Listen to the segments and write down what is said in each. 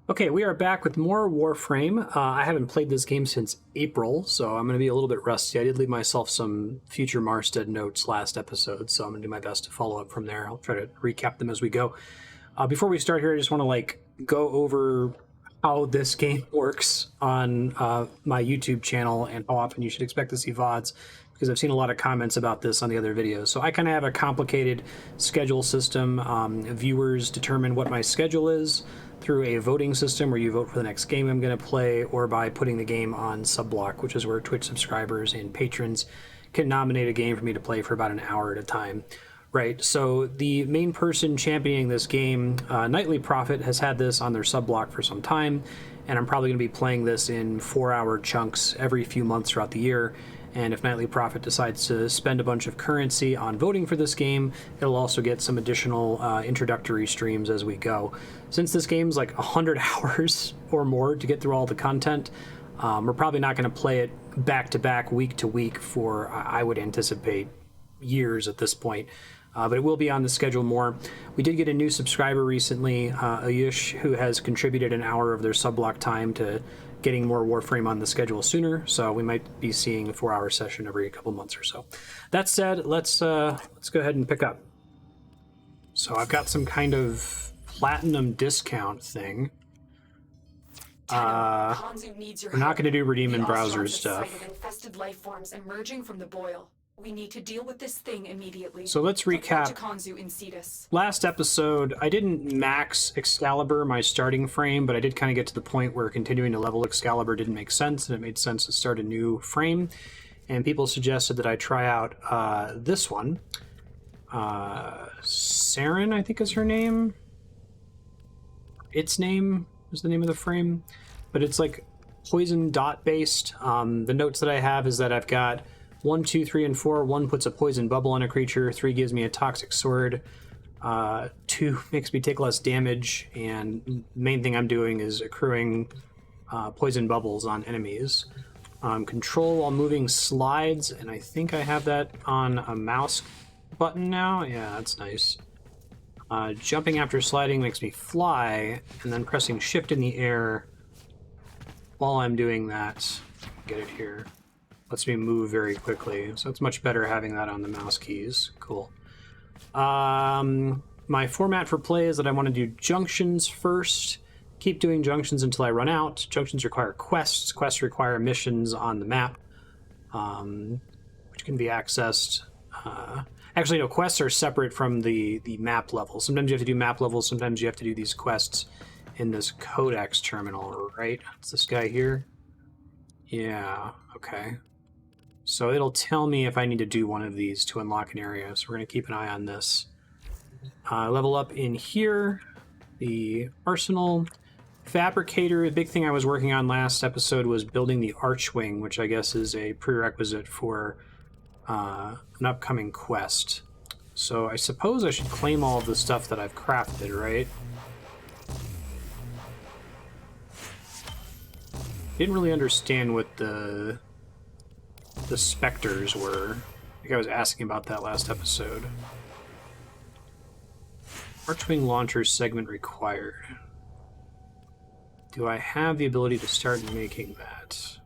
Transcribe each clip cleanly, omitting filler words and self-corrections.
Okay, we are back with more Warframe. I haven't played this game since April, so I'm going to be a little bit rusty. I did leave myself some future Marstead notes last episode, so I'm going to do my best to follow up from there. I'll try to recap them as we go. Before we start here, I just want to go over how this game works on my YouTube channel and how often you should expect to see VODs, because I've seen a lot of comments about this on the other videos. So I kind of have a complicated schedule system. Viewers determine what my schedule is through a voting system where you vote for the next game I'm going to play, or by putting the game on Subblock, which is where Twitch subscribers and patrons can nominate a game for me to play for about an hour at a time. Right, so the main person championing this game, Nightly Prophet, has had this on their Subblock for some time, and I'm probably going to be playing this in 4-hour chunks every few months throughout the year. And if Nightly Prophet decides to spend a bunch of currency on voting for this game, it'll also get some additional introductory streams as we go. Since this game's like 100 hours or more to get through all the content, we're probably not going to play it back-to-back, week-to-week for, I would anticipate, years at this point. But it will be on the schedule more. We did get a new subscriber recently, Ayush, who has contributed an hour of their Subblock time to getting more Warframe on the schedule sooner, so we might be seeing a 4-hour session every couple months or so. That said, let's go ahead and pick up. So I've got some kind of platinum discount thing. We're not going to do redeem in browser stuff. Infested life forms emerging from the boil. We need to deal with this thing immediately. So let's recap. Last episode, I didn't max Excalibur, my starting frame, but I did kind of get to the point where continuing to level Excalibur didn't make sense, and it made sense to start a new frame. And people suggested that I try out this one. Saren, I think is her name. Its name is the name of the frame. But it's like poison dot based. The notes that I have is that I've got 1, 2, 3, and 4. 1 puts a poison bubble on a creature. 3 gives me a toxic sword. 2 makes me take less damage. And the main thing I'm doing is accruing poison bubbles on enemies. Control while moving slides, and I think I have that on a mouse button now. Yeah, that's nice. Jumping after sliding makes me fly, and then pressing shift in the air while I'm doing that, get it here, lets me move very quickly, so it's much better having that on the mouse keys. Cool. My format for play is that I want to do junctions first, keep doing junctions until I run out. Junctions require quests. Quests require missions on the map, which can be accessed. Actually, no, quests are separate from the map level. Sometimes you have to do map levels, sometimes you have to do these quests in this codex terminal, right? It's this guy here. Yeah, okay. So it'll tell me if I need to do one of these to unlock an area, so we're going to keep an eye on this. Level up in here, the arsenal. Fabricator, the big thing I was working on last episode was building the Archwing, which I guess is a prerequisite for an upcoming quest. So I suppose I should claim all of the stuff that I've crafted, right? Didn't really understand what the specters were. I think I was asking about that last episode. Archwing launcher segment required. Do I have the ability to start making that?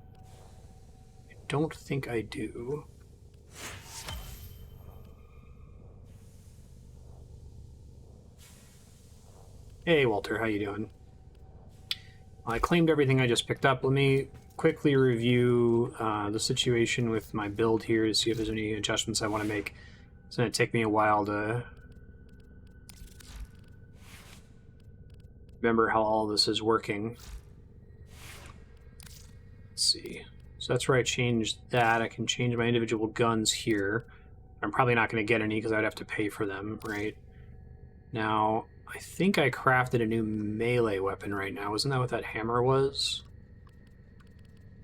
I don't think I do. Hey Walter, how you doing? I claimed everything I just picked up. Let me quickly review the situation with my build here to see if there's any adjustments I want to make. It's going to take me a while to remember how all this is working. Let's see. So that's where I changed that. I can change my individual guns here. I'm probably not going to get any because I'd have to pay for them, right? Now, I think I crafted a new melee weapon right now. Isn't that what that hammer was?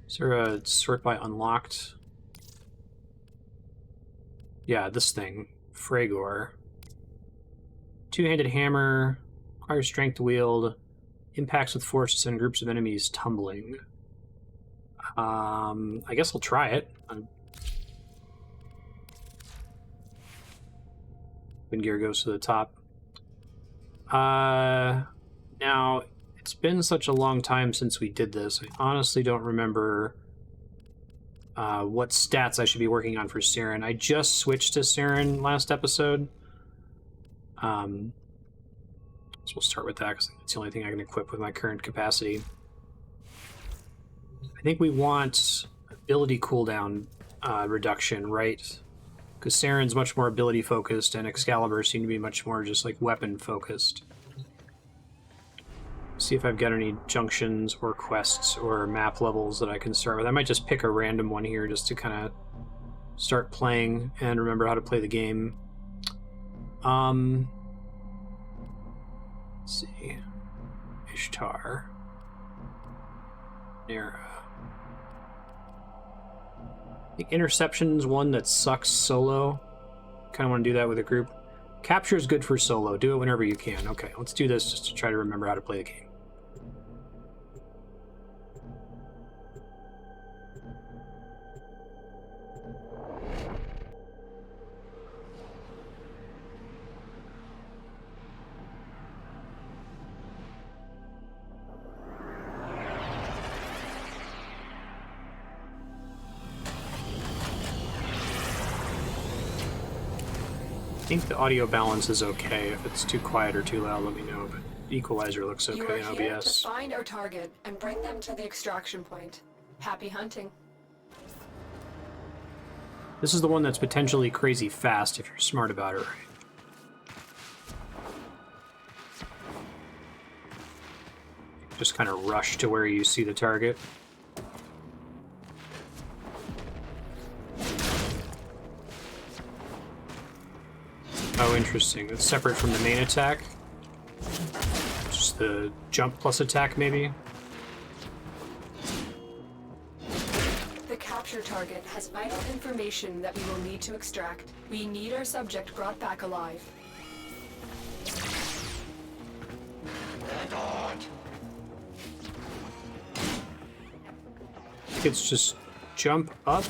Is there a sort by unlocked? Yeah, this thing. Fragor. Two-handed hammer. Requires strength to wield. Impacts with force to send groups of enemies tumbling. I guess I'll try it. Wind gear goes to the top. Now, It's been such a long time since we did this. I honestly don't remember what stats I should be working on for Saren. I just switched to Saren last episode. So we'll start with that because that's the only thing I can equip with my current capacity. I think we want ability cooldown reduction, right? Because Saren's much more ability focused and Excalibur seem to be much more just like weapon focused. See if I've got any junctions or quests or map levels that I can start with. I might just pick a random one here just to kind of start playing and remember how to play the game. Let's see. Ishtar. Nera. I think Interception's one that sucks solo. Kind of want to do that with a group. Capture is good for solo. Do it whenever you can. Okay, let's do this just to try to remember how to play the game. I think the audio balance is okay. If it's too quiet or too loud, let me know, but equalizer looks okay in OBS. You are here to find our target and bring them to the extraction point. Happy hunting. This is the one that's potentially crazy fast if you're smart about it, right? Just kind of rush to where you see the target. Oh, interesting. It's separate from the main attack. Just the jump plus attack, maybe? The capture target has vital information that we will need to extract. We need our subject brought back alive. It's just jump up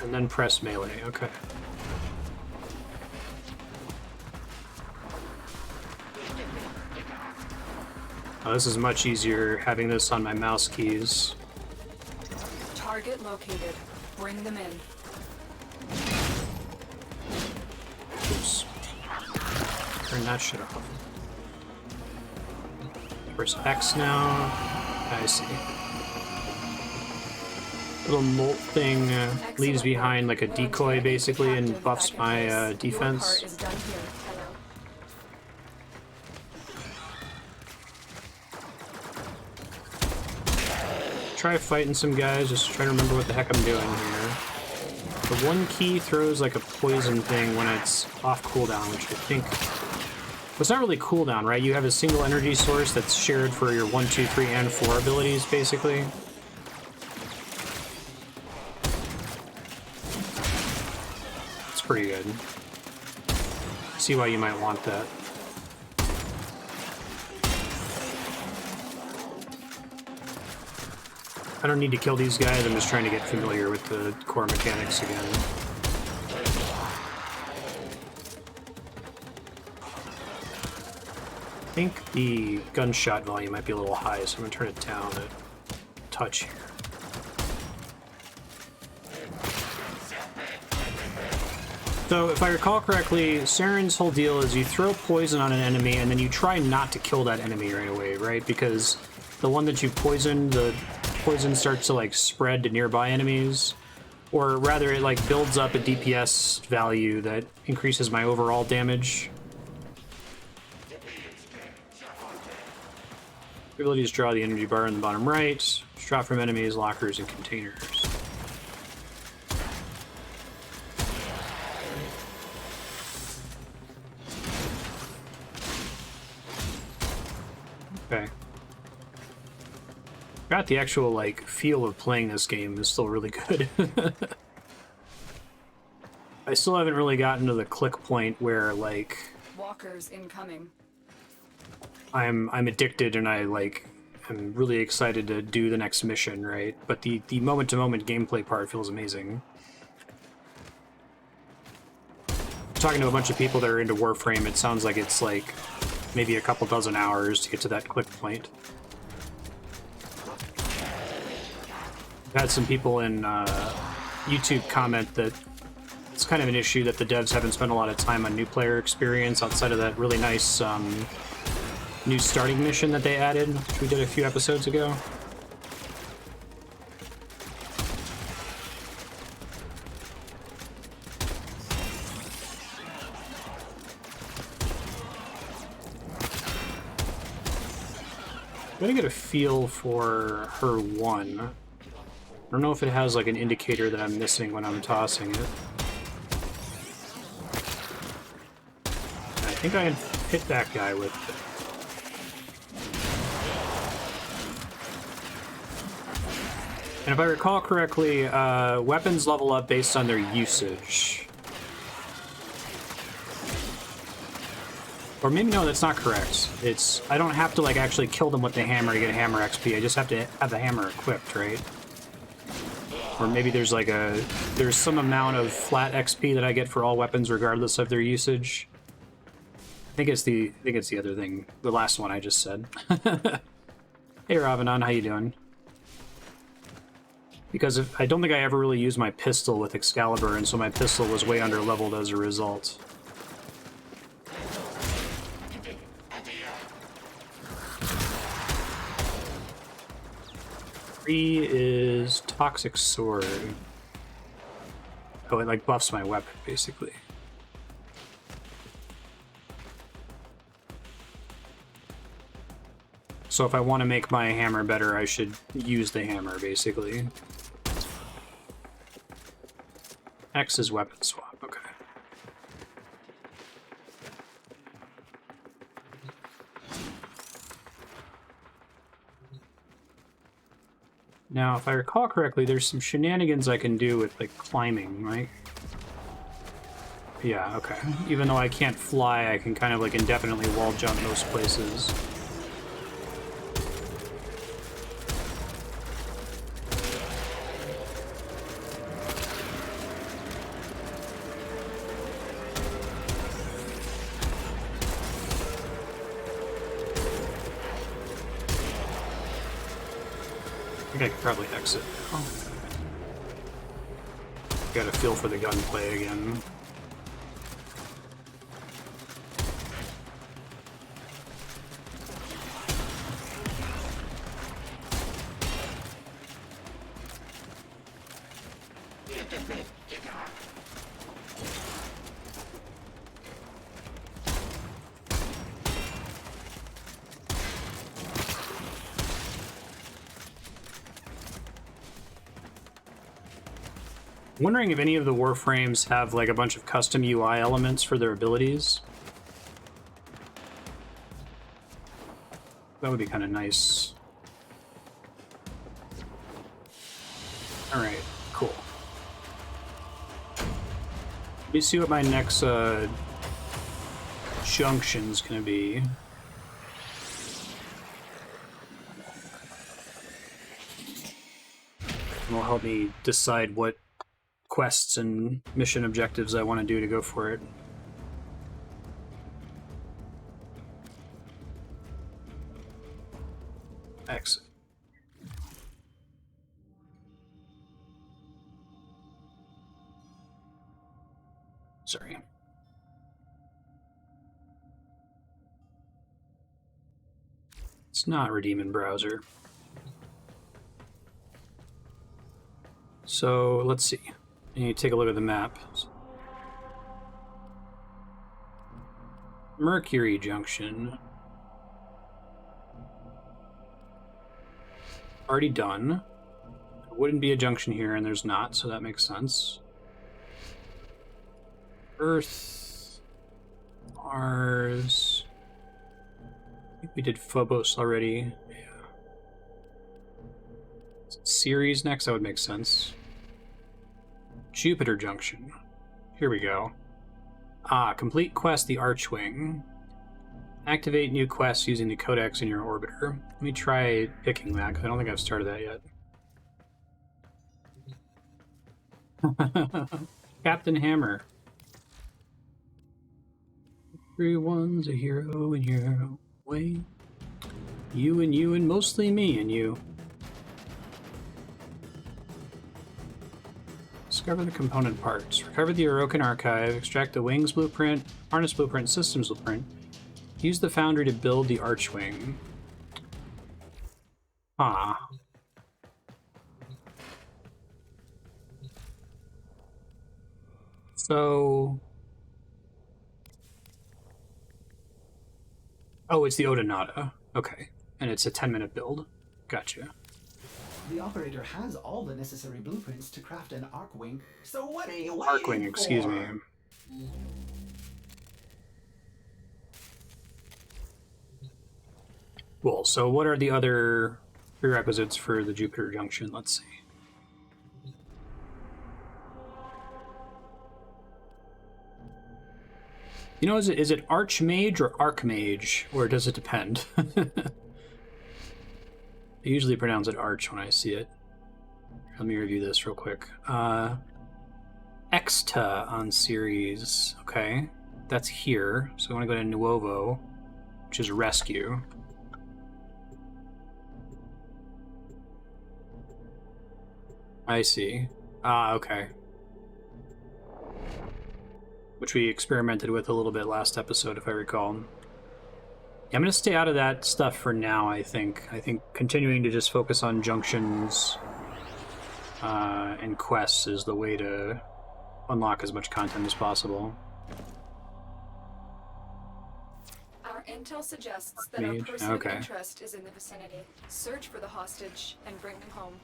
and then press melee. Okay. Oh, this is much easier having this on my mouse keys. Target located. Bring them in. Oops. Turn that shit off. Press X now. I see. Little molt thing leaves behind like a decoy basically and buffs my defense. Try fighting some guys, just try to remember what the heck I'm doing here. The one key throws like a poison thing when it's off cooldown, which I think... Well, it's not really cooldown, right? You have a single energy source that's shared for your 1, 2, 3, and 4 abilities, basically. It's pretty good. See why you might want that. I don't need to kill these guys, I'm just trying to get familiar with the core mechanics again. I think the gunshot volume might be a little high, so I'm going to turn it down a touch here. So, if I recall correctly, Saren's whole deal is you throw poison on an enemy, and then you try not to kill that enemy right away, right? Because the one that you poisoned, the poison starts to like spread to nearby enemies, or rather it like builds up a DPS value that increases my overall damage. Abilities draw the energy bar in the bottom right, drop from enemies, lockers, and containers. Okay. Got the actual, like, feel of playing this game is still really good. I still haven't really gotten to the click point where, like... Walkers incoming. I'm addicted and I'm really excited to do the next mission, right? But the moment-to-moment gameplay part feels amazing. Talking to a bunch of people that are into Warframe, it sounds like it's, like, maybe a couple dozen hours to get to that click point. I've had some people in YouTube comment that it's kind of an issue that the devs haven't spent a lot of time on new player experience outside of that really nice new starting mission that they added, which we did a few episodes ago. I'm gonna get a feel for her one. I don't know if it has like an indicator that I'm missing when I'm tossing it. I think I hit that guy with it. And if I recall correctly, weapons level up based on their usage. Or maybe no, that's not correct. It's I don't have to like actually kill them with the hammer to get hammer XP. I just have to have the hammer equipped, right? Or maybe there's like there's some amount of flat XP that I get for all weapons regardless of their usage. I think it's the other thing, the last one I just said. Hey Ravanon, how you doing? Because I don't think I ever really used my pistol with Excalibur, and so my pistol was way under leveled as a result. Is Toxic Sword. Oh, it like buffs my weapon, basically. So if I want to make my hammer better, I should use the hammer, basically. X is weapon swap, okay. Now, if I recall correctly, there's some shenanigans I can do with, like, climbing, right? Yeah, okay. Even though I can't fly, I can kind of, like, indefinitely wall jump most places. I think I could probably exit now. Got a feel for the gunplay again. Wondering if any of the Warframes have like a bunch of custom UI elements for their abilities. That would be kind of nice. All right, cool. Let me see what my next junction's gonna be. It'll help me decide what quests and mission objectives I want to do to go for it. Exit. Sorry. It's not redeem in browser. So let's see. I need to take a look at the map. Mercury Junction. Already done. There wouldn't be a junction here, and there's not, so that makes sense. Earth. Mars. I think we did Phobos already. Yeah. Ceres next, that would make sense. Jupiter Junction. Here we go. Ah, complete quest the Archwing. Activate new quests using the codex in your orbiter. Let me try picking that, because I don't think I've started that yet. Captain Hammer. Everyone's a hero in your own way. You and mostly me and you. Discover the component parts. Recover the Orokin archive. Extract the wings blueprint, harness blueprint, systems blueprint. Use the foundry to build the Archwing. Ah. So... Oh, it's the Odonata. Okay. And it's a 10-minute build. Gotcha. The operator has all the necessary blueprints to craft an Archwing, so what are you waiting Archwing, for? excuse me. Cool. So what are the other prerequisites for the Jupiter Junction? Let's see. You know, is it Archmage or Archmage, or does it depend? I usually pronounce it Arch when I see it. Let me review this real quick. Exta on series. Okay, that's here. So I want to go to Nuovo, which is Rescue. I see. Okay. Which we experimented with a little bit last episode, if I recall. Yeah, I'm going to stay out of that stuff for now, I think. I think continuing to just focus on junctions and quests is the way to unlock as much content as possible. Our intel suggests that our Mage? person Okay. of interest is in the vicinity. Search for the hostage and bring him home.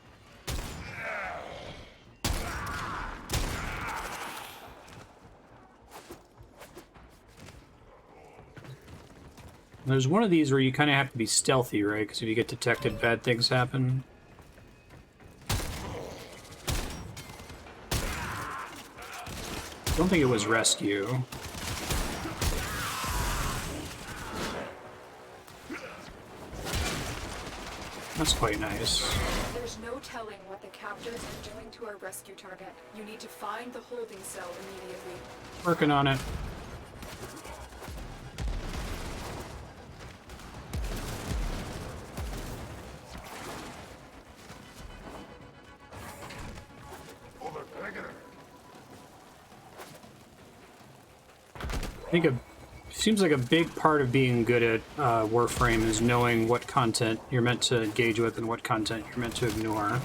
There's one of these where you kind of have to be stealthy, right? Because if you get detected, bad things happen. Don't think it was Rescue. That's quite nice. There's no telling what the captors are doing to our rescue target. You need to find the holding cell immediately. Working on it. I think it seems like a big part of being good at Warframe is knowing what content you're meant to engage with and what content you're meant to ignore.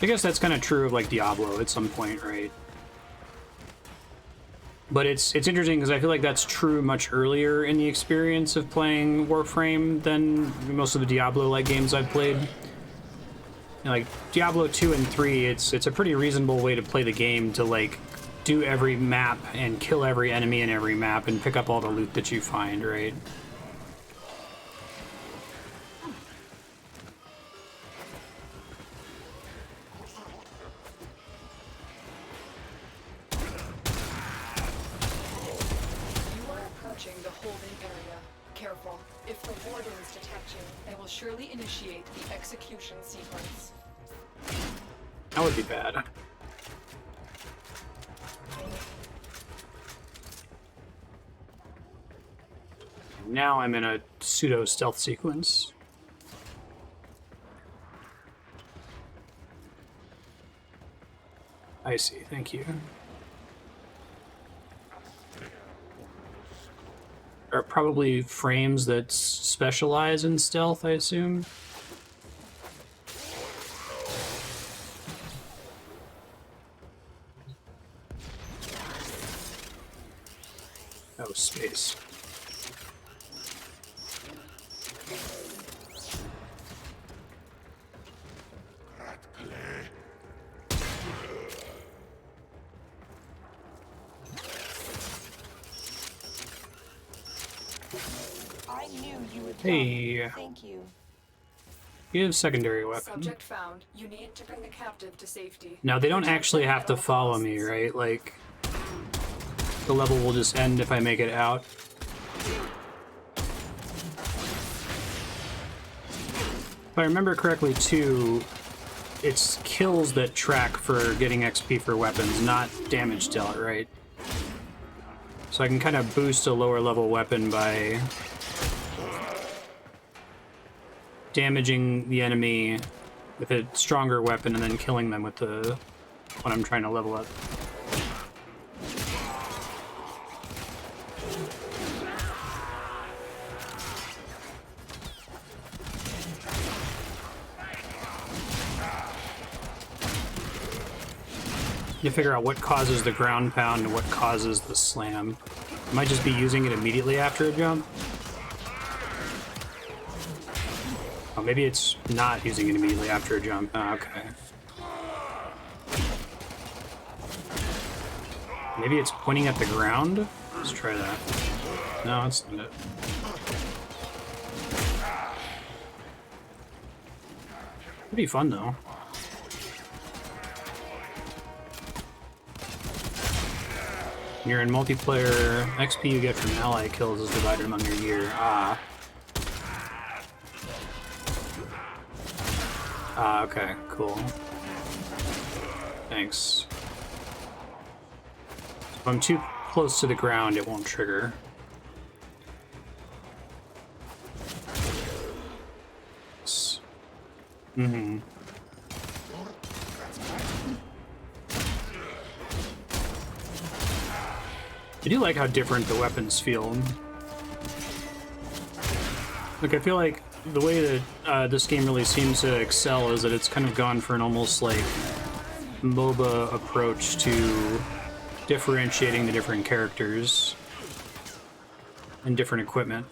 I guess that's kind of true of like Diablo at some point, right? But it's interesting because I feel like that's true much earlier in the experience of playing Warframe than most of the Diablo-like games I've played. You know, like Diablo 2 and 3, it's a pretty reasonable way to play the game to like do every map and kill every enemy in every map and pick up all the loot that you find, right? You are approaching the holding area. Careful. If the wardens detect you, they will surely initiate the execution sequence. That would be bad. Now I'm in a pseudo stealth sequence. I see, thank you. There are probably frames that specialize in stealth, I assume. Oh, space. I knew you would Hey. come. Thank you. You have secondary weapon. Subject found. You need to bring the captive to safety. Now, they don't Protect actually them have at to all follow costs. me, right? Like, the level will just end if I make it out. If I remember correctly, too, it's kills that track for getting XP for weapons, not damage dealt, right? So I can kind of boost a lower level weapon by damaging the enemy with a stronger weapon and then killing them with the one I'm trying to level up. You figure out what causes the ground pound and what causes the slam. I might just be using it immediately after a jump. Oh, maybe it's not using it immediately after a jump. Oh, okay. Maybe it's pointing at the ground? Let's try that. No, that's not it. It'd be fun, though. When you're in multiplayer, XP you get from ally kills is divided among your gear. Ah. Ah, okay, cool. Thanks. If I'm too close to the ground, it won't trigger. Mm-hmm. I do like how different the weapons feel. Like, I feel like the way that this game really seems to excel is that it's kind of gone for an almost like MOBA approach to differentiating the different characters and different equipment.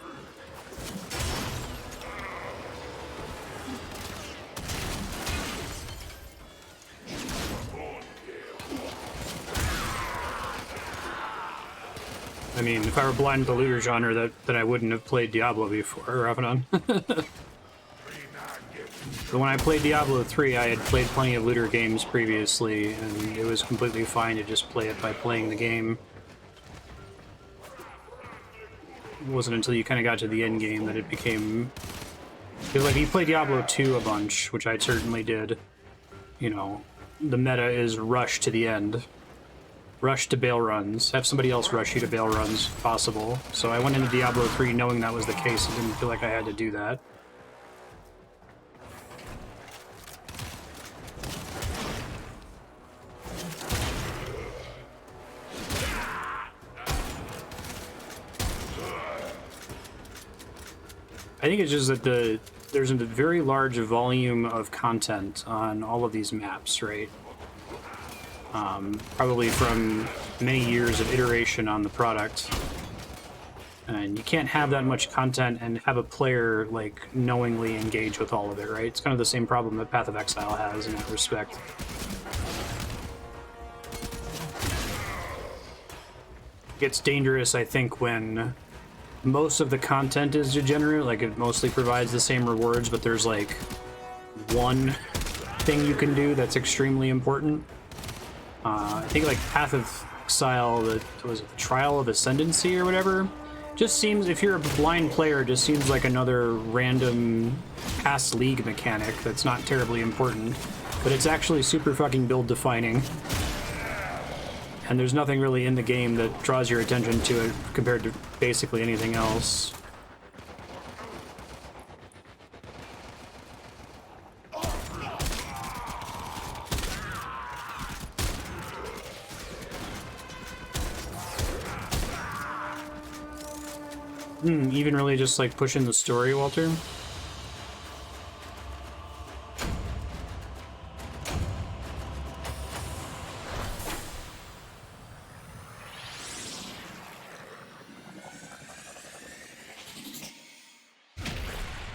I mean, if I were blind to the looter genre, that I wouldn't have played Diablo before, Ravenon. But when I played Diablo 3, I had played plenty of looter games previously, and it was completely fine to just play it by playing the game. It wasn't until you kind of got to the end game that it became... Because, like, you play Diablo 2 a bunch, which I certainly did. You know, the meta is rush to the end. Rush to bail runs. Have somebody else rush you to bail runs, if possible. So I went into Diablo 3 knowing that was the case and didn't feel like I had to do that. I think it's just that there's a very large volume of content on all of these maps, right? Probably from many years of iteration on the product. And you can't have that much content and have a player, like, knowingly engage with all of it, right? It's kind of the same problem that Path of Exile has in that respect. It gets dangerous, I think, when most of the content is degenerate, like it mostly provides the same rewards, but there's, like, one thing you can do that's extremely important. I think like Path of Exile, the Trial of Ascendancy or whatever, just seems, if you're a blind player, it just seems like another random past league mechanic that's not terribly important, but it's actually super fucking build defining. And there's nothing really in the game that draws your attention to it compared to basically anything else. Even really just like pushing the story, Walter?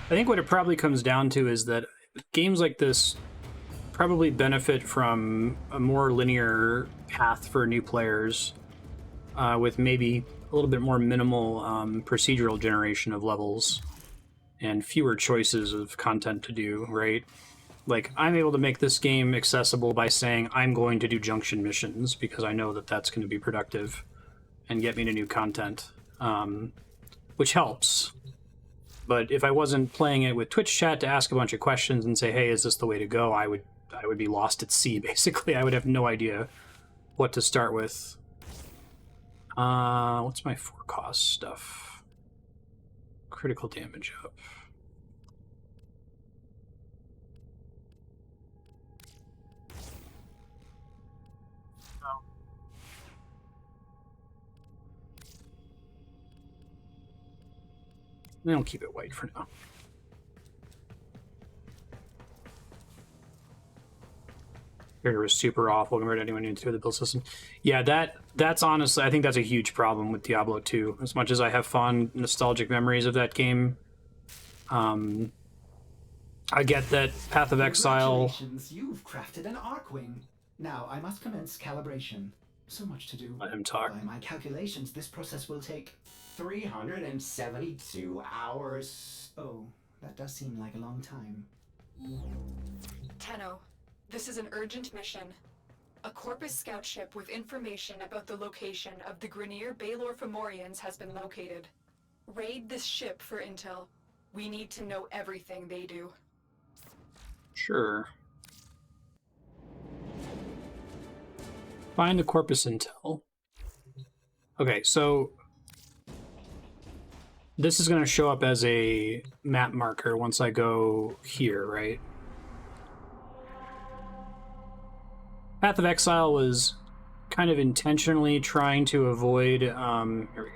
I think what it probably comes down to is that games like this probably benefit from a more linear path for new players, with maybe a little bit more minimal procedural generation of levels and fewer choices of content to do, right? Like, I'm able to make this game accessible by saying I'm going to do Junction missions because I know that that's going to be productive and get me to new content, which helps. But if I wasn't playing it with Twitch chat to ask a bunch of questions and say, hey, is this the way to go, I would I would be lost at sea, basically. I would have no idea what to start with. What's my 4 cost stuff? Critical damage up. I'll keep it white for now. It was super awful compared to anyone who through the build system. Yeah, that's honestly, I think that's a huge problem with Diablo 2. As much as I have fond nostalgic memories of that game, I get that Path of Exile. Congratulations, you've crafted an Arcwing. Now I must commence calibration. So much to do. Let him talk. By my calculations, this process will take 372 hours. Oh, that does seem like a long time. Tenno, this is an urgent mission. A Corpus scout ship with information about the location of the Grineer Baelor Fomorians has been located. Raid this ship for intel. We need to know everything they do. Sure. Find the Corpus intel. Okay, so this is going to show up as a map marker once I go here, right? Path of Exile was kind of intentionally trying to avoid, here we go.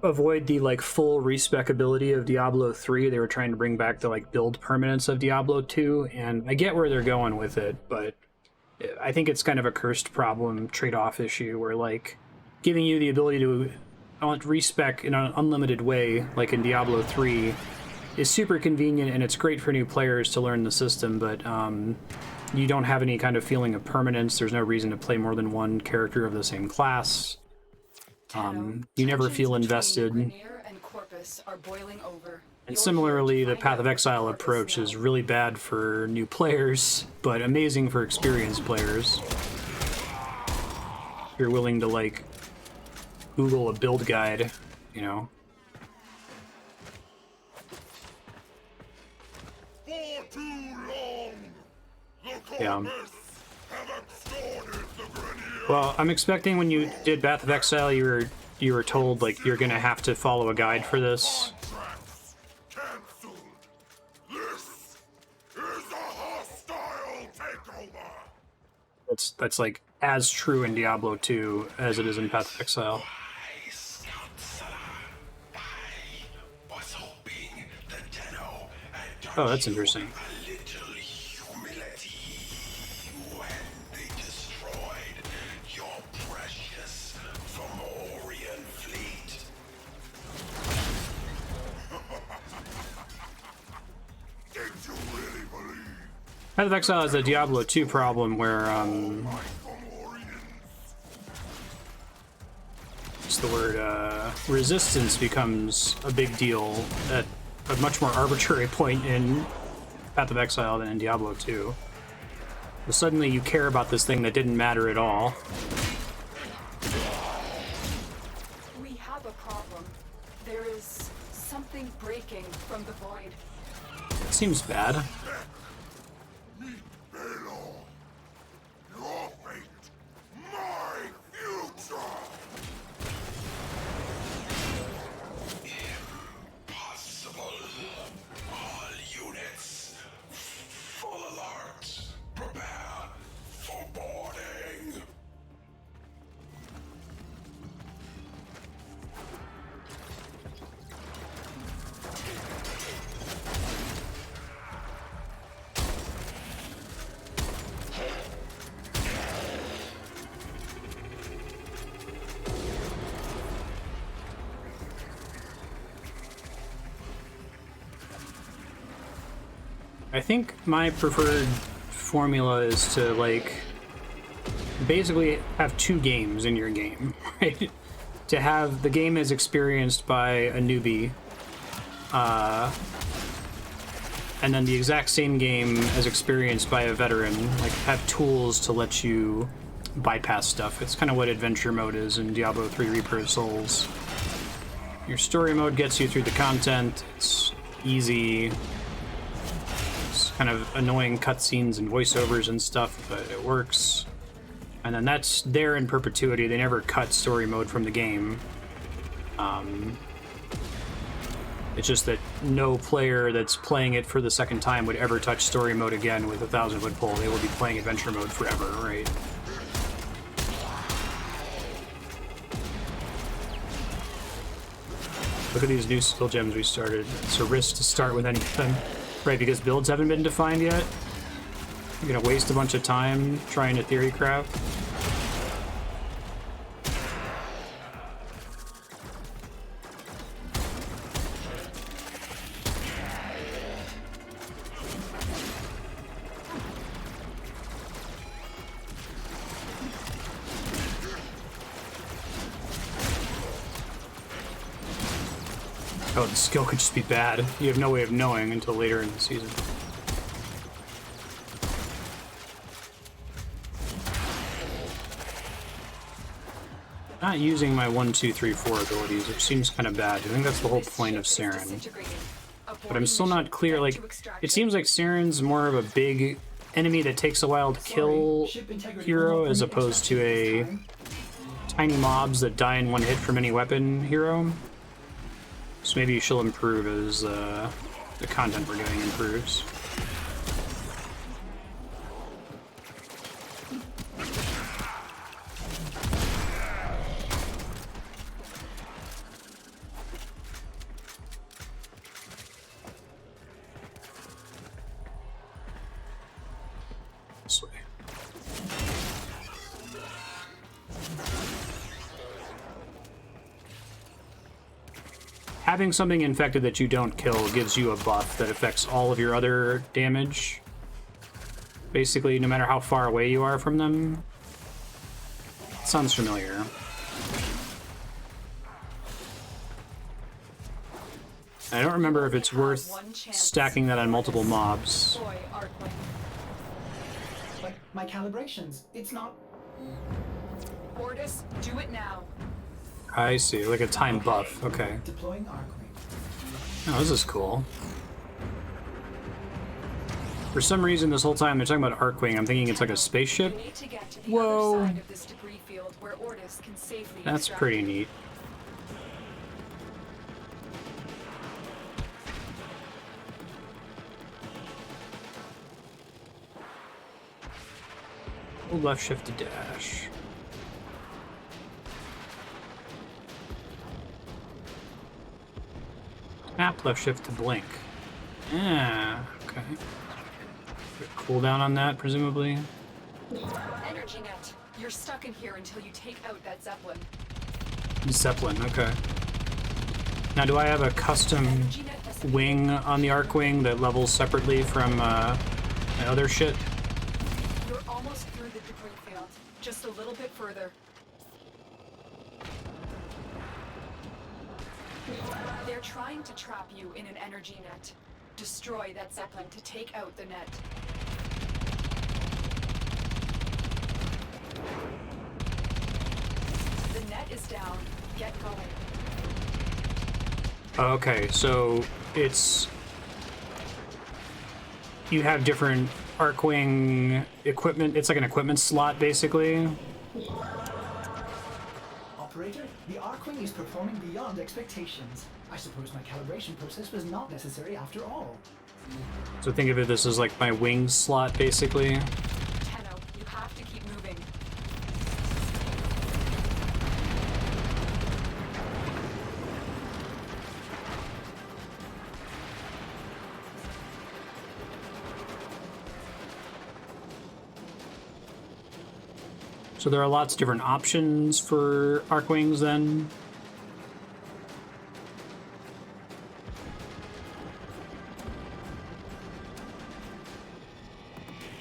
Avoid the like full respecability of Diablo 3. They were trying to bring back the like build permanence of Diablo 2, and I get where they're going with it, but I think it's kind of a cursed problem trade-off issue where like giving you the ability to respec in an unlimited way, like in Diablo 3, is super convenient and it's great for new players to learn the system, but you don't have any kind of feeling of permanence. There's no reason to play more than one character of the same class. You never feel invested. And Corpus are boiling over. And similarly, the Path of Exile approach is really bad for new players, but amazing for experienced players. If you're willing to, like, Google a build guide, you know. Yeah. Well, I'm expecting when you did Path of Exile, you were told like you're gonna have to follow a guide for this. That's like as true in Diablo 2 as it is in Path of Exile. Oh, that's interesting. Path of Exile has a Diablo 2 problem where, what's the word, resistance becomes a big deal at a much more arbitrary point in Path of Exile than in Diablo 2. So suddenly you care about this thing that didn't matter at all. We have a problem. There is something breaking from the void. It seems bad. I think my preferred formula is to, like, basically have 2 games in your game, right? To have the game as experienced by a newbie, and then the exact same game as experienced by a veteran, like have tools to let you bypass stuff. It's kind of what adventure mode is in Diablo 3 Reaper of Souls. Your story mode gets you through the content, it's easy. kind of annoying cutscenes and voiceovers and stuff, but it works. And then that's there in perpetuity. They never cut story mode from the game. It's just that no player that's playing it for the second time would ever touch story mode again with a 1,000-foot pole. They will be playing adventure mode forever, right? Look at these new skill gems we started. It's a risk to start with anything. Right, because builds haven't been defined yet. You're gonna waste a bunch of time trying to theory craft. Oh, the skill could just be bad. You have no way of knowing until later in the season. Not using my 1, 2, 3, 4 abilities, which seems kind of bad. I think that's the whole point of Saren. But I'm still not clear, like, it seems like Saren's more of a big enemy that takes a while to kill hero as opposed to a tiny mobs that die in one hit from any weapon hero. So maybe she'll improve as the content we're getting improves. This way. Having something infected that you don't kill gives you a buff that affects all of your other damage. Basically, no matter how far away you are from them. Sounds familiar. I don't remember if it's worth stacking that on multiple mobs. But my calibrations, it's not... Ordis, do it now. I see, like a time buff. Okay. Deploying Arcwing. Oh, this is cool. For some reason, this whole time they're talking about Arcwing, I'm thinking it's like a spaceship. You need to get to the Whoa. other side of this debris field where Ordis can safely That's extract pretty it. neat. Hold left shift to dash. Tap left shift to blink. Yeah, okay. Cooldown on that, presumably. Energy net. You're stuck in here until you take out that Zeppelin. Zeppelin, okay. Now, do I have a custom Energy net has wing on the Arcwing that levels separately from my other shit? You're almost through the debris field. Just a little bit further. They're trying to trap you in an energy net. Destroy that Zeppelin to take out the net. The net is down. Get going. Okay, so it's... You have different Arcwing equipment. It's like an equipment slot, basically. Operator, the Arcwing is performing beyond expectations. I suppose my calibration process was not necessary after all. So think of it, this is like my wing slot, basically. Tenno, you have to keep moving. So there are lots of different options for Arcwings, then.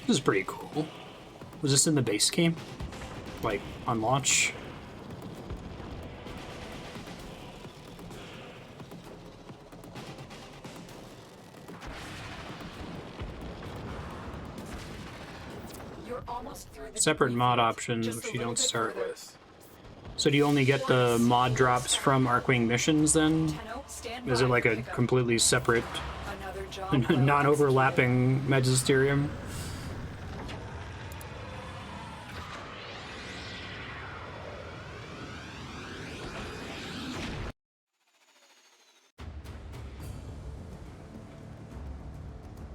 This is pretty cool. Was this in the base game? Like, on launch? You're almost through the Separate debris mod field. options, Just which a you little don't bit start further. with. So do you only get the mod drops from Arcwing missions, then? Tenno, stand Is it by like for a pickup. completely separate Another job well Non-overlapping magisterium.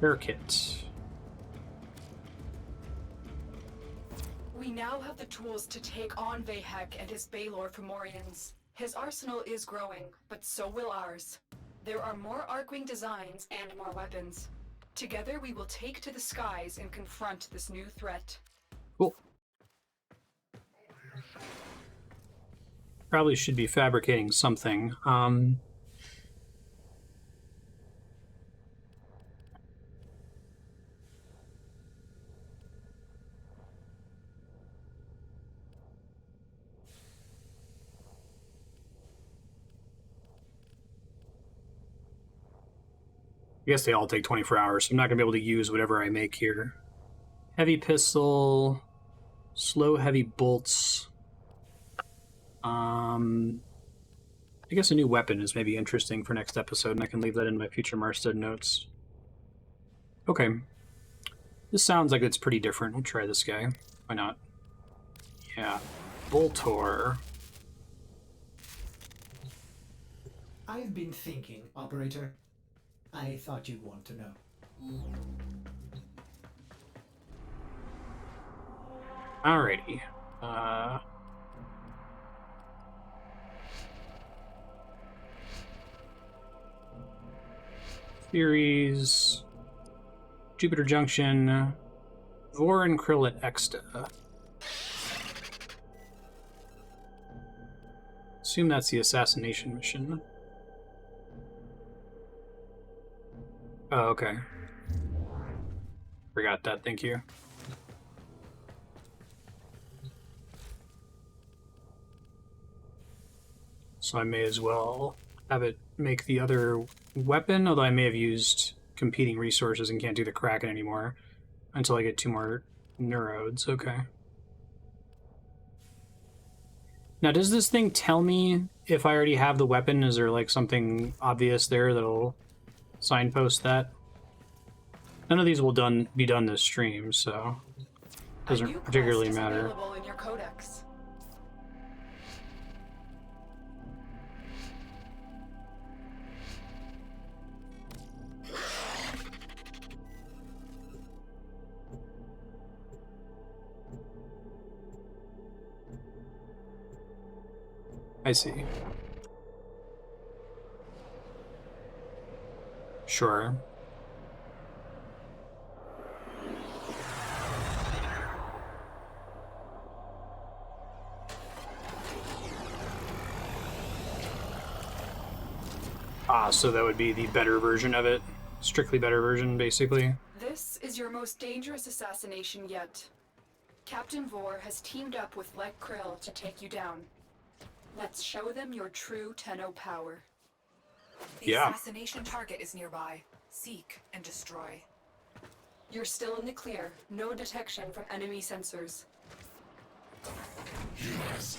Air kit. We now have the tools to take on Hijack and his Baylor Fomorians. His arsenal is growing, but so will ours. There are more Archwing designs and more weapons. Together we will take to the skies and confront this new threat. Cool. Probably should be fabricating something. I guess they all take 24 hours, so I'm not going to be able to use whatever I make here. Heavy pistol, slow heavy bolts. I guess a new weapon is maybe interesting for next episode, and I can leave that in my future Marstead notes. Okay. This sounds like it's pretty different. We'll try this guy. Why not? Yeah. Voltor. I've been thinking, Operator. I thought you'd want to know. Alrighty. Theories. Jupiter Junction. Vor and Krill at Exta. Assume that's the assassination mission. Oh, okay. Forgot that, thank you. So I may as well have it make the other weapon, although I may have used competing resources and can't do the Kraken anymore until I get 2 more neurodes. Okay. Now, does this thing tell me if I already have the weapon? Is there like something obvious there that'll signpost that? None of these will be done this stream, so it doesn't particularly matter. Available in your codex. I see. Sure. Ah, so that would be the better version of it. Strictly better version, basically. This is your most dangerous assassination yet. Captain Vor has teamed up with Lek Krill to take you down. Let's show them your true Tenno power. The assassination target is nearby. Seek and destroy. You're still in the clear. No detection from enemy sensors. Yes,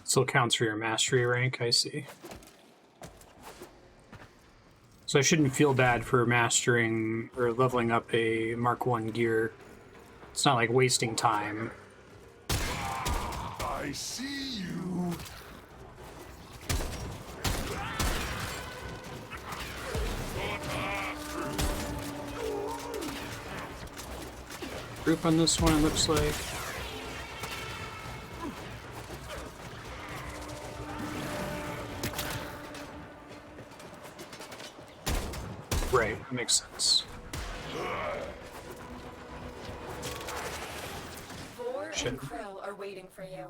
Still counts for your mastery rank, I see. So I shouldn't feel bad for mastering or leveling up a Mark 1 gear. It's not like wasting time. I see you. Group on this one, it looks like. Right, that makes sense. Vor Shit. and Krill are waiting for you.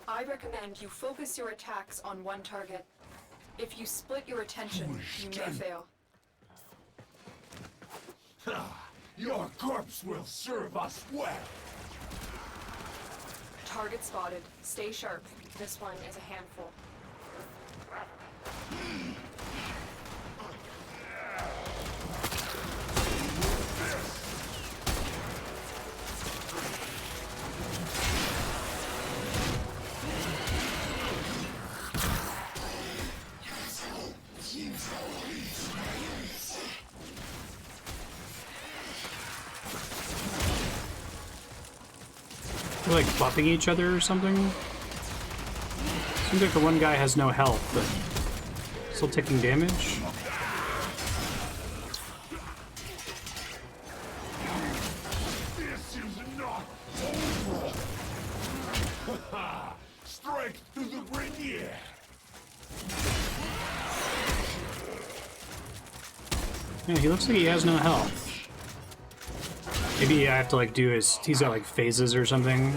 I recommend you focus your attacks on one target. If you split your attention, you may fail. Your corpse will serve us well. Target spotted. Stay sharp. This one is a handful. They're like buffing each other or something. Seems like the one guy has no health, but still taking damage. This is not over. Strike through the Grenier. Yeah, he looks like he has no health. Maybe I have to like do his... He's got like phases or something.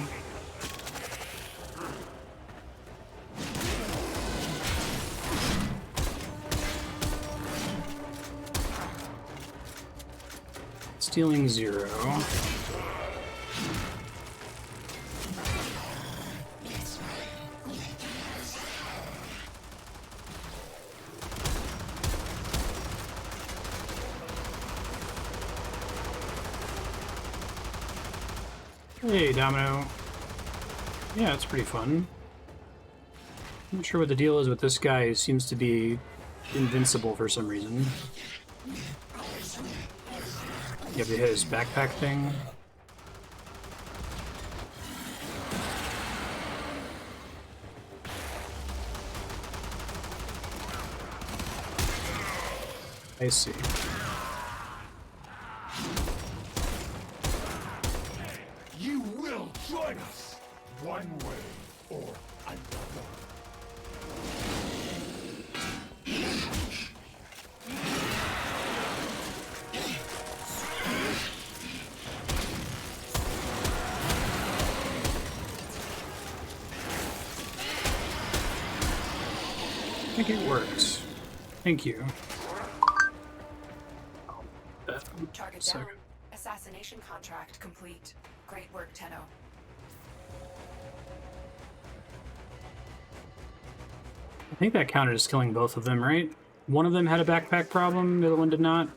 Stealing 0. Hey, Domino. Yeah, it's pretty fun. I'm not sure what the deal is with this guy who seems to be invincible for some reason. You have to hit his backpack thing. I see. You will join us, one way or another. I think it works. Thank you. Target So- down. Assassination contract complete. Great work, Tenno. I think that counted as killing both of them, right? One of them had a backpack problem, the other one did not.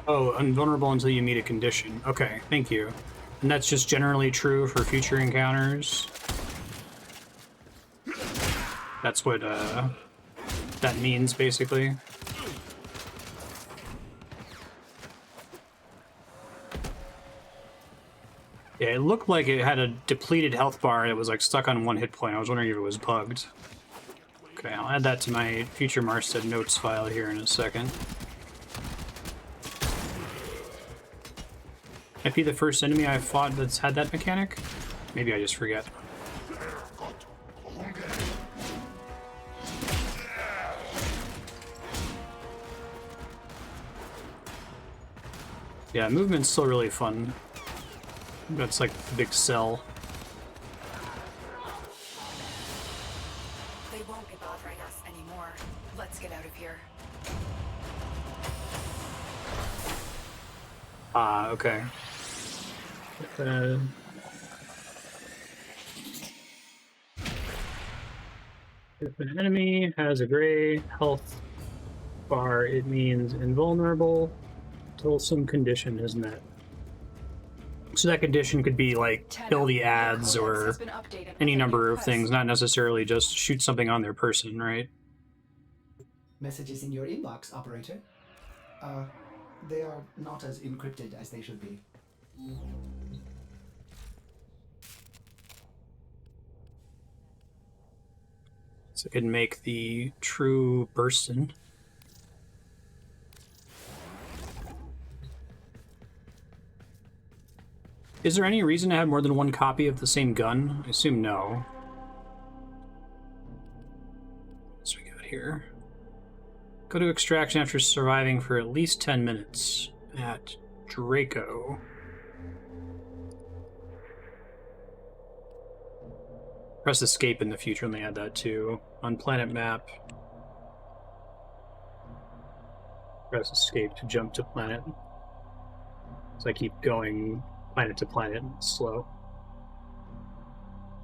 Oh, invulnerable until you meet a condition. Okay, thank you. And that's just generally true for future encounters. That's what that means, basically. Yeah, it looked like it had a depleted health bar that was like stuck on one hit point. I was wondering if it was bugged. Okay, I'll add that to my future Marstead notes file here in a second. Might be the first enemy I've fought that's had that mechanic. Maybe I just forget. Yeah, movement's still really fun. That's like the big cell. They won't be bothering us anymore. Let's get out of here. Ah, okay. If an enemy has a gray health bar, it means invulnerable until some condition is met. So that condition could be like kill the ads or any number of things, not necessarily just shoot something on their person, right? Messages in your inbox, operator. They are not as encrypted as they should be. So I can make the true Burston. Is there any reason to have more than one copy of the same gun? I assume no. What's we got here? Go to extraction after surviving for at least 10 minutes at Draco. Press escape in the future, and they add that too. On planet map. Press escape to jump to planet. So I keep going planet to planet, slow.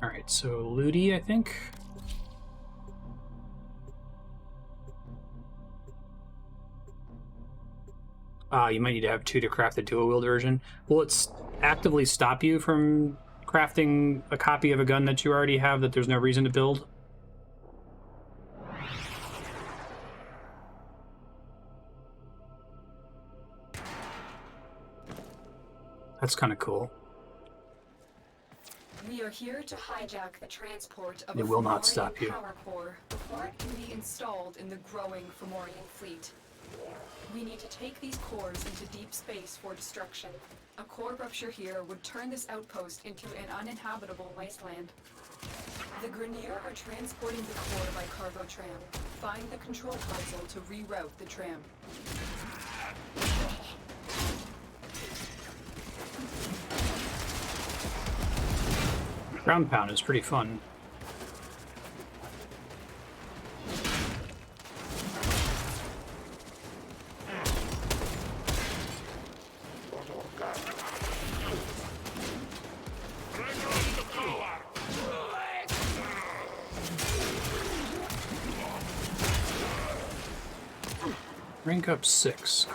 Alright, so Ludi, I think. You might need to have 2 to craft the dual wield version. Will it actively stop you from crafting a copy of a gun that you already have that there's no reason to build? That's kind of cool. We are here to hijack the transport of It a will not Fomorian stop you. power core before it can be installed in the growing Fomorian fleet. We need to take these cores into deep space for destruction. A core rupture here would turn this outpost into an uninhabitable wasteland. The Grenier are transporting the core by cargo tram. Find the control console to reroute the tram. Ground pound is pretty fun. Rank up 6.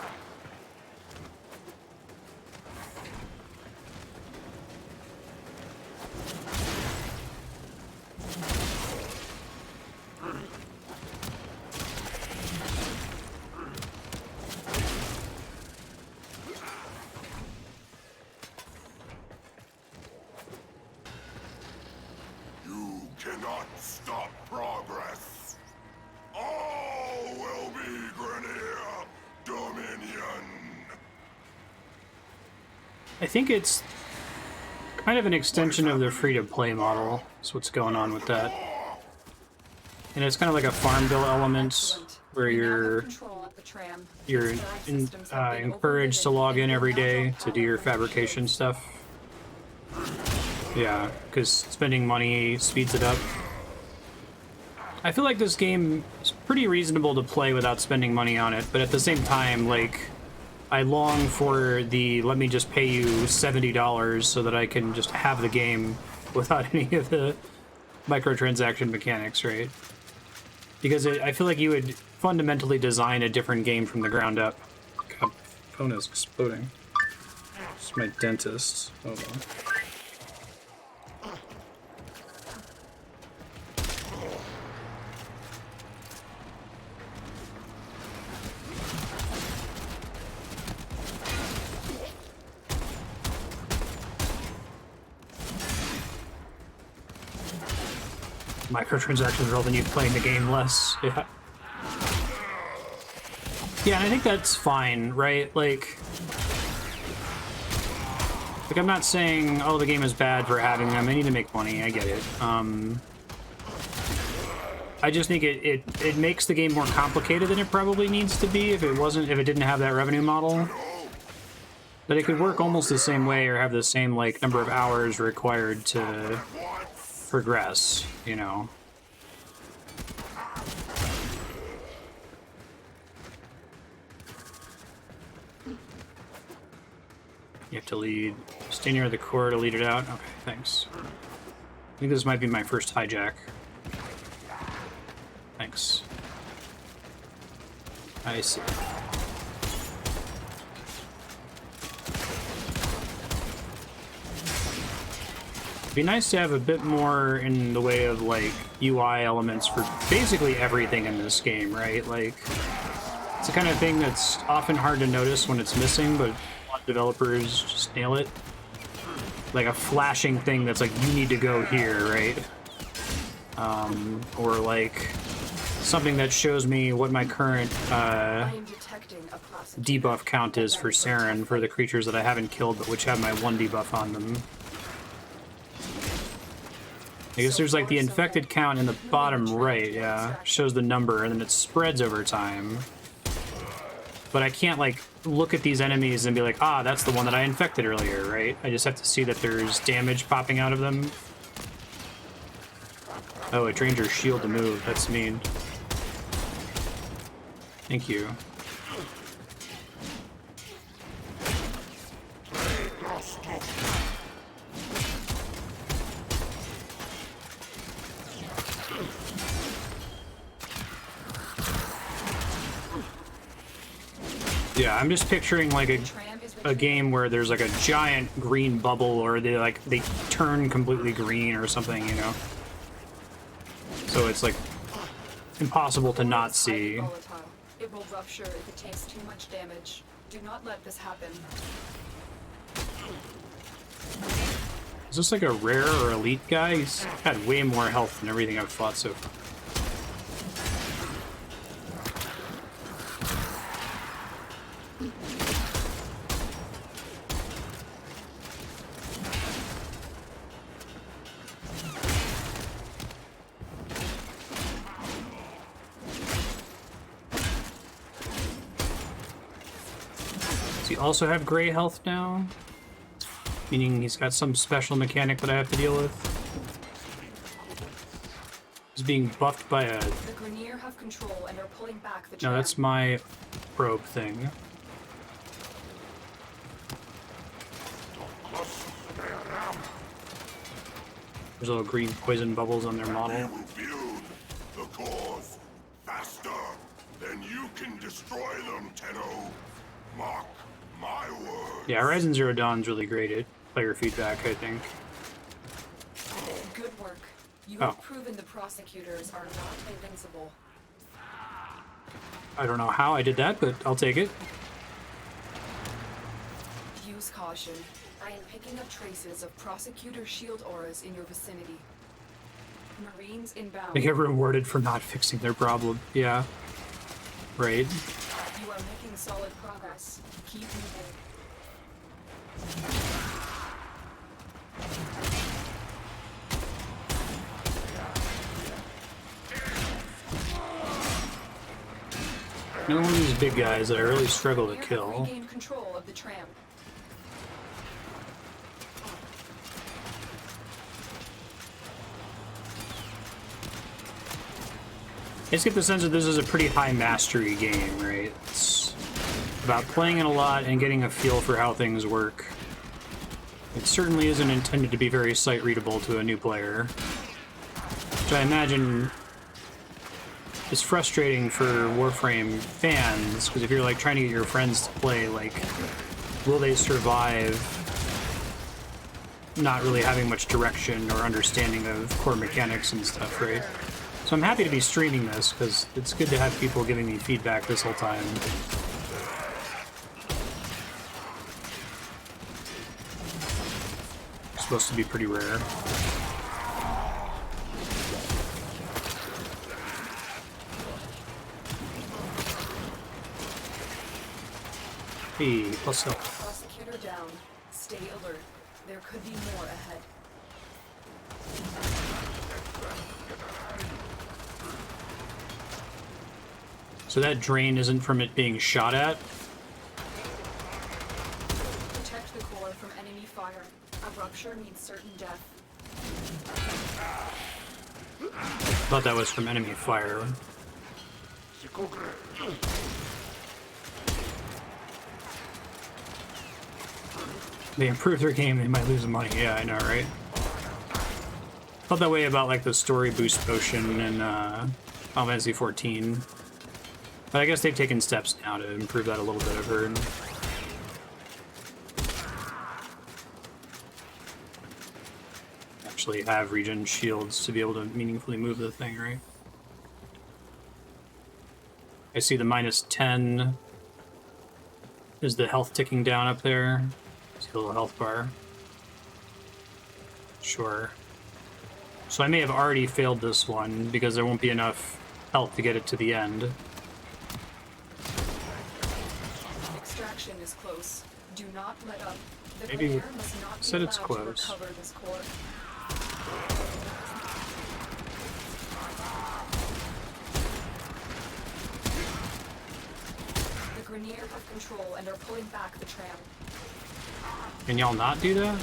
You cannot stop progress. All will be Grenier Dominion. I think it's kind of an extension of the free-to-play model. That's what's going on with that. And it's kind of like a farm bill element where you're encouraged to log in every day to do your fabrication stuff. Yeah, because spending money speeds it up. I feel like this game is pretty reasonable to play without spending money on it, but at the same time, like, I long for the let me just pay you $70 so that I can just have the game without any of the microtransaction mechanics, right? Because I feel like you would fundamentally design a different game from the ground up. God, phone is exploding. It's my dentist. Hold on. Microtransactions result in you playing the game less. Yeah. Yeah, and I think that's fine, right? Like I'm not saying, oh, the game is bad for having them. They need to make money. I get it. I just think it makes the game more complicated than it probably needs to be if it didn't have that revenue model. But it could work almost the same way or have the same like number of hours required to progress, you know. You have to stay near the core to lead it out. Okay, thanks. I think this might be my first hijack. Thanks. I see. It'd be nice to have a bit more in the way of like UI elements for basically everything in this game, right? Like, it's the kind of thing that's often hard to notice when it's missing, but a lot of developers just nail it. Like a flashing thing that's like, you need to go here, right? Or like something that shows me what my current debuff count is for Saren for the creatures that I haven't killed but which have my 1 debuff on them. I guess there's like the infected count in the bottom right, yeah, shows the number and then it spreads over time. But I can't like look at these enemies and be like, ah, that's the one that I infected earlier, right? I just have to see that there's damage popping out of them. Oh, it drains your shield to move, that's mean. Thank you. Yeah, I'm just picturing like Tram is a game where there's like a giant green bubble, or they turn completely green or something, you know. So it's like impossible to not see. volatile. It will rupture if it takes too much damage. Do not let this happen. Is this like a rare or elite guy? He's had way more health than everything I've fought so far. Does he also have gray health now? Meaning he's got some special mechanic that I have to deal with. He's being buffed by a... The Grenier have control and are pulling back the No, tram. that's my probe thing. There's little green poison bubbles on their model. will build the cores faster than you can destroy them, Tenno. Mark my word. Yeah, Horizon Zero Dawn's really great at player feedback, I think. Good work. You Oh. have proven the prosecutors are not invincible. I don't know how I did that, but I'll take it. Use caution. I am picking up traces of prosecutor shield auras in your vicinity. Marines inbound. They get rewarded for not fixing their problem. Yeah. Right. You are making solid progress. Keep moving. Another one of these big guys that I really struggle to You have kill. regained control of the tram. I just get the sense that this is a pretty high mastery game, right? It's about playing it a lot and getting a feel for how things work. It certainly isn't intended to be very sight readable to a new player, which I imagine is frustrating for Warframe fans, because if you're like trying to get your friends to play, like, will they survive not really having much direction or understanding of core mechanics and stuff, right? So I'm happy to be streaming this, because it's good to have people giving me feedback this whole time. It's supposed to be pretty rare. Hey, plus health. Prosecutor down. Stay alert. There could be more ahead. So that drain isn't from it being shot at? Protect the core from enemy fire. A rupture means certain death. Thought that was from enemy fire. They improve their game, they might lose money. Yeah, I know, right? Felt that way about like the story boost potion in Final Fantasy 14. But I guess they've taken steps now to improve that a little bit, I've heard. Actually have regen shields to be able to meaningfully move the thing, right? I see the -10 is the health ticking down up there. See a little health bar. Sure. So I may have already failed this one because there won't be enough health to get it to the end. Extraction is close. Do not let up. The Maybe player must not be said it's allowed close. to recover this core. The Grenier have control and are pulling back the tram. Can y'all not do that?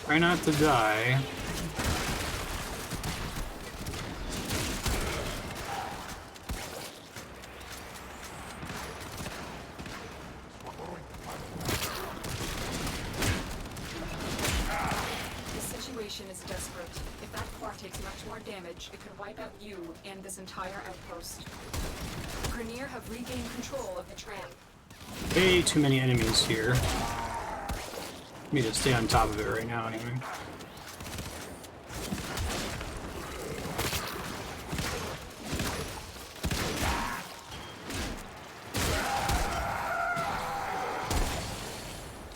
Try not to die. damage, it could wipe out you and this entire outpost. Grenier have regained control of the tram. Way too many enemies here. Me to stay on top of it right now, anyway.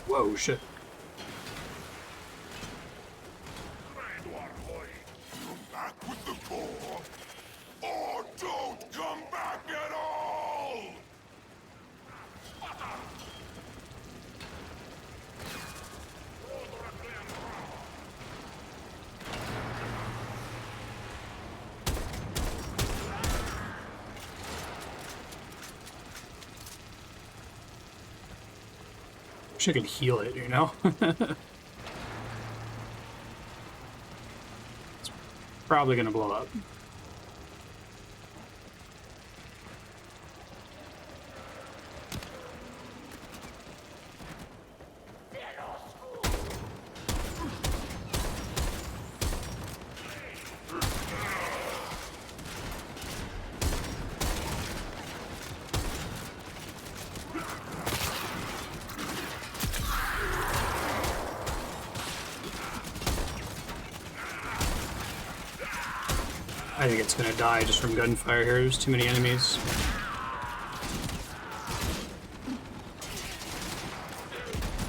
Whoa, shit. Back with the core, or don't come back at all! Wish I could heal it, you know? It's probably gonna blow up. I think it's gonna die just from gunfire here. There's too many enemies.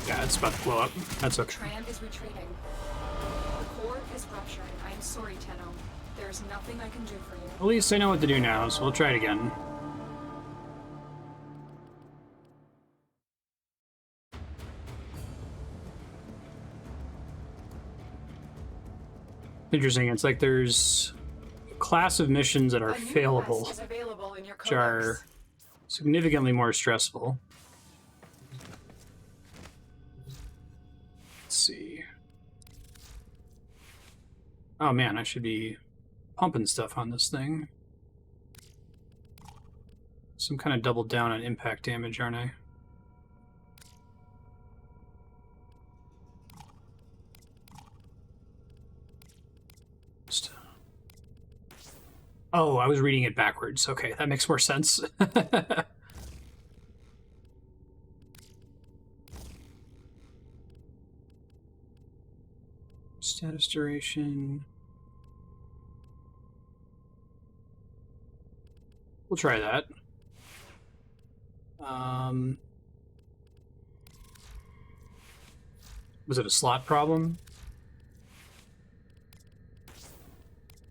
Yeah, it's about to blow up. That's okay. Tram is retreating. The core is rupturing. I am sorry, Tenno. There's nothing I can do for you. At least I know what to do now, so we'll try it again. Interesting, it's like there's a class of missions that are A new failable, quest is available in your which are codex. significantly more stressful. Let's see. Oh man, I should be pumping stuff on this thing. Some kind of double down on impact damage, aren't I? Oh, I was reading it backwards. Okay, that makes more sense. Status duration. We'll try that. Was it a slot problem?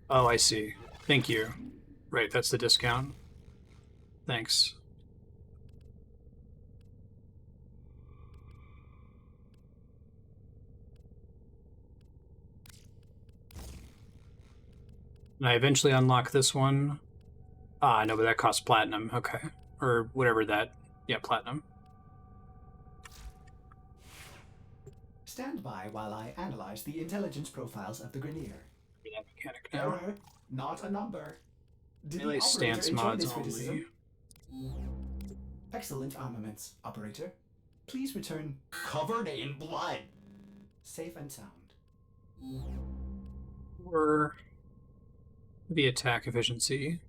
Oh, I see. Thank you. Right, that's the discount. Thanks. And I eventually unlock this one. Ah, no, but that costs platinum. Okay. Or whatever that... Yeah, platinum. Stand by while I analyze the intelligence profiles of the Grenier. That mechanic now. Error, not a number. Did the Melee operator stance enjoy mods this only. criticism? Excellent armaments, operator. Please return covered in blood. Safe and sound. Or the attack efficiency.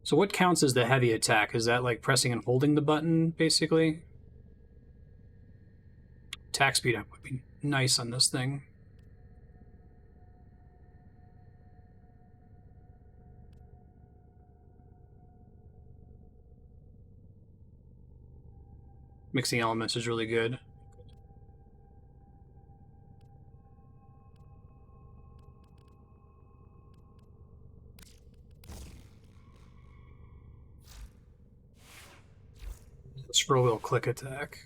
So what counts as the heavy attack? Is that like pressing and holding the button, basically? Attack speed up would be nice on this thing. Mixing elements is really good. Scroll wheel click attack.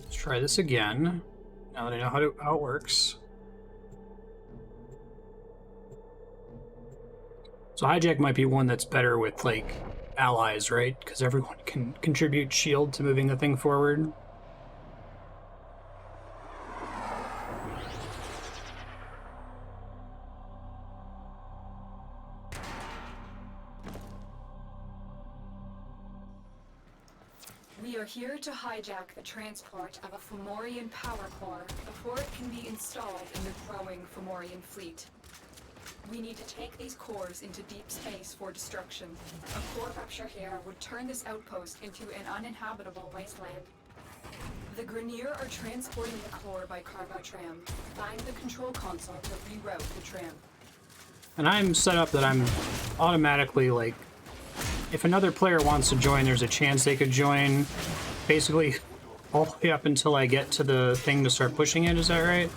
Let's try this again. Now that I know how it works. So Hijack might be one that's better with, like, allies, right? Because everyone can contribute shield to moving the thing forward. We are here to hijack the transport of a Fomorian power core before it can be installed in the growing Fomorian fleet. We need to take these cores into deep space for destruction. A core rupture here would turn this outpost into an uninhabitable wasteland. The Grenier are transporting the core by cargo tram. Find the control console to reroute the tram. And I'm set up that I'm automatically, like, if another player wants to join, there's a chance they could join basically all the way up until I get to the thing to start pushing it, is that right?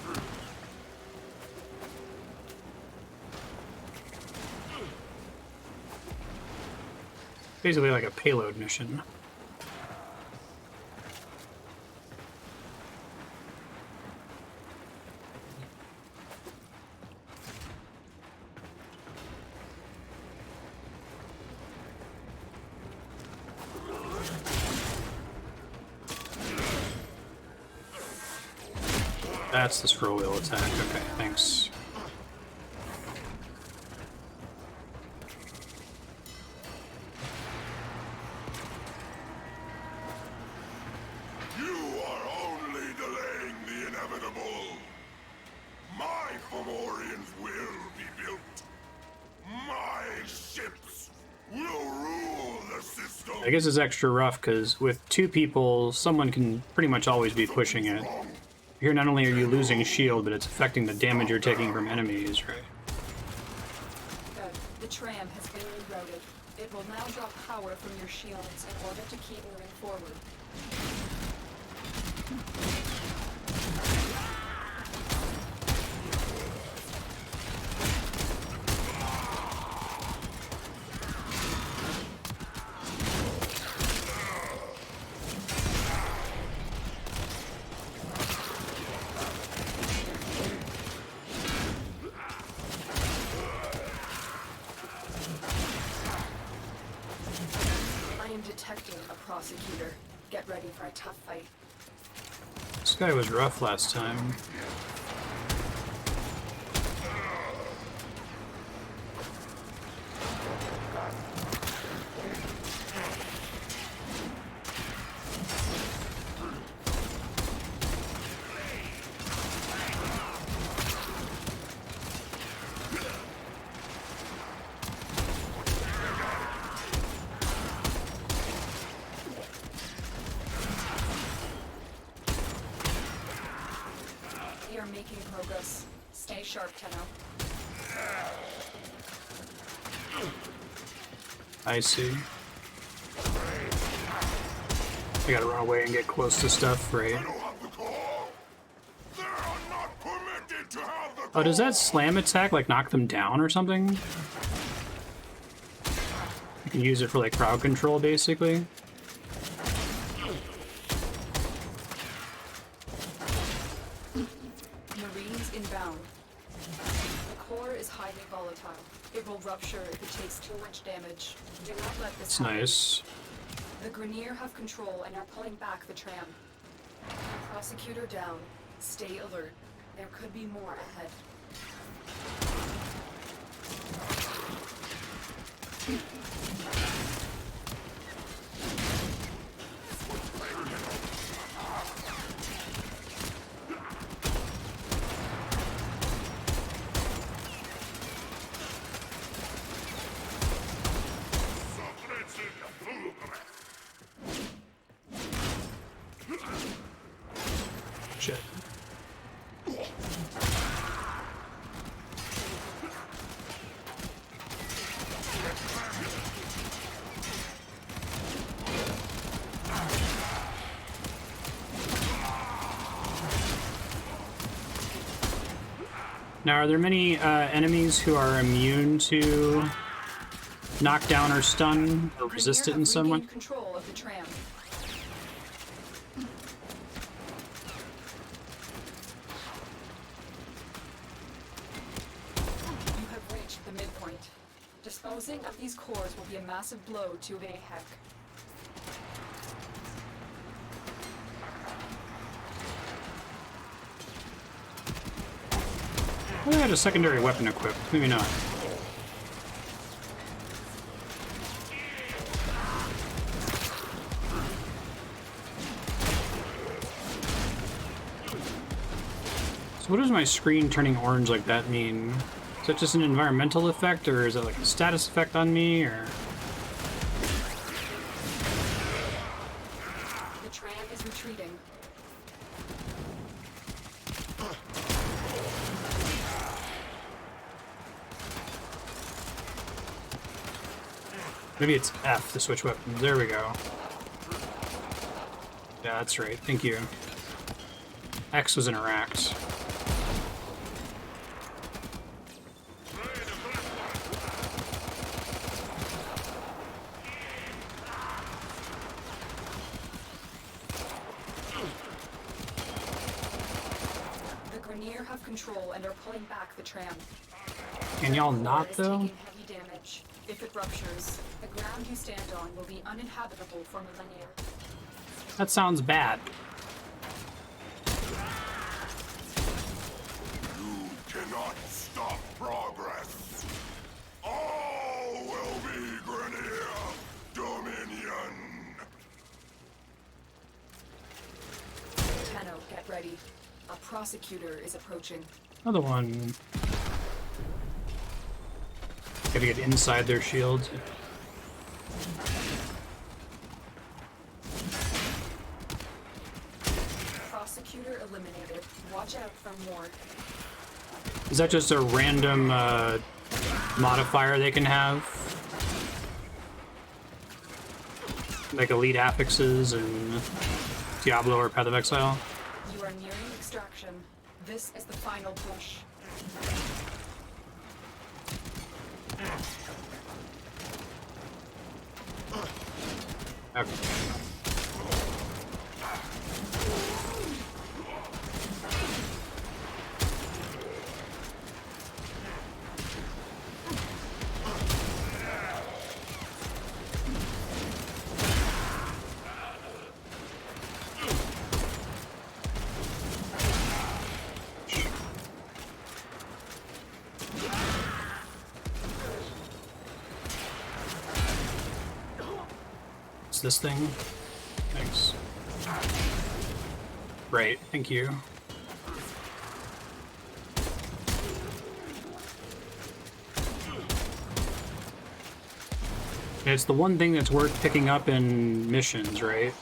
Basically like a payload mission. That's the scroll wheel attack. Okay, thanks. You are only delaying the inevitable. My Fomorians will be built. My ships will rule the system. I guess it's extra rough because with two people, someone can pretty much always be pushing it. Here, not only are you losing shield, but it's affecting the damage you're taking from enemies, right? Good. The tram has been rerouted. It will now draw power from your shields in order to keep moving forward. Prosecutor, get ready for a tough fight. This guy was rough last time. Stay sharp, Tenno. I see. I gotta run away and get close to stuff, right? Oh, does that slam attack, like, knock them down or something? You can use it for, like, crowd control, basically. Marines inbound. The core is highly volatile. It will rupture if it takes too much damage. Do not let this happen. Nice. The Grenier have control and are pulling back the tram. Prosecutor down. Stay alert. There could be more ahead. Shit. Now, are there many enemies who are immune to knockdown or stun, or resist it in some way? Control of the tram. You have reached the midpoint. Disposing of these cores will be a massive blow to Hijack. I had a secondary weapon equipped. Maybe not. So what does my screen turning orange like that mean? Is that just an environmental effect, or is it like a status effect on me, or? The tram is retreating. Maybe it's F to switch weapons. There we go. Yeah, that's right. Thank you. X was interact. The Grenier have control and are pulling back the tram. Can y'all not, It is though? taking heavy damage. If it ruptures, the ground you stand on will be uninhabitable for millennia. That sounds bad. You cannot stop progress. All will be Grenier Dominion. Tenno, get ready. A prosecutor is approaching. Another one. Gotta get inside their shield. Prosecutor eliminated. Watch out for more. Is that just a random modifier they can have? Like Elite Affixes and Diablo or Path of Exile? You are nearing extraction. This is the final push. Okay. This thing? Thanks. Right, thank you. It's the one thing that's worth picking up in missions, right?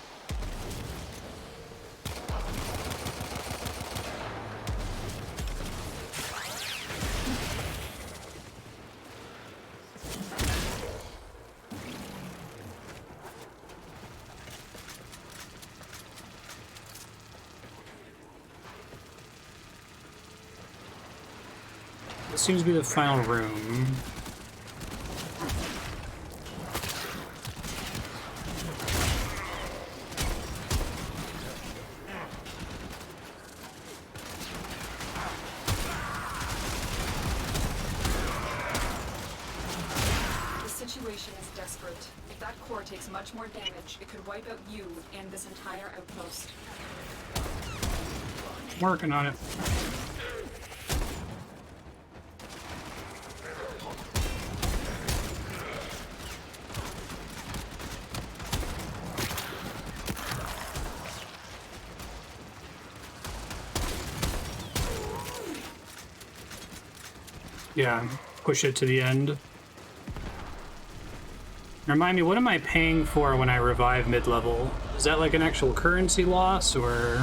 This seems to be the final room. The situation is desperate. If that core takes much more damage, it could wipe out you and this entire outpost. Working on it. Yeah, push it to the end. Remind me, what am I paying for when I revive mid-level? Is that like an actual currency loss, or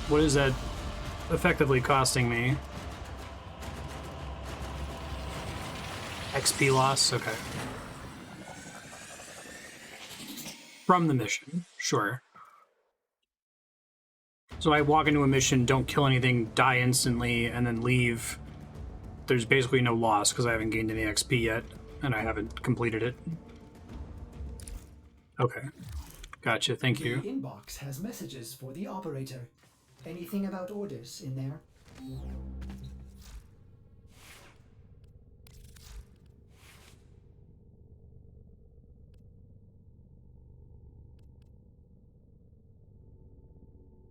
what is that effectively costing me? XP loss? Okay. From the mission, sure. So I walk into a mission, don't kill anything, die instantly, and then leave. There's basically no loss because I haven't gained any XP yet, and I haven't completed it. Okay. Gotcha, thank The you. inbox has messages for the operator. Anything about orders in there?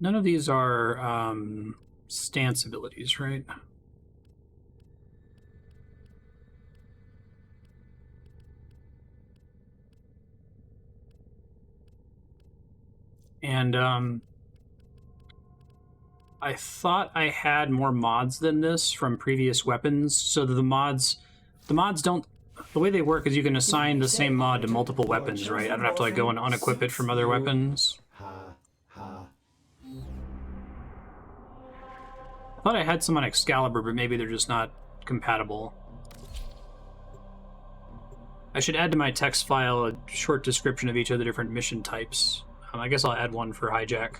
None of these are stance abilities, right? And I thought I had more mods than this from previous weapons, so that the mods don't. The way they work is you can assign the same mod to multiple weapons, right? I don't have to like go and unequip it from other weapons. Ha ha. I thought I had some on Excalibur, but maybe they're just not compatible. I should add to my text file a short description of each of the different mission types. I guess I'll add one for Hijack.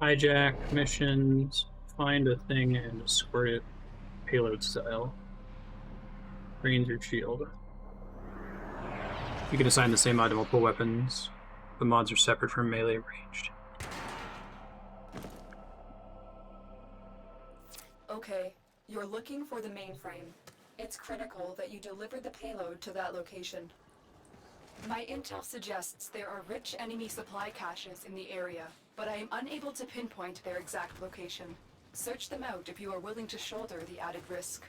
Hijack missions, find a thing and escort it payload style. Drains your shield. You can assign the same mod to multiple weapons. The mods are separate from melee ranged. Okay, you're looking for the mainframe. It's critical that you deliver the payload to that location. My intel suggests there are rich enemy supply caches in the area, but I am unable to pinpoint their exact location. Search them out if you are willing to shoulder the added risk.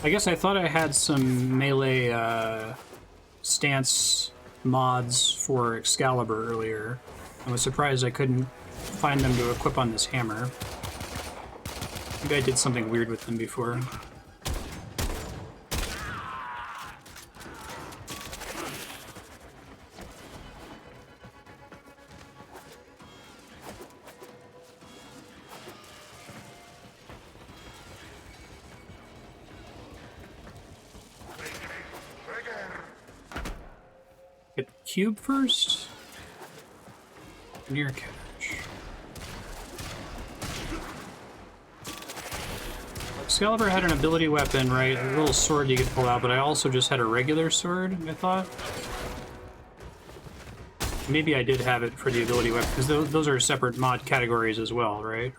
I guess I thought I had some melee stance mods for Excalibur earlier. I was surprised I couldn't find them to equip on this hammer. Maybe I did something weird with them before. Get the cube first. Near catch. Excalibur had an ability weapon, right? A little sword you could pull out, but I also just had a regular sword, I thought. Maybe I did have it for the ability weapon, because those are separate mod categories as well, right?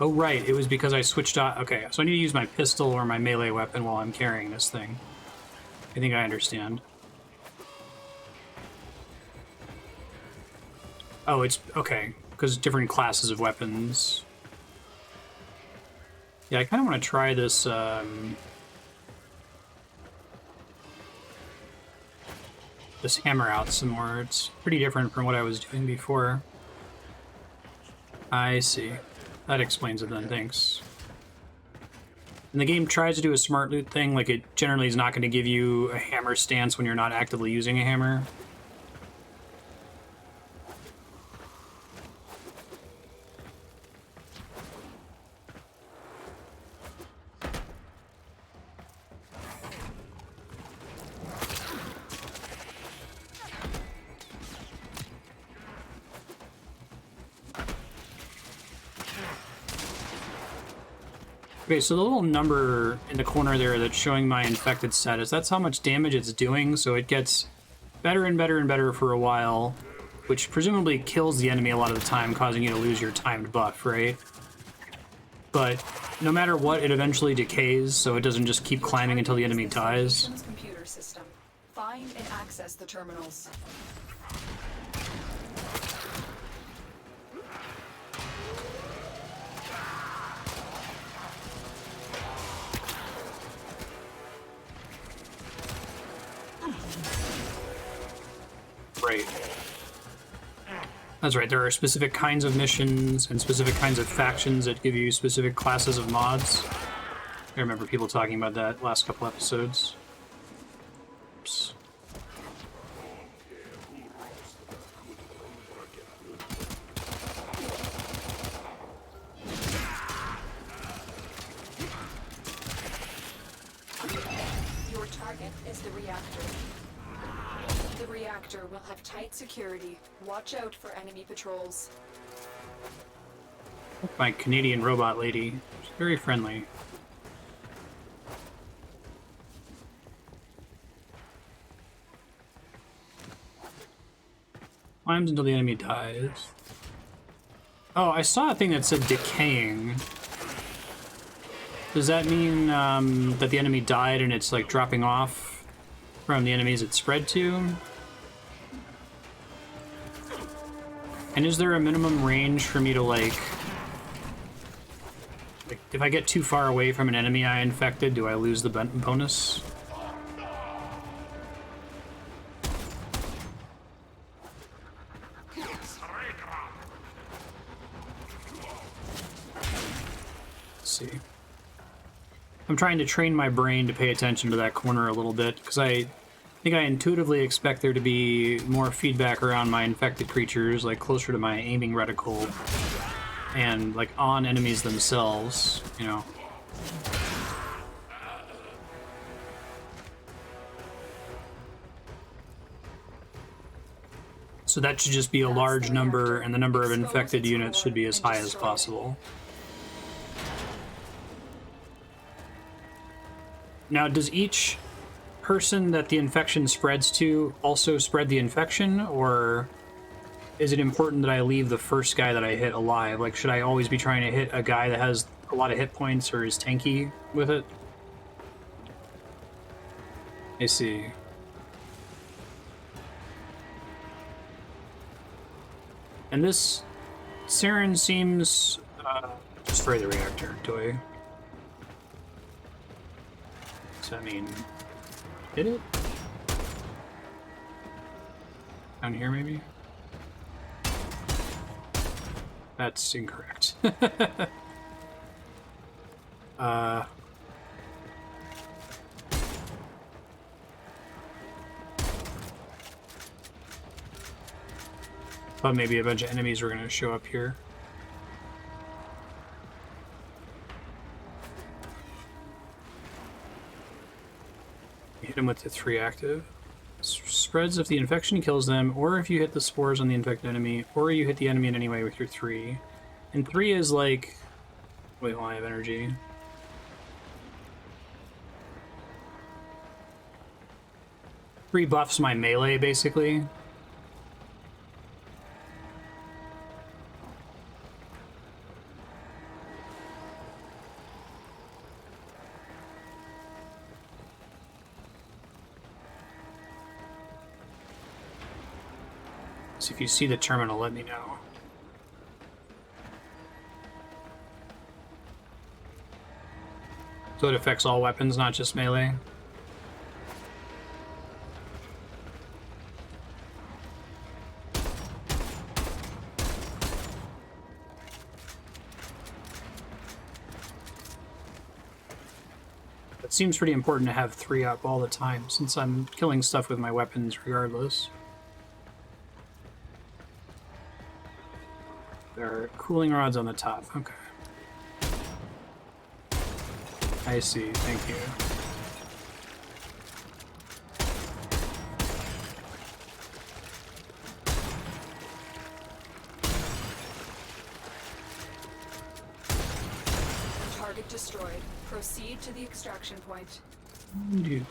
Oh, right, it was because I switched out. Okay, so I need to use my pistol or my melee weapon while I'm carrying this thing. I think I understand. Oh, it's okay, because different classes of weapons. Yeah, I kind of want to try this, this hammer out some more. It's pretty different from what I was doing before. I see. That explains it then, thanks. And the game tries to do a smart loot thing, like it generally is not going to give you a hammer stance when you're not actively using a hammer. Okay, so the little number in the corner there that's showing my infected status, that's how much damage it's doing, so it gets better and better and better for a while, which presumably kills the enemy a lot of the time, causing you to lose your timed buff, right? But no matter what, it eventually decays, so it doesn't just keep climbing until the enemy dies. Computer system. Find and access the terminals. Right. That's right, there are specific kinds of missions and specific kinds of factions that give you specific classes of mods. I remember people talking about that last couple episodes. Oops. Your target is the reactor. The reactor will have tight security. Watch out for enemy patrols. My Canadian robot lady. She's very friendly. Climbs until the enemy dies. Oh, I saw a thing that said decaying. Does that mean that the enemy died and it's like dropping off from the enemies it spread to? And is there a minimum range for me to like if I get too far away from an enemy I infected, do I lose the bonus? Let's see. I'm trying to train my brain to pay attention to that corner a little bit, because I think I intuitively expect there to be more feedback around my infected creatures, like closer to my aiming reticle, and like on enemies themselves, you know. So that should just be a large number, and the number of infected units should be as high as possible. Now, does each person that the infection spreads to also spread the infection, or is it important that I leave the first guy that I hit alive? Like, should I always be trying to hit a guy that has a lot of hit points or is tanky with it? I see. And this Saren seems... destroy the reactor, do I? Does that mean hit it? Down here, maybe? That's incorrect. Thought maybe a bunch of enemies were going to show up here. Hit them with the 3 active. Spreads if the infection kills them, or if you hit the spores on the infected enemy, or you hit the enemy in any way with your 3. And 3 is like... Wait, well, I have energy. Three buffs my melee, basically. So if you see the terminal, let me know. So it affects all weapons, not just melee? It seems pretty important to have 3 up all the time, since I'm killing stuff with my weapons regardless. There are cooling rods on the top. Okay. I see. Thank you. Target destroyed. Proceed to the extraction point. Dude.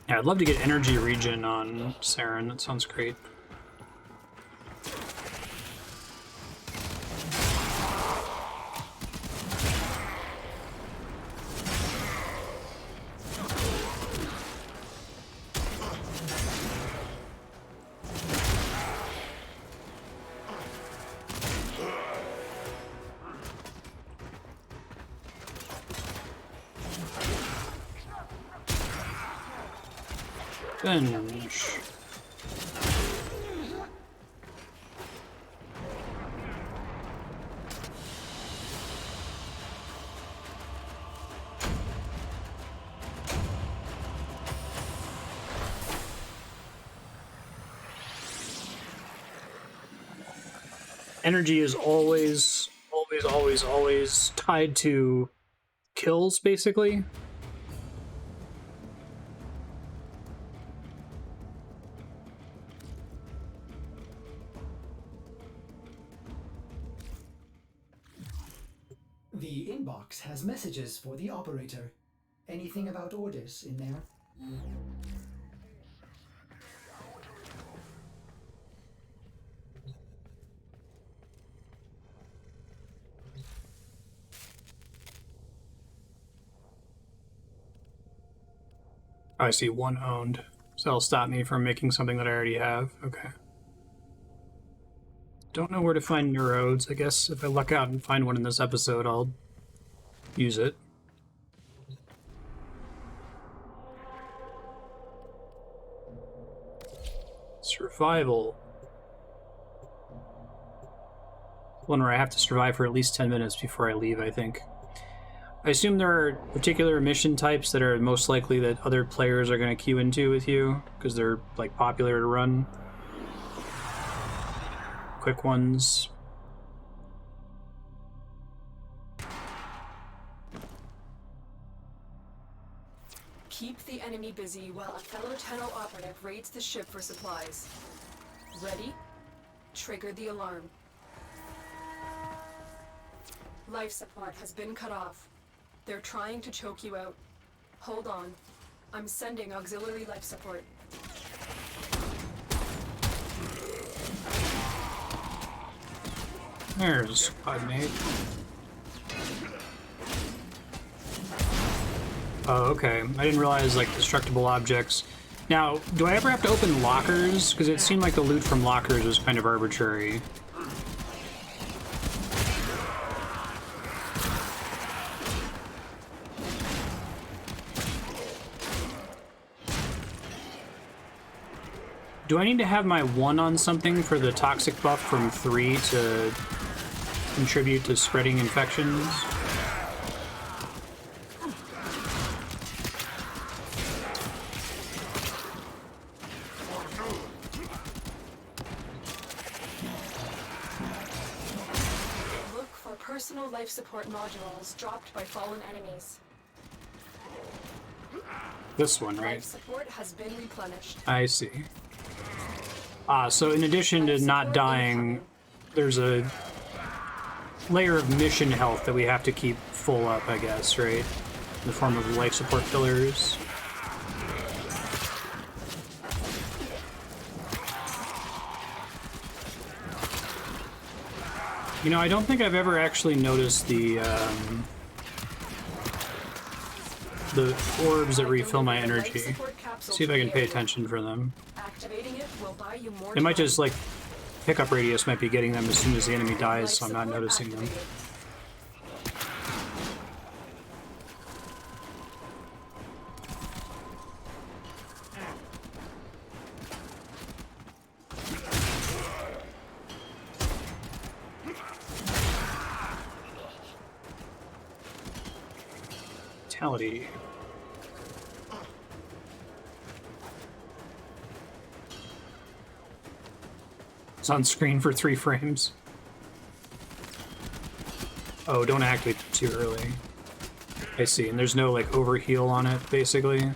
Yeah, I'd love to get energy regen on Saren. That sounds great. Finish. Energy is always tied to kills, basically. The inbox has messages for the operator. Anything about orders in there? I see 1 owned. So that'll stop me from making something that I already have. Okay. Don't know where to find neurodes. I guess if I luck out and find one in this episode, I'll use it. Survival. One where I have to survive for at least 10 minutes before I leave, I think. I assume there are particular mission types that are most likely that other players are going to queue into with you, because they're, like, popular to run. Quick ones. Keep the enemy busy while a fellow Tenno operative raids the ship for supplies. Ready? Trigger the alarm. Life support has been cut off. They're trying to choke you out. Hold on. I'm sending auxiliary life support. There's a squad mate. Oh, okay. I didn't realize, like, destructible objects. Now, do I ever have to open lockers? Because it seemed like the loot from lockers was kind of arbitrary. Do I need to have my 1 on something for the toxic buff from 3 to contribute to spreading infections? Look for personal life support modules dropped by fallen enemies. This one, right? Life support has been replenished. I see. So in addition to not dying, there's a layer of mission health that we have to keep full up, I guess, right? In the form of life support pillars. You know, I don't think I've ever actually noticed the orbs that refill my energy. See if I can pay attention for them. It might just, like, pickup radius might be getting them as soon as the enemy dies, so I'm not noticing them. Vitality. It's on screen for 3 frames. Oh, don't activate too early. I see, and there's no, like, overheal on it, basically.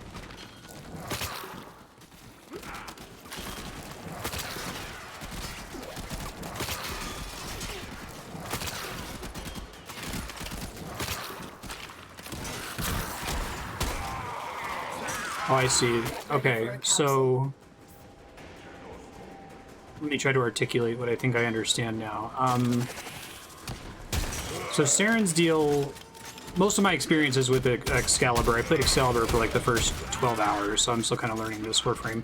Oh, I see. Okay, so let me try to articulate what I think I understand now. So Saren's deal, most of my experiences with Excalibur, I played Excalibur for like the first 12 hours, so I'm still kind of learning this Warframe.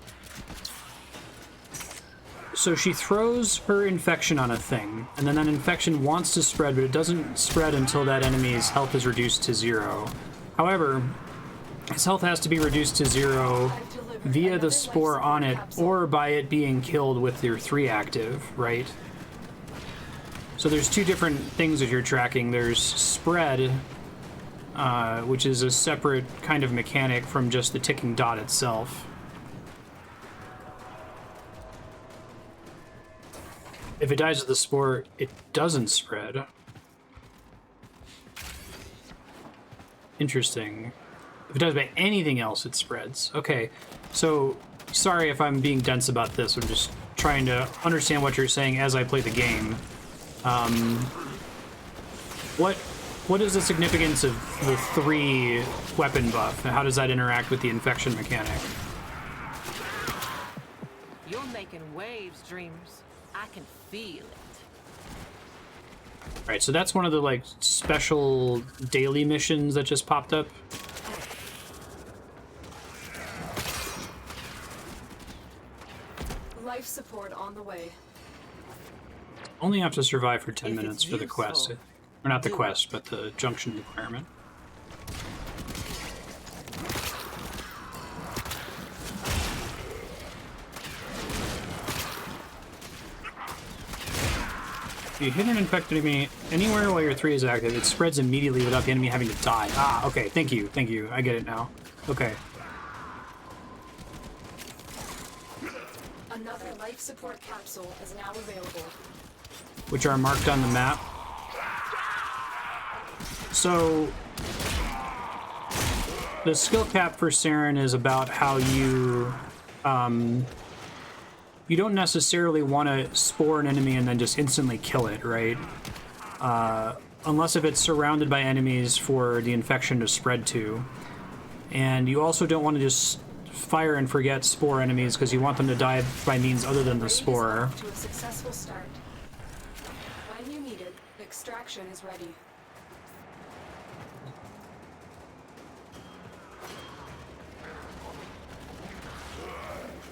So she throws her infection on a thing, and then that infection wants to spread, but it doesn't spread until that enemy's health is reduced to 0. However, his health has to be reduced to 0 via the spore on it, or by it being killed with your 3 active, right? So there's 2 different things that you're tracking. There's spread, which is a separate kind of mechanic from just the ticking dot itself. If it dies with the spore, it doesn't spread. Interesting. If it does by anything else, it spreads. Okay, so sorry if I'm being dense about this. I'm just trying to understand what you're saying as I play the game. What is the significance of the 3 weapon buff, and how does that interact with the infection mechanic? You're making waves, Dreams. I can feel it. Right, so that's one of the, like, special daily missions that just popped up. support on the way. Only have to survive for 10 If minutes it's for the quest. useful, Or not the do quest, but the junction requirement. If you hit an infected enemy anywhere while your 3 is active, it spreads immediately without the enemy having to die. Ah, okay, thank you, I get it now. Okay. Another life support capsule is now available. Which are marked on the map. So, the skill cap for Saren is about how you, you don't necessarily want to spore an enemy and then just instantly kill it, right? Unless if it's surrounded by enemies for the infection to spread to. And you also don't want to just fire and forget spore enemies because you want them to die by means other than the Raid is spore. off to a successful start. When you need it, extraction is ready.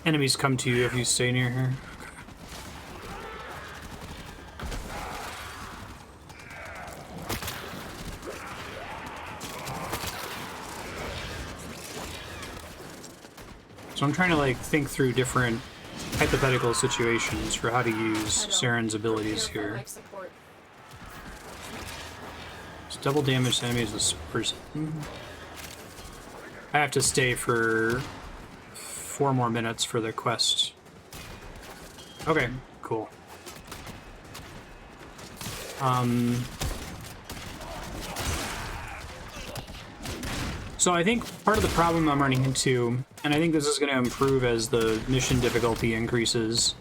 Enemies come to you if you stay near her. So I'm trying to like think through different hypothetical situations for how to use Saren's abilities Prepare for here. life support. It's double damage to enemies with person. I have to stay for 4 more minutes for the quest. Okay, cool. So I think part of the problem I'm running into, and I think this is going to improve as the mission difficulty increases.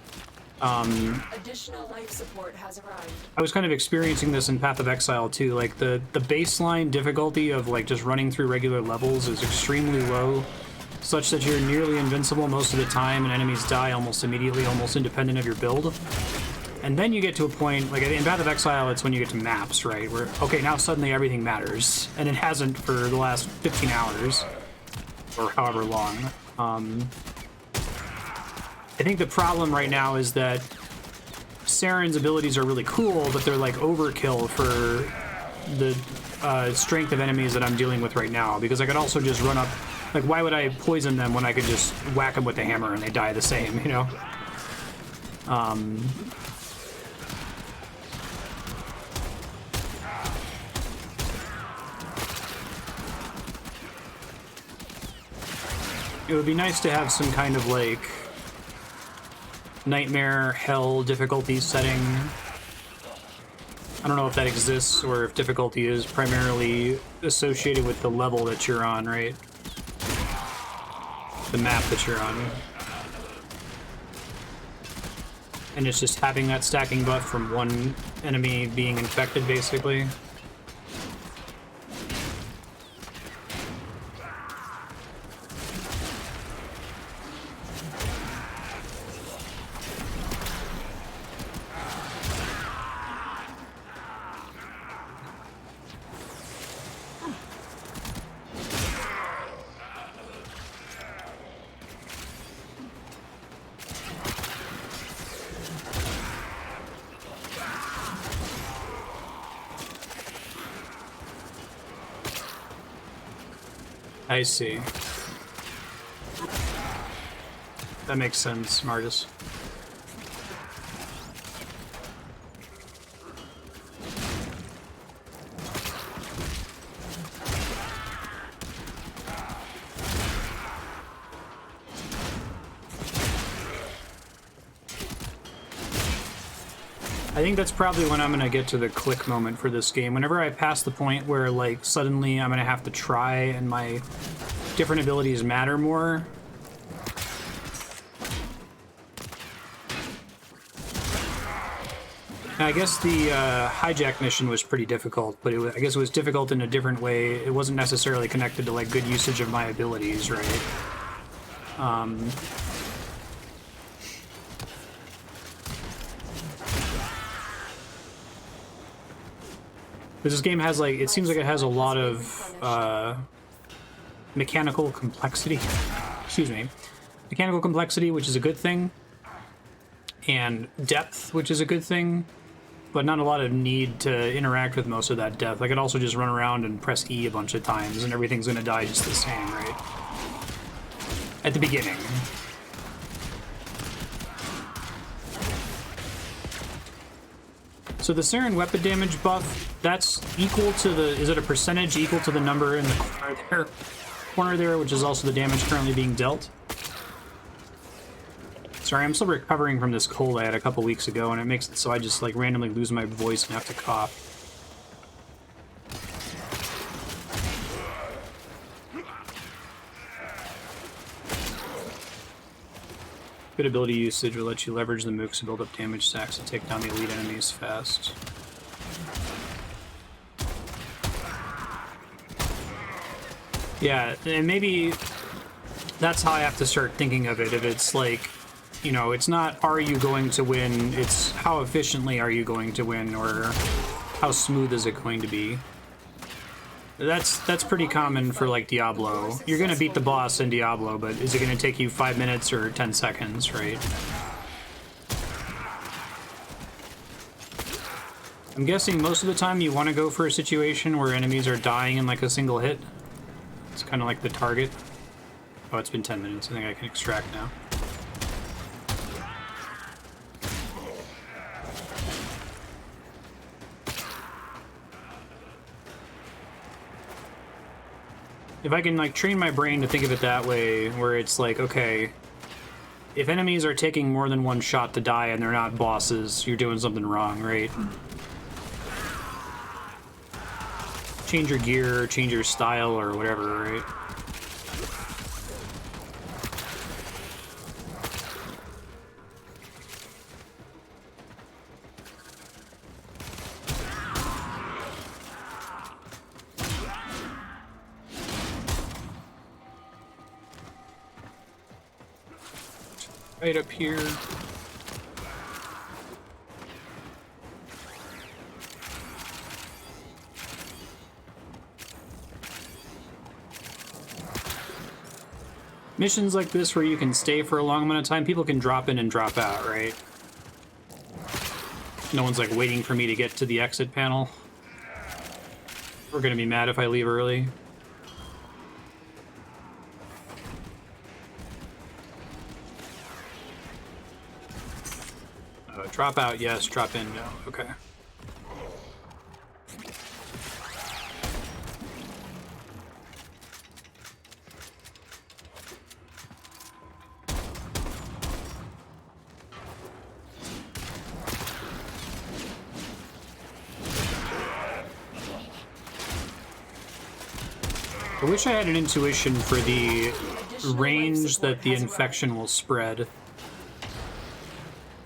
Additional life support has arrived. I was kind of experiencing this in Path of Exile too. Like the baseline difficulty of like just running through regular levels is extremely low, such that you're nearly invincible most of the time and enemies die almost immediately, almost independent of your build. And then you get to a point, like in Path of Exile, it's when you get to maps, right? Where, okay, now suddenly everything matters. And it hasn't for the last 15 hours, or however long. I think the problem right now is that Saren's abilities are really cool, but they're like overkill for the strength of enemies that I'm dealing with right now. Because I could also just run up, like why would I poison them when I could just whack them with a hammer and they die the same, you know? It would be nice to have some kind of like nightmare hell difficulty setting. I don't know if that exists or if difficulty is primarily associated with the level that you're on, right? The map that you're on. And it's just having that stacking buff from one enemy being infected, basically. I see. That makes sense, Marcus. I think that's probably when I'm gonna get to the click moment for this game. Whenever I pass the point where, like, suddenly I'm gonna have to try and my different abilities matter more. I guess the hijack mission was pretty difficult, but I guess it was difficult in a different way. It wasn't necessarily connected to, like, good usage of my abilities, right? This game has, like, it seems like it has a lot of mechanical complexity. Excuse me. Mechanical complexity, which is a good thing. and depth, which is a good thing, but not a lot of need to interact with most of that depth. I could also just run around and press E a bunch of times and everything's gonna die just the same, right? At the beginning. So the Saren weapon damage buff, that's equal to the, is it a percentage equal to the number in the corner there, which is also the damage currently being dealt? Sorry, I'm still recovering from this cold I had a couple weeks ago, and it makes it so I just like randomly lose my voice and have to cough. Good ability usage will let you leverage the mooks to build up damage stacks and take down the elite enemies fast. Yeah, and maybe that's how I have to start thinking of it. If it's like, you know, it's not are you going to win, it's how efficiently are you going to win, or how smooth is it going to be. That's pretty common for like Diablo. You're gonna beat the boss in Diablo, but is it gonna take you 5 minutes or 10 seconds, right? I'm guessing most of the time you want to go for a situation where enemies are dying in like a single hit. It's kind of like the target. Oh, it's been 10 minutes. I think I can extract now. If I can like train my brain to think of it that way, where it's like, okay, if enemies are taking more than one shot to die and they're not bosses, you're doing something wrong, right? Change your gear, change your style, or whatever, right? Right up here. Missions like this where you can stay for a long amount of time, people can drop in and drop out, right? No one's like waiting for me to get to the exit panel. We're gonna be mad if I leave early. Drop out, yes. Drop in, no. Okay. I wish I had an intuition for the range that the infection will spread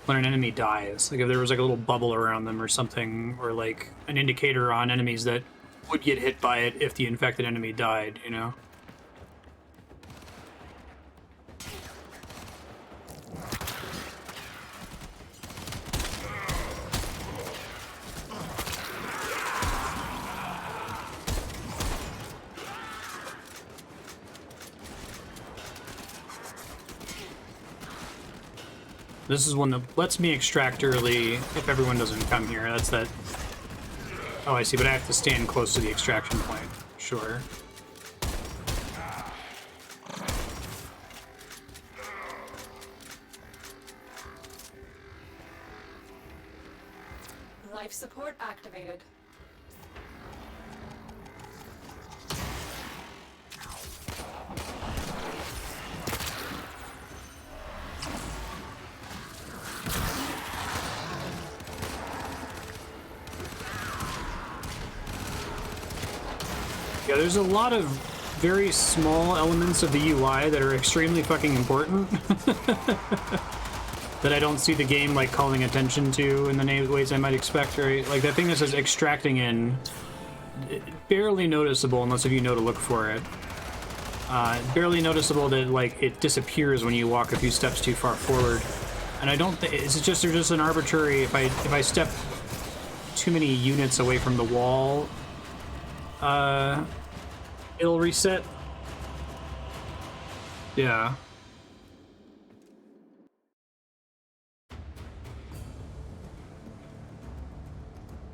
when an enemy dies. Like if there was like a little bubble around them or something, or like an indicator on enemies that would get hit by it if the infected enemy died, you know? This is one that lets me extract early if everyone doesn't come here. That's that. Oh, I see, but I have to stand close to the extraction point. Sure. Life support activated. Yeah, there's a lot of very small elements of the UI that are extremely fucking important that I don't see the game like calling attention to in the ways I might expect, right? Like that thing that says extracting in, barely noticeable unless if you know to look for it. Barely noticeable that like it disappears when you walk a few steps too far forward. And I don't think it's just there's just an arbitrary if I step too many units away from the wall, it'll reset. Yeah.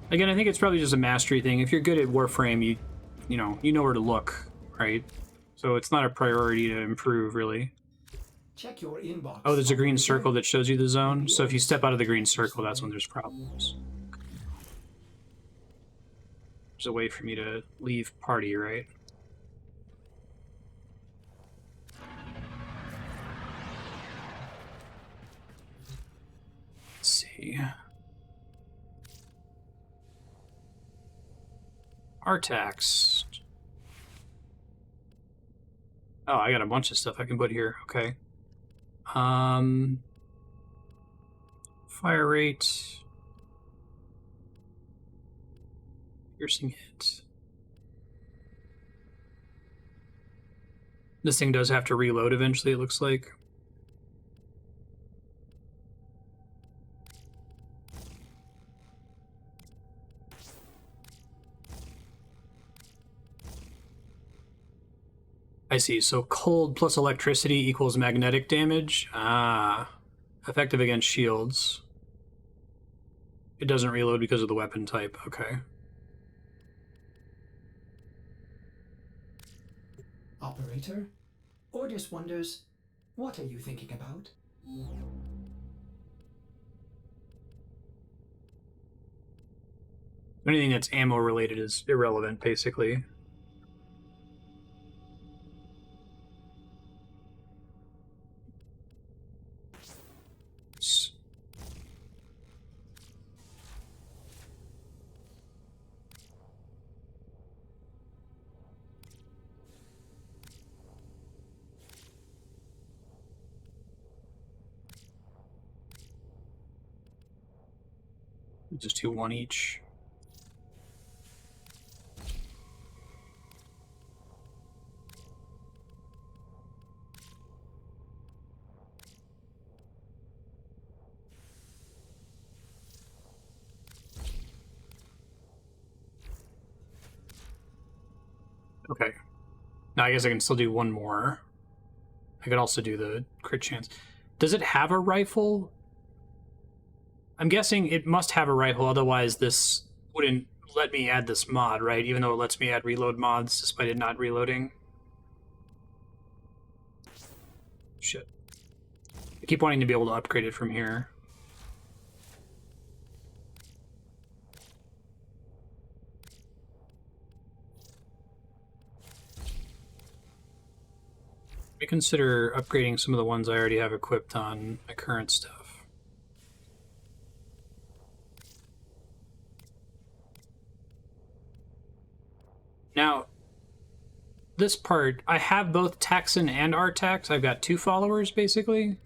Again, I think it's probably just a mastery thing. If you're good at Warframe, you know where to look, right? So it's not a priority to improve, really. Check your inbox. Oh, there's a green operator. circle that shows you the zone. So if you step out of the green circle, that's when there's problems. There's a way for me to leave party, right? Let's see. Artax. Oh, I got a bunch of stuff I can put here. Okay. Fire rate. Piercing hit. This thing does have to reload eventually, it looks like. I see. So cold plus electricity equals magnetic damage. Ah. Effective against shields. It doesn't reload because of the weapon type. Okay. Operator? Ordis wonders, what are you thinking about? Anything that's ammo related is irrelevant, basically. Just do one each. Okay. Now I guess I can still do one more. I could also do the crit chance. Does it have a rifle? I'm guessing it must have a rifle, otherwise this wouldn't let me add this mod, right? Even though it lets me add reload mods despite it not reloading. Shit. I keep wanting to be able to upgrade it from here. I consider upgrading some of the ones I already have equipped on my current stuff. Now, this part, I have both Taxon and Artax. I've got 2 followers, basically.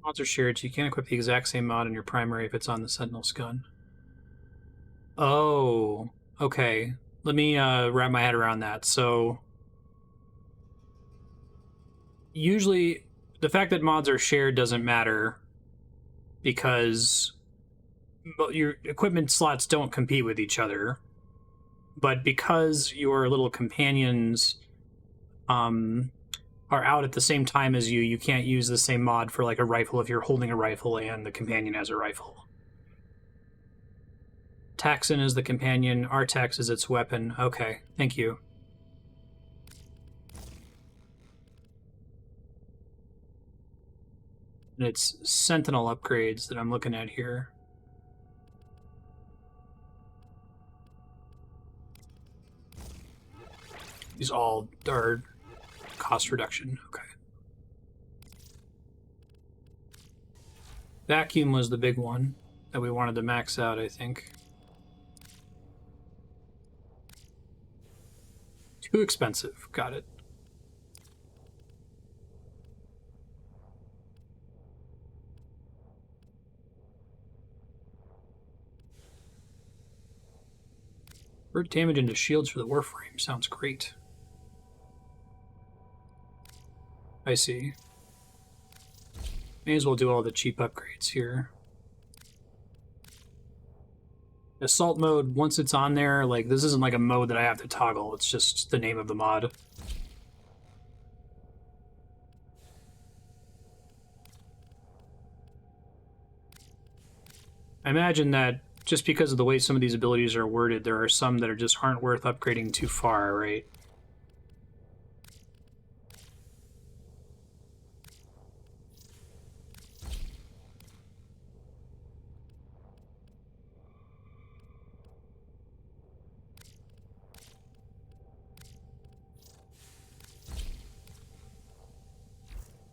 Mods are shared, so you can't equip the exact same mod in your primary if it's on the Sentinel's gun. Oh, okay. Let me wrap my head around that. So, usually, the fact that mods are shared doesn't matter because your equipment slots don't compete with each other. But because your little companions are out at the same time as you can't use the same mod for like a rifle if you're holding a rifle and the companion has a rifle. Taxon is the companion, Artax is its weapon. Okay, thank you. And it's Sentinel upgrades that I'm looking at here. These all are cost reduction. Okay. Vacuum was the big one that we wanted to max out, I think. Too expensive. Got it. Bird damage into shields for the Warframe. Sounds great. I see. May as well do all the cheap upgrades here. Assault mode, once it's on there, like, this isn't like a mode that I have to toggle. It's just the name of the mod. I imagine that just because of the way some of these abilities are worded, there are some that just aren't worth upgrading too far, right?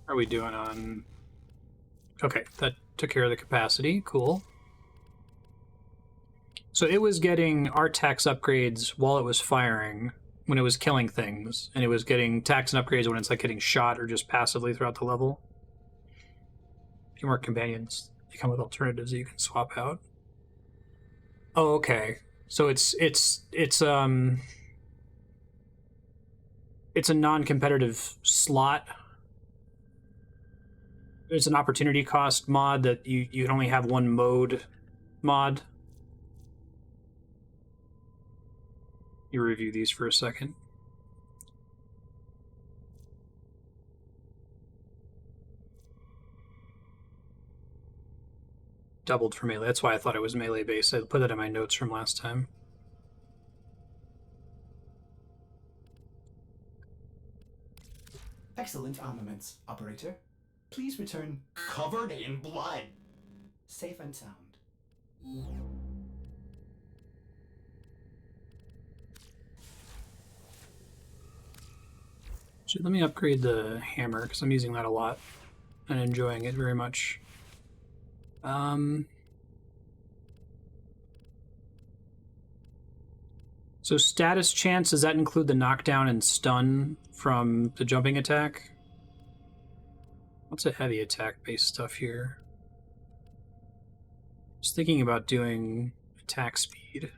How are we doing on... Okay, that took care of the capacity. Cool. So it was getting art tax upgrades while it was firing, when it was killing things, and it was getting tax and upgrades when it's like getting shot or just passively throughout the level. A few more companions. They come with alternatives that you can swap out. Oh, okay. So it's a non-competitive slot. There's an opportunity cost mod that you can only have one mode mod. You review these for a second. Doubled for melee. That's why I thought it was melee based. I put that in my notes from last time. Excellent armaments, operator. Please return covered in blood. Safe and sound. So let me upgrade the hammer, because I'm using that a lot and enjoying it very much. So status chance, does that include the knockdown and stun from the jumping attack? What's a heavy attack based stuff here? Just thinking about doing attack speed.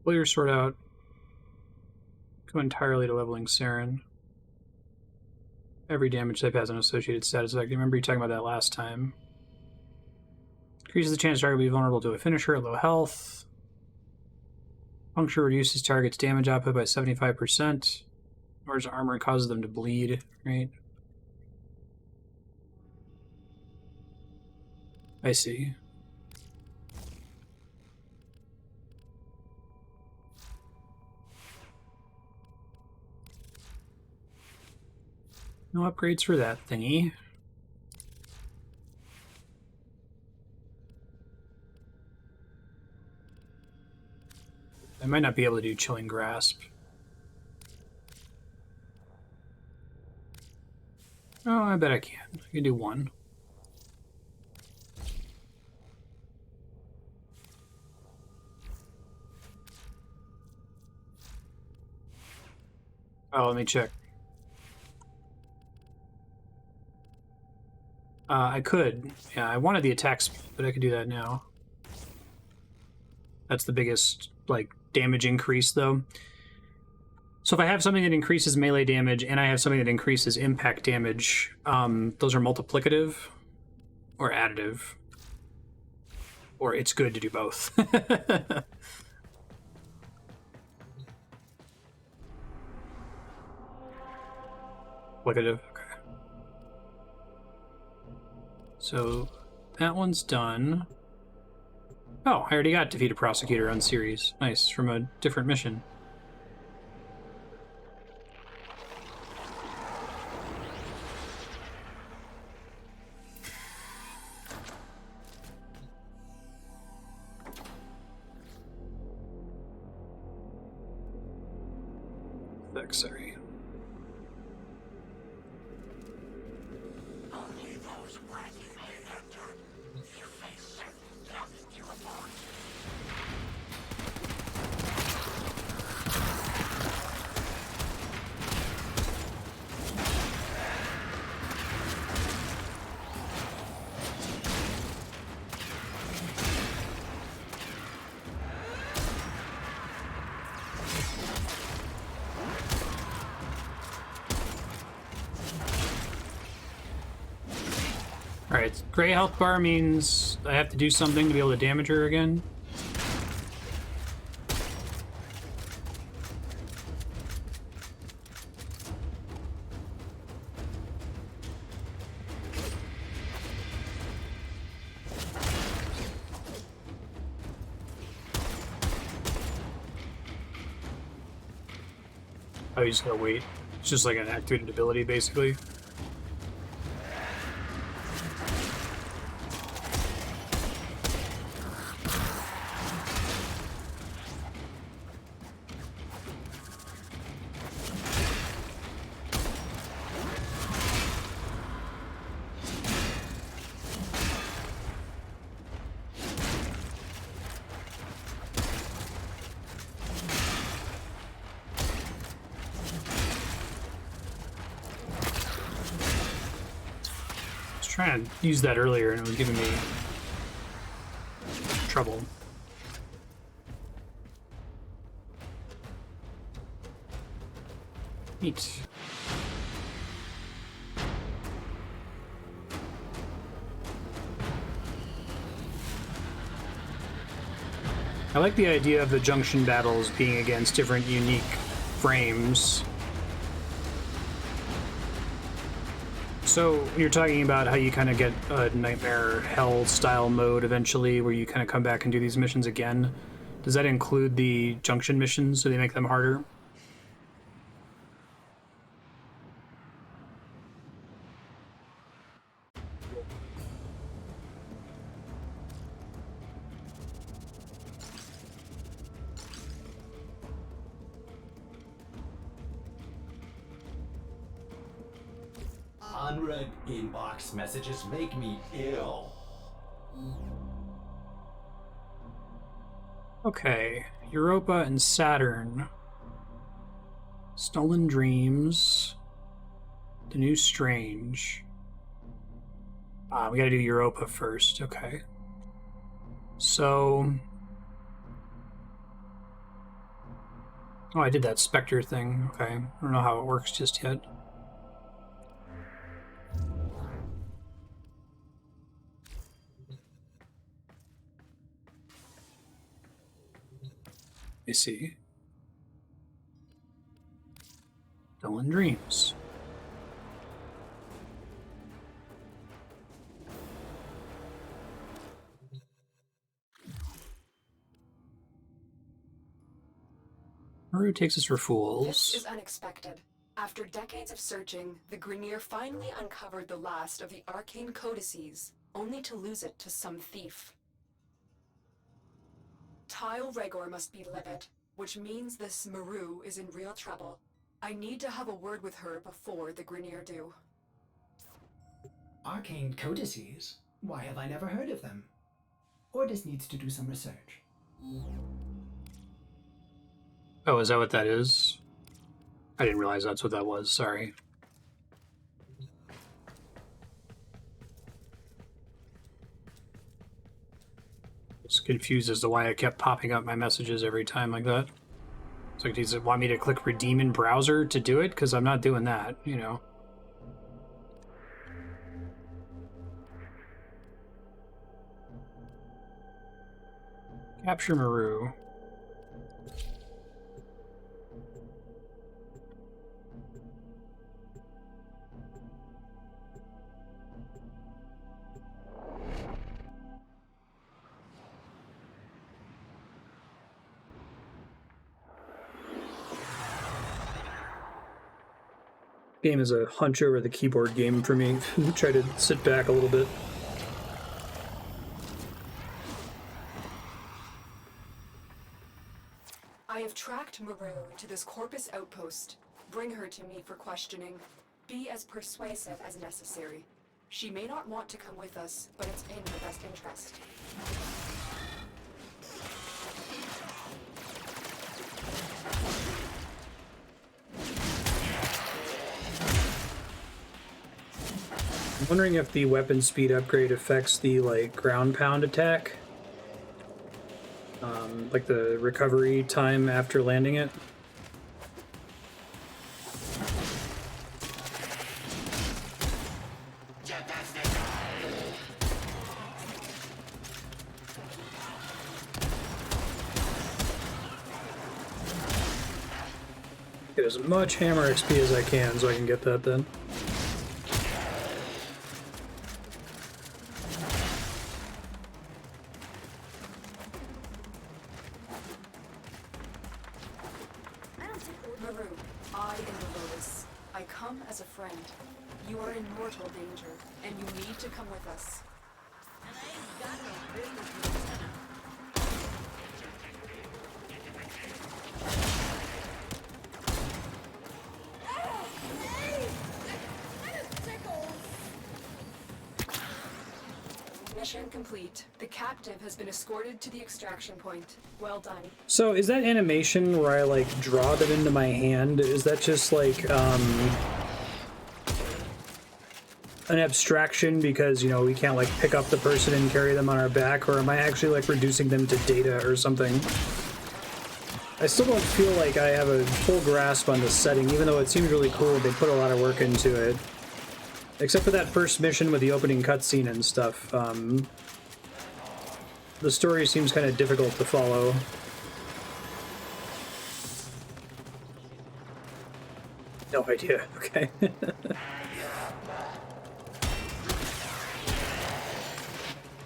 Pull your sword out. Go entirely to leveling Saren. Every damage type has an associated status effect. I remember you talking about that last time. Increases the chance target will be vulnerable to a finisher at low health. Puncture reduces target's damage output by 75%. Lowers armor and causes them to bleed, right? I see. No upgrades for that thingy. I might not be able to do Chilling Grasp. Oh, I bet I can. I can do one. Oh, let me check. I could. Yeah, I wanted the attack speed, but I could do that now. That's the biggest, like, damage increase, though. So if I have something that increases melee damage and I have something that increases impact damage, those are multiplicative or additive. Or it's good to do both. Multiplicative. So that one's done. Oh, I already got Defeat a Prosecutor on series. Nice, from a different mission. Sorry. Only those worthy may enter. You face certain death to avoid. Alright, gray health bar means I have to do something to be able to damage her again. Oh, you just gotta wait. It's just like an activated ability, basically. Trying to use that earlier and it was giving me trouble. Neat. I like the idea of the junction battles being against different unique frames. So you're talking about how you kind of get a Nightmare Hell style mode eventually where you kind of come back and do these missions again. Does that include the junction missions? Do they make them harder? Unread inbox messages make me ill. Okay, Europa and Saturn. Stolen Dreams. The New Strange. We gotta do Europa first, okay. So... Oh, I did that Spectre thing, okay. I don't know how it works just yet. I see. Stolen Dreams. Maru takes us for fools. This is unexpected. After decades of searching, the Grenier finally uncovered the last of the Arcane codices, only to lose it to some thief. Tile Regor must be livid, which means this Maru is in real trouble. I need to have a word with her before the Grenier do. Arcane codices? Why have I never heard of them? Ordis needs to do some research. Oh, is that what that is? I didn't realize that's what that was, sorry. Just confused as to why I kept popping up my messages every time like that. It's like, does it want me to click redeem in browser to do it? Because I'm not doing that, you know. Capture Maru. Game is a hunch over the keyboard game for me. Try to sit back a little bit. I have tracked Maru to this Corpus outpost. Bring her to me for questioning. Be as persuasive as necessary. She may not want to come with us, but it's in her best interest. I'm wondering if the weapon speed upgrade affects the, like, ground pound attack. Like the recovery time after landing it. as much hammer XP as I can so I can get that then. Maru, I am the Lotus. I come as a friend. You are in mortal danger, and you need to come with us. And I ain't got no business with Tenno. Mission complete. The captive has been escorted to the extraction point. Well done. So is that animation where I like draw them into my hand? Is that just like an abstraction because, you know, we can't like pick up the person and carry them on our back, or am I actually like reducing them to data or something? I still don't feel like I have a full grasp on the setting, even though it seems really cool. They put a lot of work into it. Except for that first mission with the opening cutscene and stuff. The story seems kind of difficult to follow. No idea. Okay.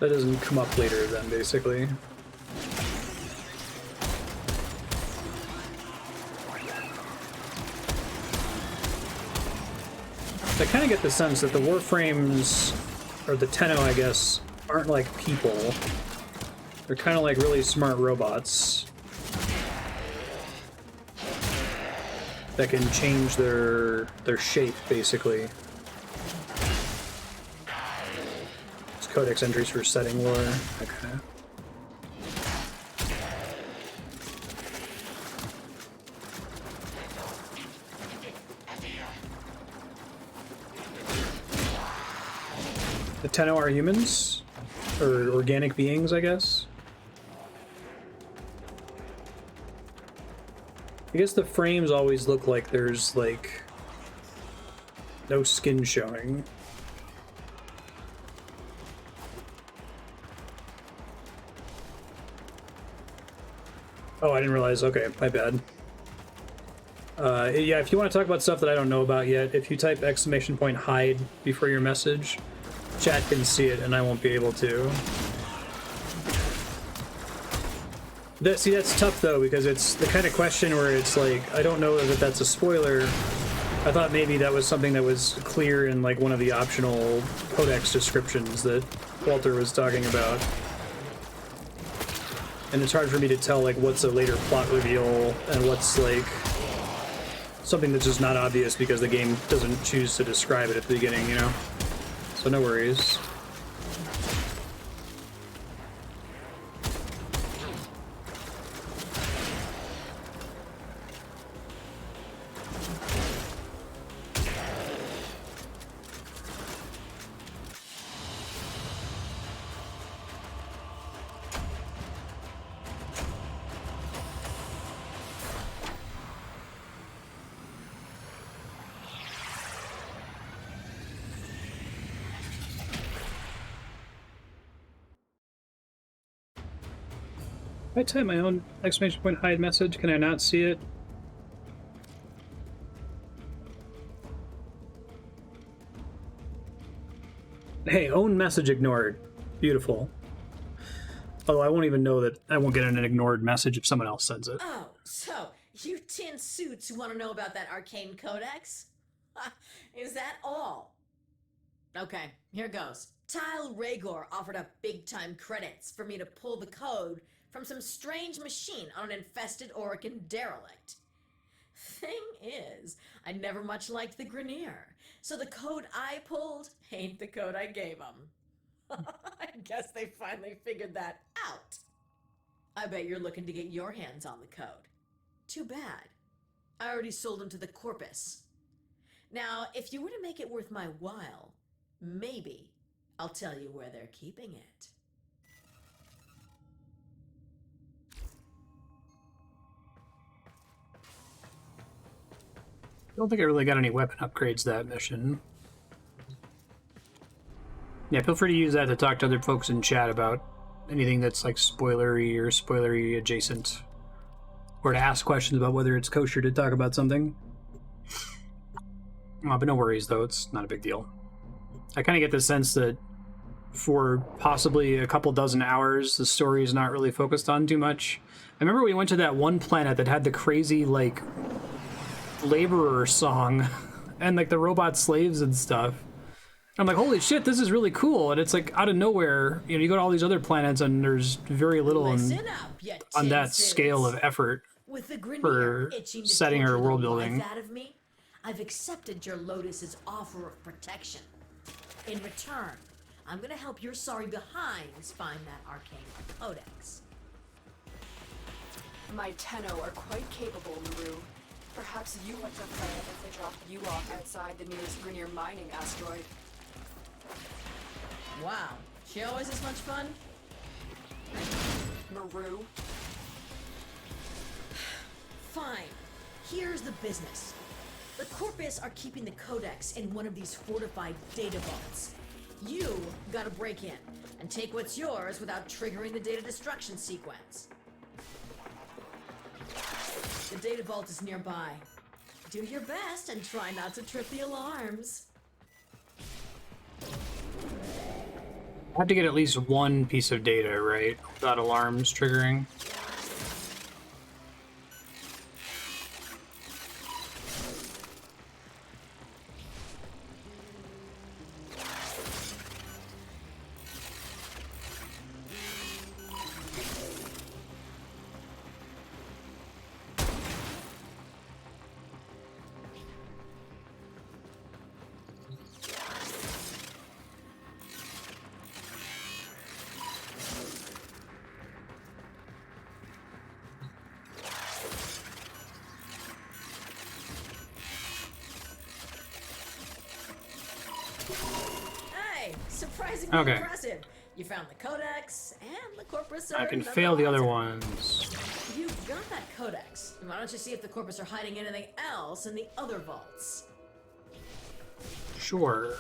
That doesn't come up later then, basically. I kind of get the sense that the Warframes, or the Tenno, I guess, aren't like people. They're kind of like really smart robots that can change their shape, basically. It's codex entries for setting lore. Okay. The Tenno are humans? Or organic beings, I guess? I guess the frames always look like there's, like, no skin showing. Oh, I didn't realize. Okay, my bad. Yeah, if you want to talk about stuff that I don't know about yet, if you type !hide before your message, chat can see it and I won't be able to. See, that's tough though, because it's the kind of question where it's like, I don't know that that's a spoiler. I thought maybe that was something that was clear in like one of the optional codex descriptions that Walter was talking about. And it's hard for me to tell like what's a later plot reveal and what's like something that's just not obvious because the game doesn't choose to describe it at the beginning, you know? So no worries. If I type my own !hide message, can I not see it? Hey, own message ignored. Beautiful. Although I won't even know that I won't get an ignored message if someone else sends it. Oh, so you tin suits who want to know about that Arcane Codex? Is that all? Okay, here goes. Tile Rhaegor offered up big-time credits for me to pull the code from some strange machine on an infested Orokin derelict. Thing is, I never much liked the Grineer, so the code I pulled ain't the code I gave them. I guess they finally figured that out. I bet you're looking to get your hands on the code. Too bad. I already sold them to the Corpus. Now, if you were to make it worth my while, maybe I'll tell you where they're keeping it. I don't think I really got any weapon upgrades that mission. Yeah, feel free to use that to talk to other folks in chat about anything that's like spoilery or spoilery adjacent. Or to ask questions about whether it's kosher to talk about something. But no worries, though. It's not a big deal. I kind of get the sense that for possibly a couple dozen hours, the story is not really focused on too much. I remember we went to that one planet that had the crazy, like, laborer song and, like, the robot slaves and stuff. I'm like, holy shit, this is really cool. And it's, like, out of nowhere, you know, you go to all these other planets and there's very little on that scale of effort With the for setting or world building. Out of me, I've accepted your Lotus's offer of protection. In return, I'm gonna help your sorry behinds find that arcane codex. My Tenno are quite capable, Maru. Perhaps you went to the planet if they dropped you off outside the nearest Grenier mining asteroid. Wow, she always this much fun? Maru? Fine. Here's the business. The Corpus are keeping the codex in one of these fortified data vaults. You gotta break in and take what's yours without triggering the data destruction sequence. The data vault is nearby. Do your best and try not to trip the alarms. I have to get at least one piece of data, right? Without alarms triggering. Surprisingly Okay. impressive. You found the codex and the corpus. I can fail the other ones. You got that codex. Why don't you see if the corpus are hiding anything else in the other vaults? Sure.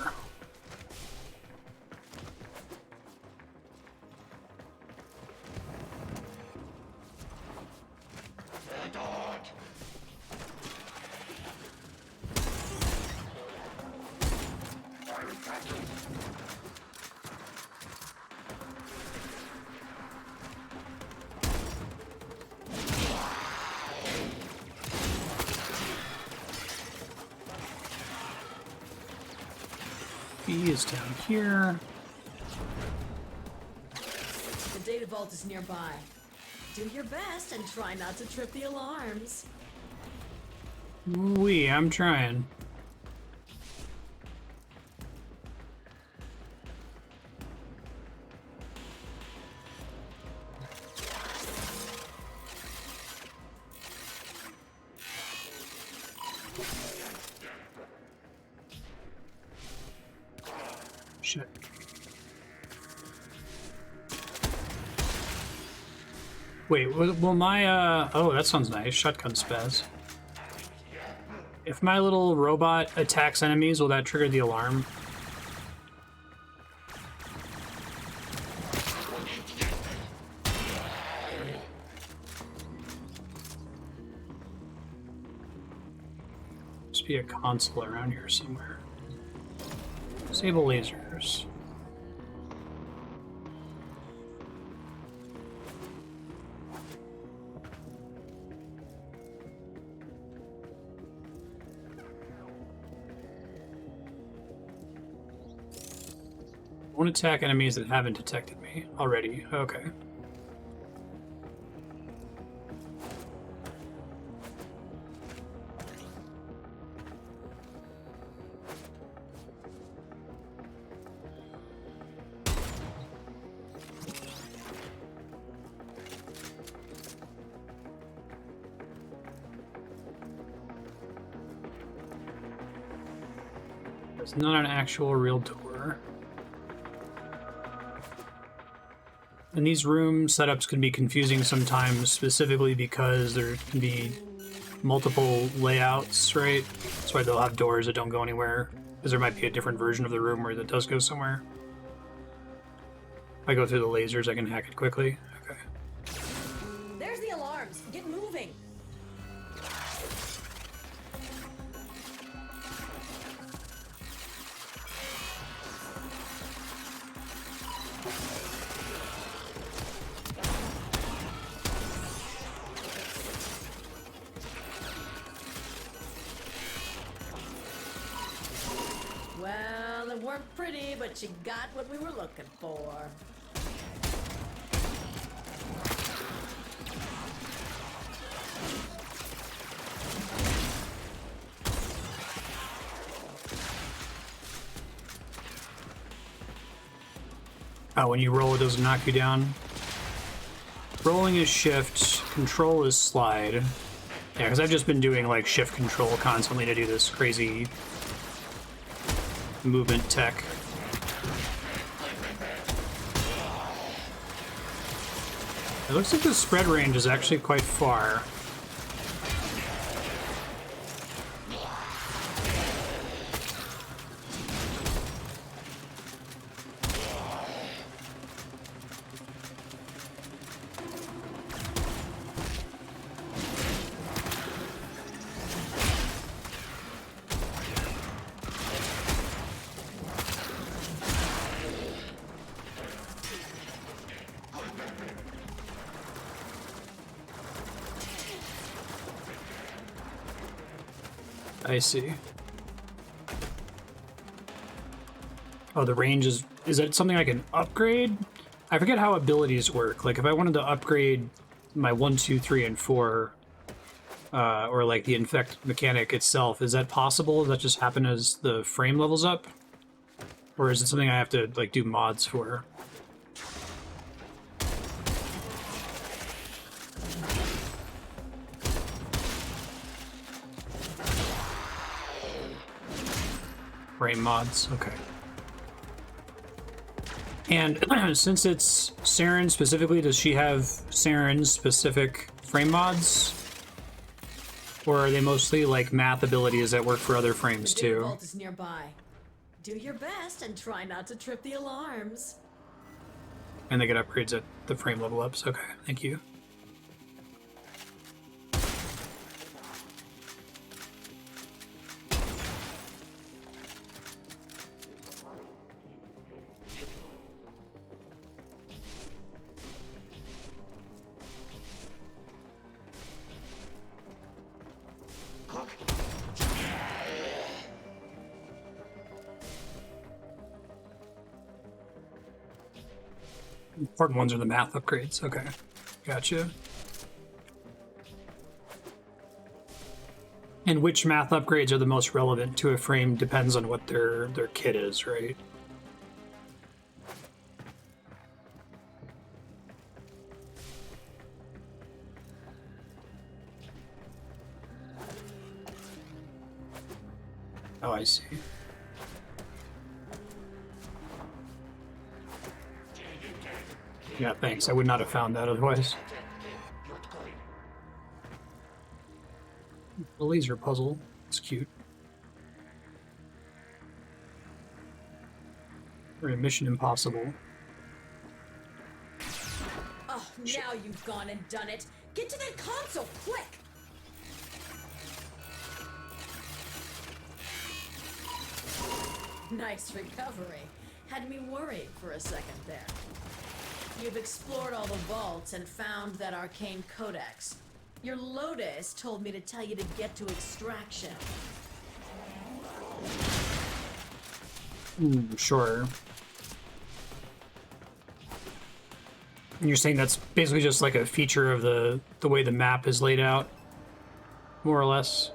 B is down here. The data vault is nearby. Do your best and try not to trip the alarms. I'm trying. Shit. Wait, will my, oh, that sounds nice. Shotgun spaz. If my little robot attacks enemies, will that trigger the alarm? Must be a console around here somewhere. Disable lasers. Won't attack enemies that haven't detected me already. Okay. It's not an actual real door. And these room setups can be confusing sometimes, specifically because there can be multiple layouts, right? That's why they'll have doors that don't go anywhere, because there might be a different version of the room where that does go somewhere. If I go through the lasers, I can hack it quickly. Okay. There's the alarms. Get moving. They weren't pretty, but you got what we were looking for. Oh, when you roll, it doesn't knock you down. Rolling is shift, control is slide. Yeah, because I've just been doing like shift control constantly to do this crazy movement tech. It looks like the spread range is actually quite far. I see. Oh, the range is that something I can upgrade? I forget how abilities work. Like if I wanted to upgrade my 1, 2, 3, and 4, or like the infect mechanic itself, is that possible? Does that just happen as the frame levels up? Or is it something I have to like do mods for? Frame mods, okay. And since it's Saren specifically, does she have Saren specific frame mods? Or are they mostly like math abilities that work for other frames The too? vault is nearby. Do your best and try not to trip the alarms. And they get upgrades at the frame level ups. Okay, thank you. Important ones are the math upgrades. Okay, gotcha. And which math upgrades are the most relevant to a frame depends on what their kit is, right? Oh, I see. Yeah, thanks. I would not have found that otherwise. The laser puzzle. It's cute. We're in Mission Impossible. Oh, now you've gone and done it. Get to that console, quick! Nice recovery. Had me worried for a second there. You've explored all the vaults and found that Arcane Codex. Your Lotus told me to tell you to get to extraction. Sure. And you're saying that's basically just like a feature of the way the map is laid out, more or less?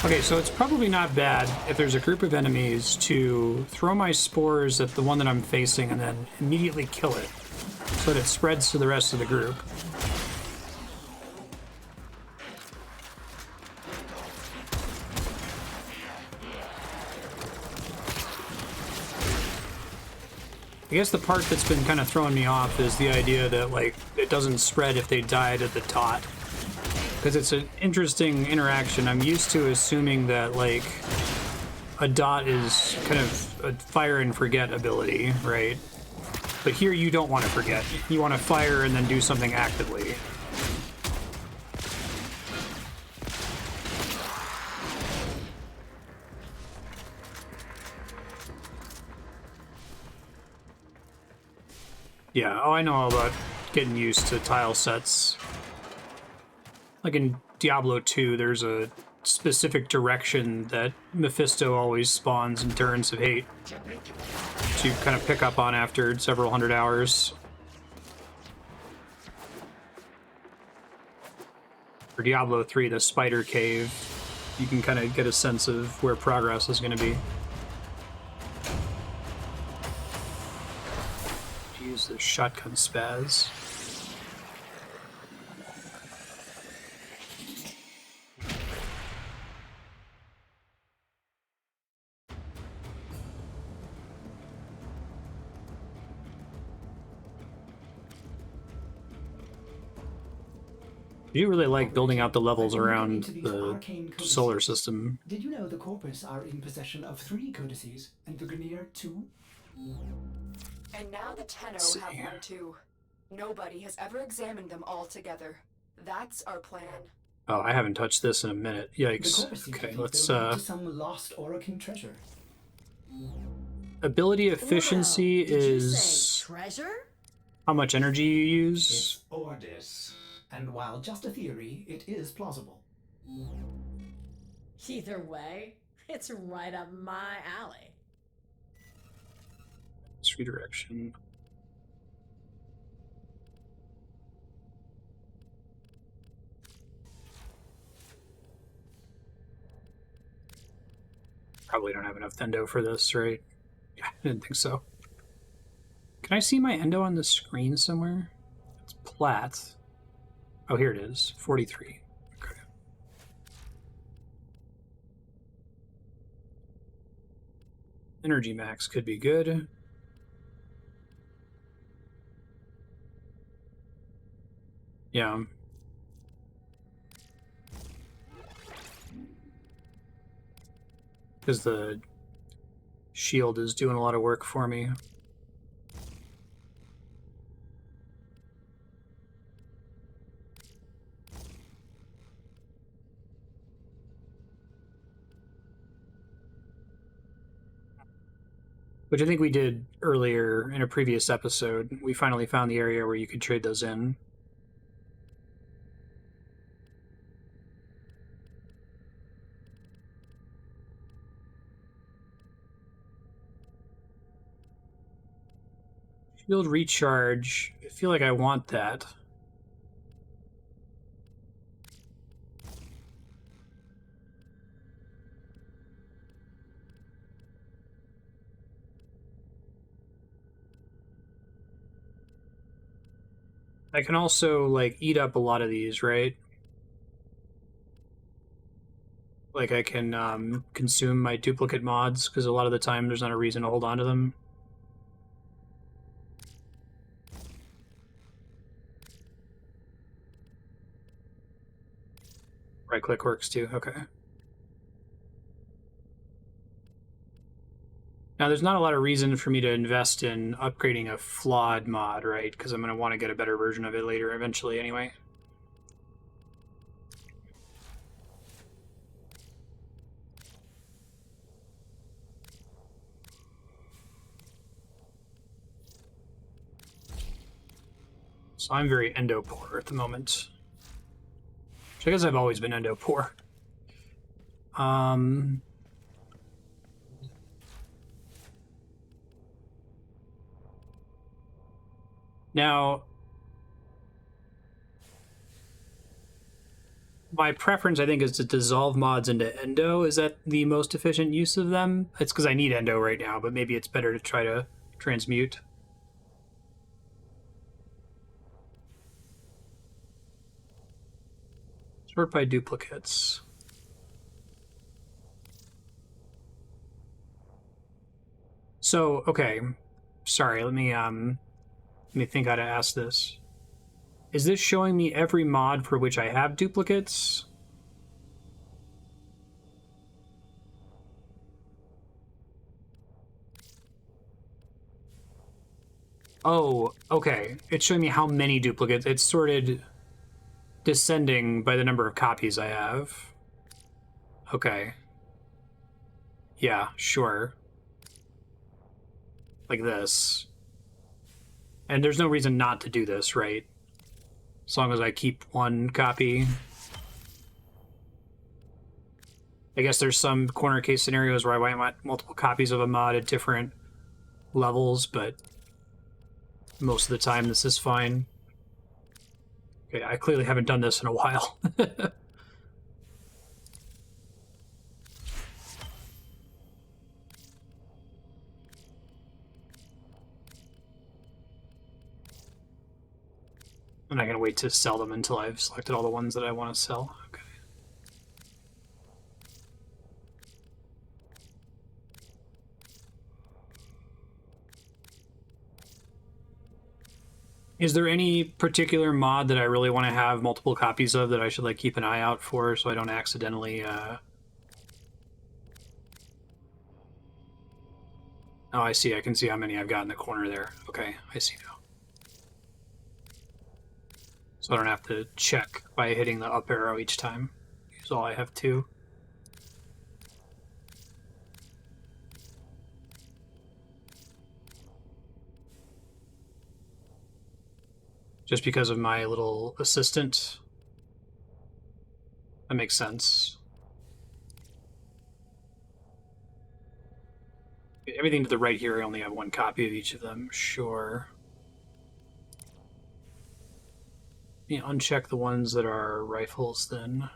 Okay, so it's probably not bad if there's a group of enemies to throw my spores at the one that I'm facing and then immediately kill it so that it spreads to the rest of the group. I guess the part that's been kind of throwing me off is the idea that, like, it doesn't spread if they died at the dot. Because it's an interesting interaction. I'm used to assuming that, like, a dot is kind of a fire and forget ability, right? But here you don't want to forget. You want to fire and then do something actively. Yeah, oh, I know all about getting used to tile sets. Like in Diablo 2, there's a specific direction that Mephisto always spawns in Turns of Hate to kind of pick up on after several hundred hours. For Diablo 3, the Spider Cave, you can kind of get a sense of where progress is going to be. Use the shotgun spaz. I do really like building out the levels around the solar system. Did you know the Corpus are in possession of 3 codices, and the Grineer 2? And now the Tenno have one too. Nobody has ever examined them all together. That's our plan. Oh, I haven't touched this in a minute. Yikes. Okay, let's some lost Orokin treasure. Ability efficiency Did you is say treasure? how much energy you use. It's Ordis, and while just a theory, it is plausible. Either way, it's right up my alley. Let's redirection. Probably don't have enough Endo for this, right? Yeah, I didn't think so. Can I see my Endo on the screen somewhere? It's Platt. Oh, here it is. 43. Okay. Energy max could be good. Yeah. Because the shield is doing a lot of work for me. Which I think we did earlier in a previous episode. We finally found the area where you could trade those in. Shield recharge. I feel like I want that. I can also, like, eat up a lot of these, right? Like, I can consume my duplicate mods, because a lot of the time there's not a reason to hold on to them. Right-click works too, okay. Now, there's not a lot of reason for me to invest in upgrading a flawed mod, right? Because I'm going to want to get a better version of it later, eventually, anyway. So I'm very Endo poor at the moment. Which I guess I've always been Endo poor. Now, my preference, I think, is to dissolve mods into Endo. Is that the most efficient use of them? It's because I need Endo right now, but maybe it's better to try to transmute. Sort by duplicates. So, okay. Sorry, let me think how to ask this. Is this showing me every mod for which I have duplicates? Oh, okay. It's showing me how many duplicates. It's sorted descending by the number of copies I have. Okay. Yeah, sure. Like this. And there's no reason not to do this, right? As long as I keep one copy. I guess there's some corner case scenarios where I might want multiple copies of a mod at different levels, but most of the time this is fine. Okay, I clearly haven't done this in a while. I'm not going to wait to sell them until I've selected all the ones that I want to sell. Okay. Is there any particular mod that I really want to have multiple copies of that I should like keep an eye out for so I don't accidentally Oh, I see. I can see how many I've got in the corner there. Okay, I see now. So I don't have to check by hitting the up arrow each time. Use all I have two. Just because of my little assistant. That makes sense. Everything to the right here, I only have one copy of each of them. Sure. Let me uncheck the ones that are rifles then.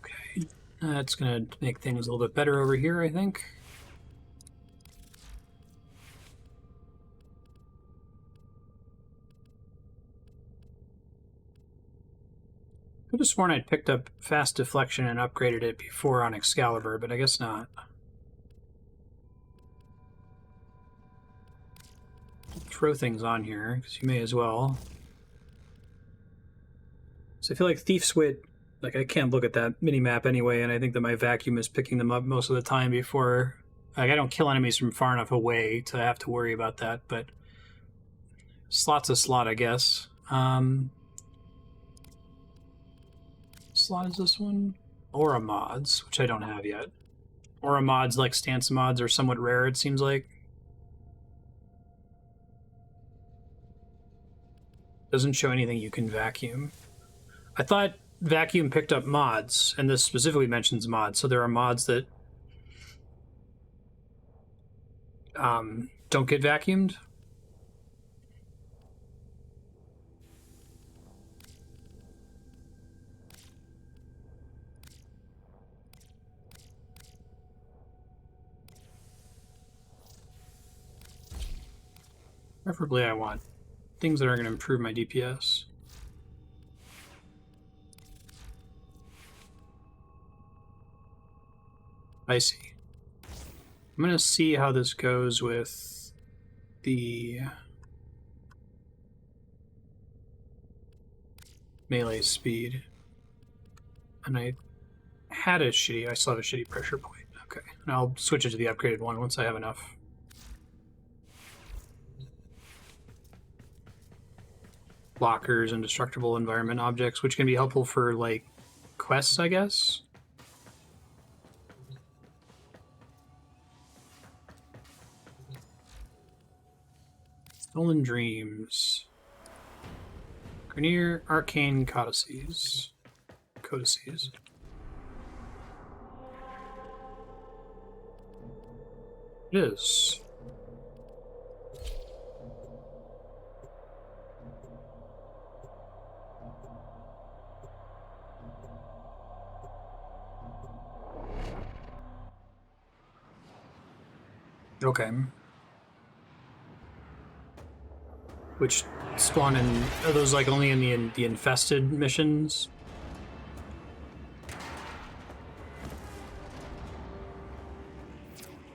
Okay. That's gonna make things a little bit better over here, I think. I could have sworn I'd picked up fast deflection and upgraded it before on Excalibur, but I guess not. Throw things on here, because you may as well. So I feel like Thief's Wit, like I can't look at that mini-map anyway, and I think that my vacuum is picking them up most of the time before... Like, I don't kill enemies from far enough away to have to worry about that, but... Slot's a slot, I guess. Slot is this one? Aura mods, which I don't have yet. Aura mods, like stance mods, are somewhat rare, it seems like. Doesn't show anything you can vacuum. I thought vacuum picked up mods, and this specifically mentions mods, so there are mods that don't get vacuumed. Preferably I want things that are going to improve my DPS. I see. I'm going to see how this goes with the melee speed. And I had a shitty, I still have a shitty pressure point. Okay, and I'll switch it to the upgraded one once I have enough. Blockers and destructible environment objects, which can be helpful for, like, quests, I guess? Stolen Dreams. Grenier Arcane Codices. Codices. It is. Okay. Which spawn in? Are those like only in the infested missions?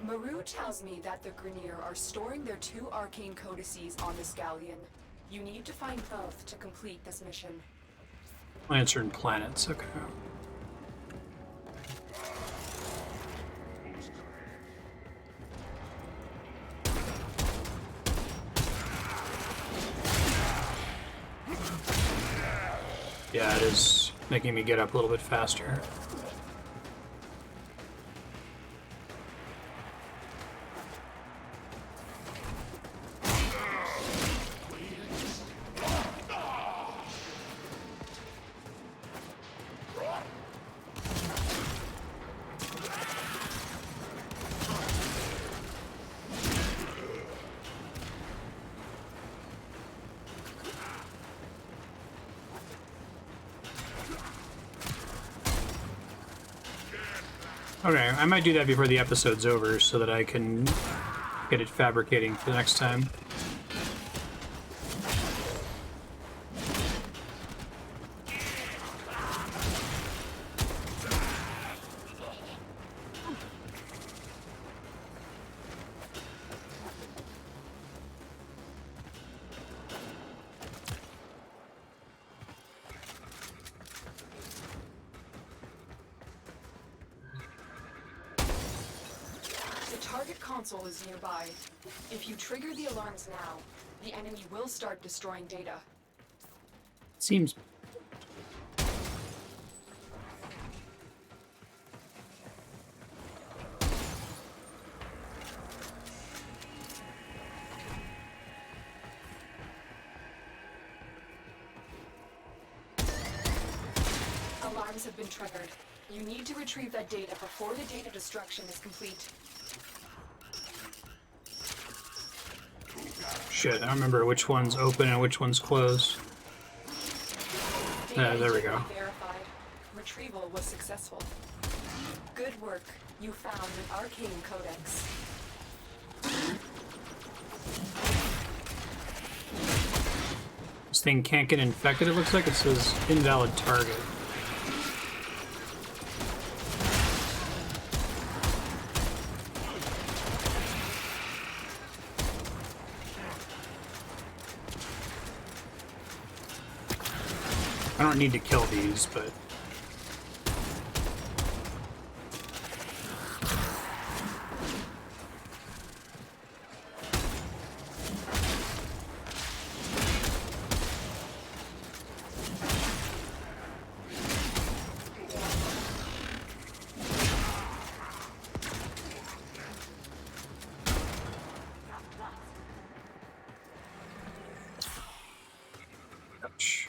Maru tells me that the Grenier are storing their 2 arcane codices on this galleon. You need to find both to complete this mission. Lantern planets. Okay. Yeah, it is making me get up a little bit faster. Okay, I might do that before the episode's over so that I can get it fabricating for the next time. Console is nearby. If you trigger the alarms now, the enemy will start destroying data. Seems... Alarms have been triggered. You need to retrieve that data before the data destruction is complete. Shit, I don't remember which one's open and which one's closed. There we go. Verified. Retrieval was successful. Good work. You found an arcane codex. This thing can't get infected, it looks like. It says invalid target. I don't need to kill these, but... Ouch.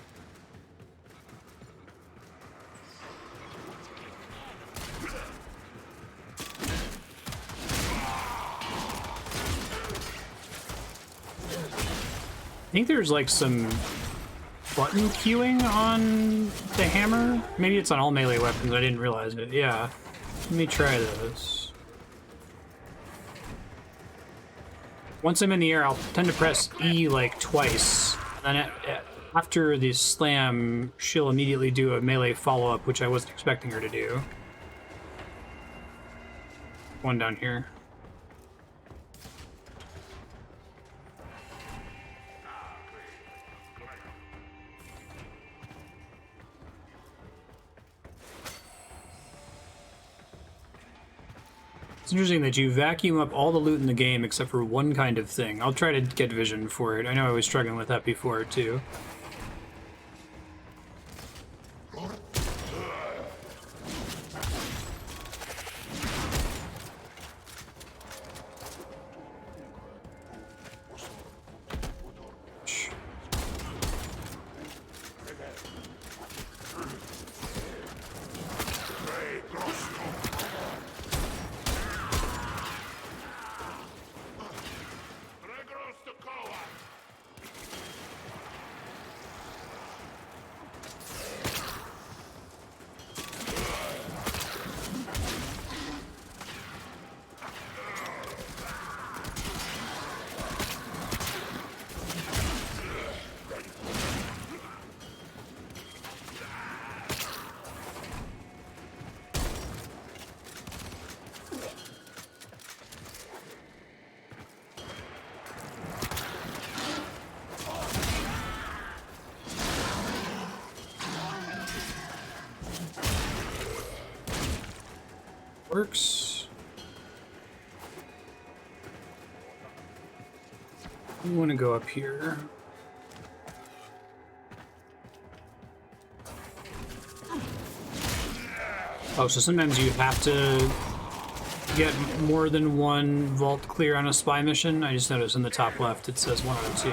I think there's like some button queuing on the hammer. Maybe it's on all melee weapons. I didn't realize it. Yeah. Let me try this. Once I'm in the air, I'll tend to press E like twice. And then after the slam, she'll immediately do a melee follow-up, which I wasn't expecting her to do. One down here. It's interesting that you vacuum up all the loot in the game except for one kind of thing. I'll try to get vision for it. I know I was struggling with that before, too. works. We want to go up here. Oh, so sometimes you have to get more than one vault clear on a spy mission. I just noticed in the top left it says 1 out of 2.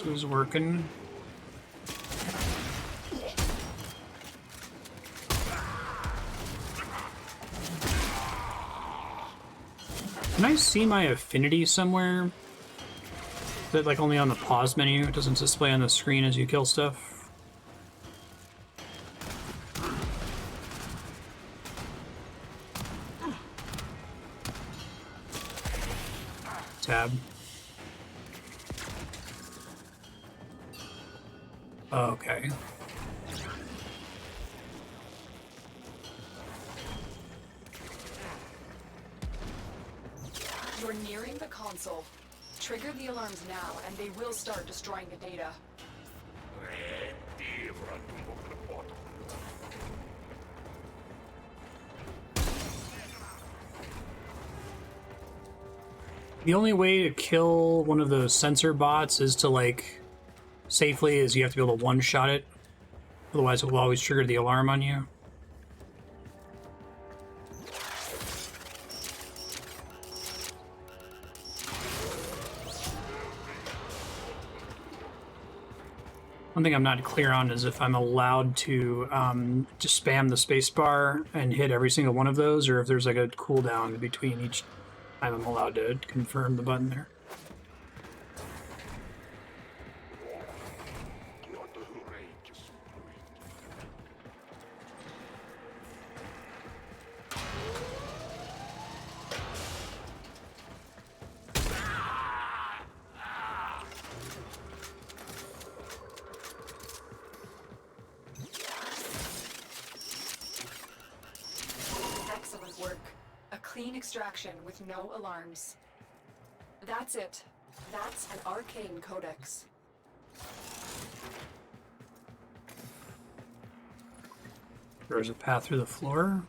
This is working. Can I see my affinity somewhere? Is it like only on the pause menu? It doesn't display on the screen as you kill stuff? Tab. Okay. You're nearing the console. Trigger the alarms now, and they will start destroying the data. The only way to kill one of those sensor bots is to, like, safely is you have to be able to one-shot it. Otherwise, it will always trigger the alarm on you. One thing I'm not clear on is if I'm allowed to just spam the spacebar and hit every single one of those, or if there's like a cooldown between each time I'm allowed to confirm the button there. Extraction with no alarms. That's it. That's an Arcane Codex. There's a path through the floor.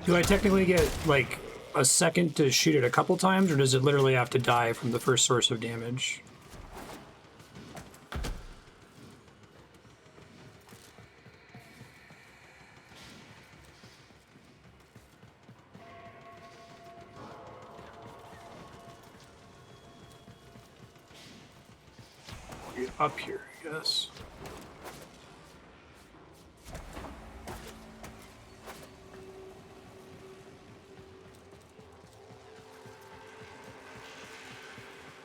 Do I technically get, like, a second to shoot it a couple times, or does it literally have to die from the first source of damage? Get up here, I guess.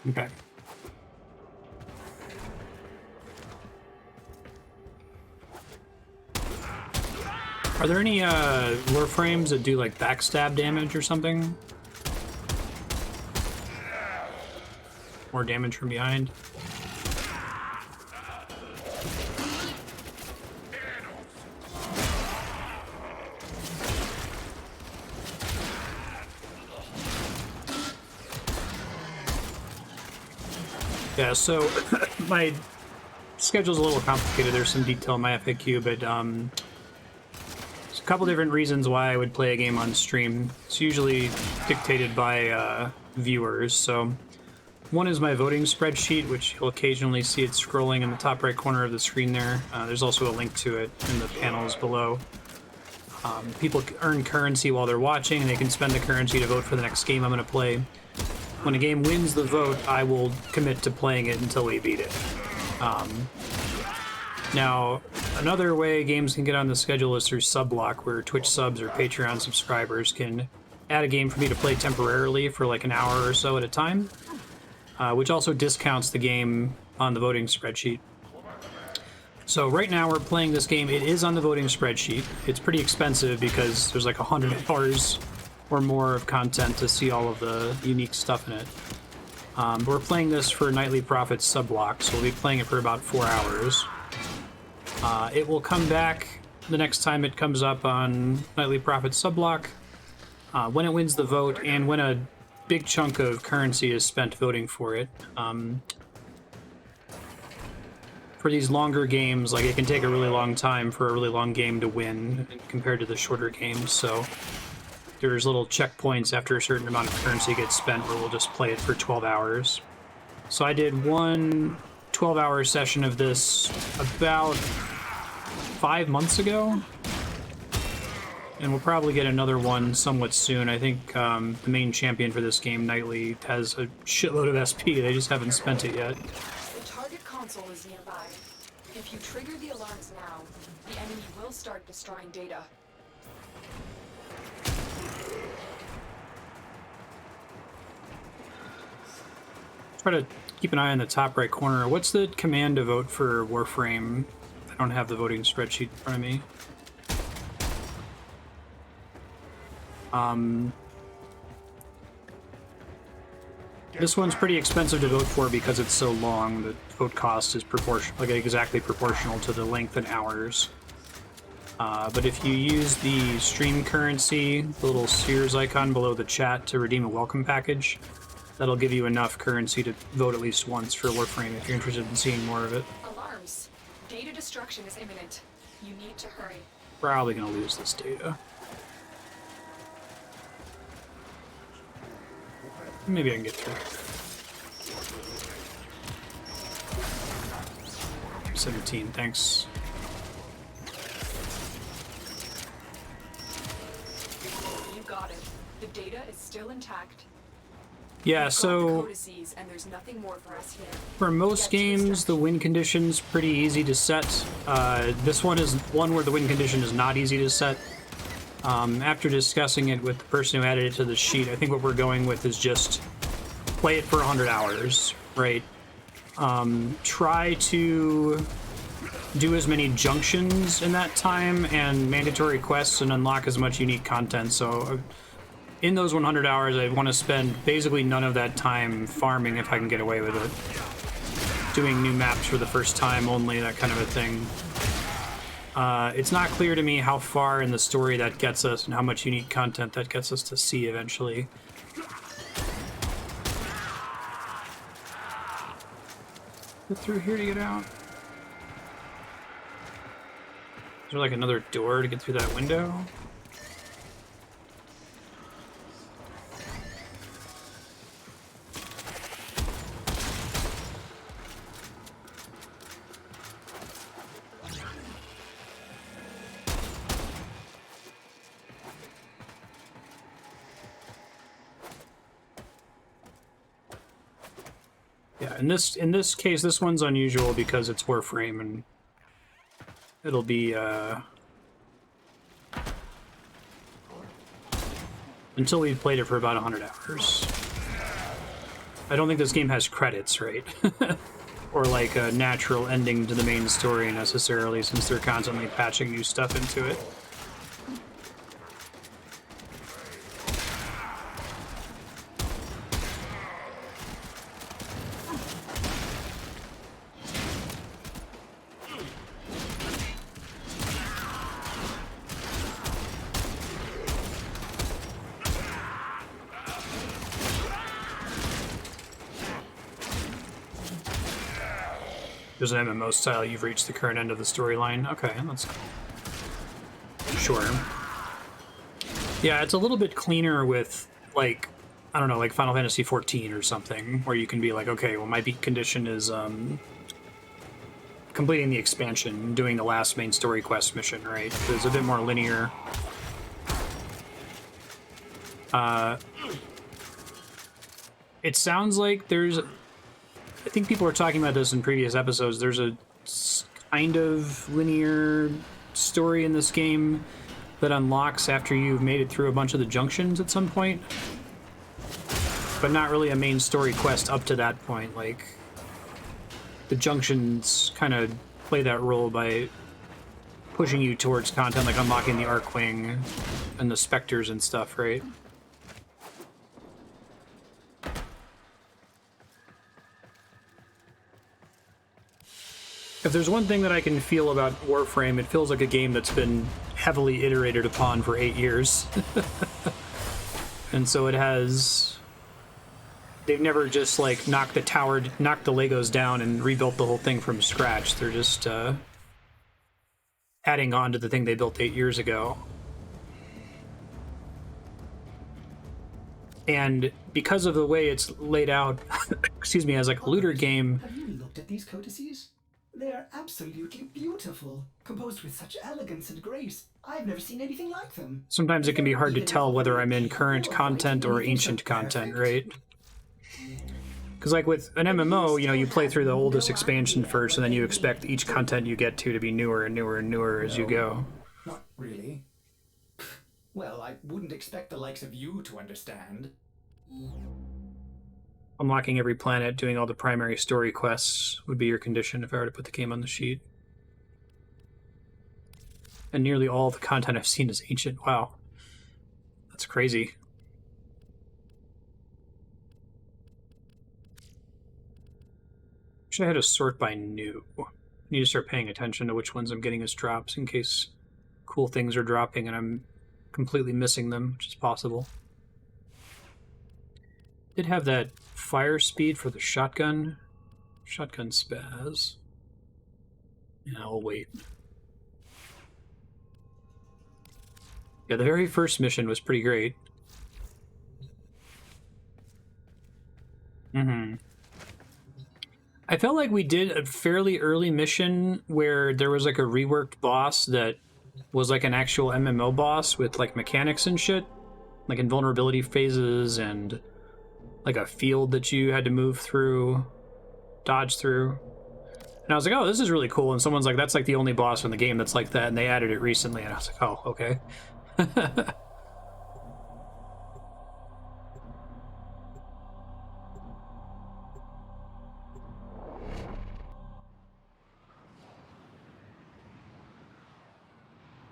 Okay. Are there any Warframes that do like backstab damage or something? More damage from behind? Yeah, so my schedule's a little complicated. There's some detail in my FAQ, but there's a couple different reasons why I would play a game on stream. It's usually dictated by viewers. So one is my voting spreadsheet, which you'll occasionally see it scrolling in the top right corner of the screen there. There's also a link to it in the panels below. People earn currency while they're watching, and they can spend the currency to vote for the next game I'm going to play. When a game wins the vote, I will commit to playing it until we beat it. Now, another way games can get on the schedule is through Subblock, where Twitch subs or Patreon subscribers can add a game for me to play temporarily for like an hour or so at a time, which also discounts the game on the voting spreadsheet. So right now we're playing this game. It is on the voting spreadsheet. It's pretty expensive because there's like 100 hours or more of content to see all of the unique stuff in it. But we're playing this for Nightly Profits sub-block, so we'll be playing it for about 4 hours. It will come back the next time it comes up on Nightly Profits sub-block, when it wins the vote and when a big chunk of currency is spent voting for it. For these longer games, like, it can take a really long time for a really long game to win compared to the shorter games, so there's little checkpoints after a certain amount of currency gets spent where we'll just play it for 12 hours. So I did one 12-hour session of this about 5 months ago, and we'll probably get another one somewhat soon. I think the main champion for this game, Nightly, has a shitload of SP. They just haven't spent it yet. The target console is nearby. If you trigger the alarms now, the enemy will start destroying data. Try to keep an eye on the top right corner. What's the command to vote for Warframe? I don't have the voting spreadsheet in front of me. This one's pretty expensive to vote for because it's so long. The vote cost is exactly proportional to the length in hours. But if you use the stream currency, the little spheres icon below the chat to redeem a welcome package, that'll give you enough currency to vote at least once for Warframe if you're interested in seeing more of it. Alarms. Data destruction is imminent. You need to hurry. Probably gonna lose this data. Maybe I can get through. 17, thanks. You got it. The data is still intact. Yeah, so Codices, and there's nothing more for us here. for most games, the win condition's pretty easy to set. This one is one where the win condition is not easy to set. After discussing it with the person who added it to the sheet, I think what we're going with is just play it for 100 hours, right? Try to do as many junctions in that time and mandatory quests and unlock as much unique content. So in those 100 hours, I want to spend basically none of that time farming if I can get away with it. Doing new maps for the first time only, that kind of a thing. It's not clear to me how far in the story that gets us and how much unique content that gets us to see eventually. Get through here to get out. Is there like another door to get through that window? Yeah, in this case, this one's unusual because it's Warframe, and it'll be until we've played it for about 100 hours. I don't think this game has credits, right? Or like a natural ending to the main story necessarily, since they're constantly patching new stuff into it. There's an MMO style, you've reached the current end of the storyline. Okay, that's cool. Sure. Yeah, it's a little bit cleaner with, like, I don't know, like Final Fantasy XIV or something, where you can be like, okay, well, my beat condition is completing the expansion, doing the last main story quest mission, right? It's a bit more linear. It sounds like there's... I think people were talking about this in previous episodes. There's a kind of linear story in this game that unlocks after you've made it through a bunch of the junctions at some point. But not really a main story quest up to that point. Like, the junctions kind of play that role by pushing you towards content like unlocking the Archwing and the specters and stuff, right? If there's one thing that I can feel about Warframe, it feels like a game that's been heavily iterated upon for 8 years. And so it has... They've never just, like, knocked the Legos down and rebuilt the whole thing from scratch. They're just, adding on to the thing they built 8 years ago. And because of the way it's laid out, excuse me, as like a looter game... Have you looked at these codices? They are absolutely beautiful, composed with such elegance and grace. I've never seen anything like them. Sometimes it can be hard to tell whether I'm in current content or ancient content, right? Because like with an MMO, you know, you play through the oldest expansion first, and then you expect each content you get to be newer and newer and newer as you go. Not really. Well, I wouldn't expect the likes of you to understand. Unlocking every planet, doing all the primary story quests would be your condition if I were to put the game on the sheet. And nearly all the content I've seen is ancient. Wow. That's crazy. Wish I had a sort by new. I need to start paying attention to which ones I'm getting as drops in case cool things are dropping and I'm completely missing them, which is possible. Did have that fire speed for the shotgun. Shotgun spaz. Yeah, I'll wait. Yeah, the very first mission was pretty great. I felt like we did a fairly early mission where there was like a reworked boss that was like an actual MMO boss with like mechanics and shit. Like invulnerability phases and like a field that you had to move through, dodge through. And I was like, oh, this is really cool. And someone's like, that's like the only boss in the game that's like that. And they added it recently. And I was like, oh, okay.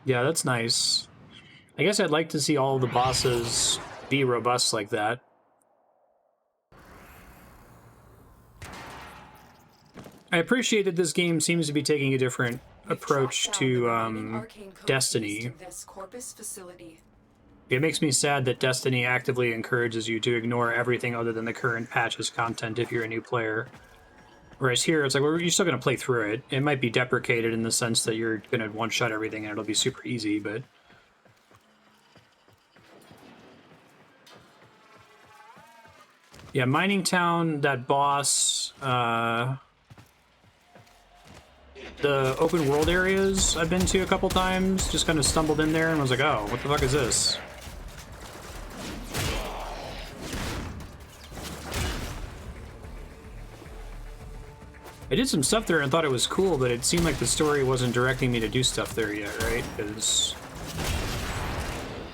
Yeah, that's nice. I guess I'd like to see all of the bosses be robust like that. I appreciate that this game seems to be taking a different approach to Destiny. It makes me sad that Destiny actively encourages you to ignore everything other than the current patch's content if you're a new player. Whereas here, it's like, well, you're still going to play through it. It might be deprecated in the sense that you're going to one-shot everything and it'll be super easy, but... Yeah, Mining Town, that boss, the open world areas I've been to a couple times, just kind of stumbled in there and was like, oh, what the fuck is this? I did some stuff there and thought it was cool, but it seemed like the story wasn't directing me to do stuff there yet, right? Because,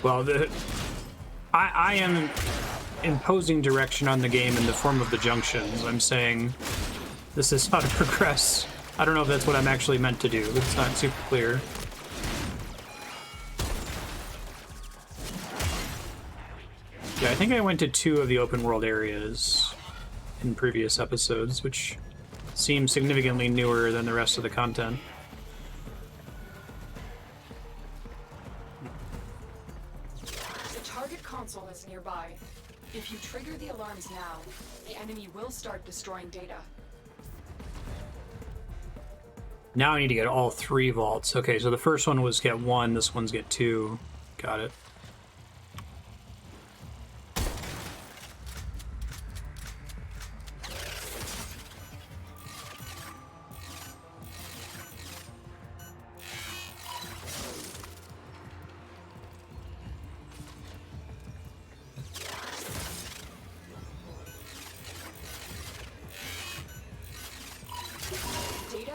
well, I am imposing direction on the game in the form of the junctions. I'm saying this is how to progress. I don't know if that's what I'm actually meant to do. It's not super clear. Yeah, I think I went to 2 of the open world areas in previous episodes, which seems significantly newer than the rest of the content. The target console is nearby. If you trigger the alarms now, the enemy will start destroying data. Now I need to get all 3 vaults. Okay, so the first one was get 1, this one's get 2. Got it.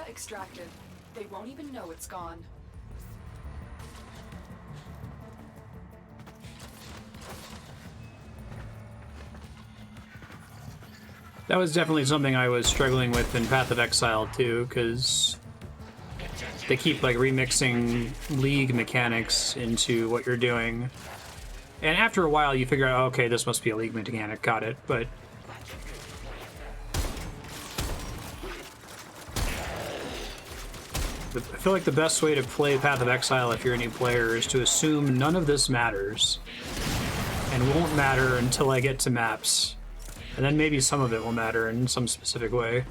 Extracted. They won't even know it's gone. That was definitely something I was struggling with in Path of Exile too, because they keep like remixing League mechanics into what you're doing. And after a while, you figure out, okay, this must be a League mechanic, got it. But I feel like the best way to play Path of Exile if you're a new player is to assume none of this matters and won't matter until I get to maps. And then maybe some of it will matter in some specific way.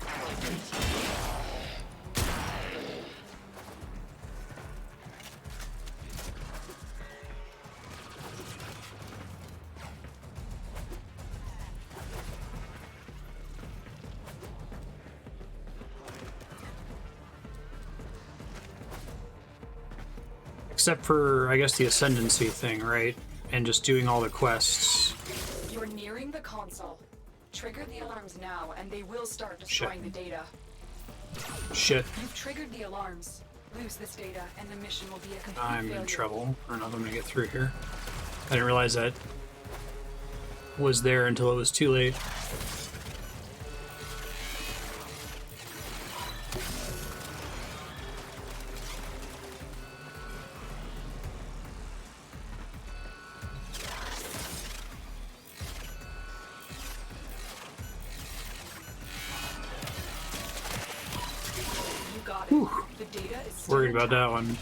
Except for, I guess, the Ascendancy thing, right? And just doing all the quests. You're nearing the console. Trigger the alarms now, and they will start destroying the data. Shit. You've triggered the alarms. Lose this data, and the mission will be a complete I'm failure. in trouble. I don't know if I'm gonna get through here. I didn't realize that was there until it was too late. You got it. Whew. The data is still Worried about intact. that one.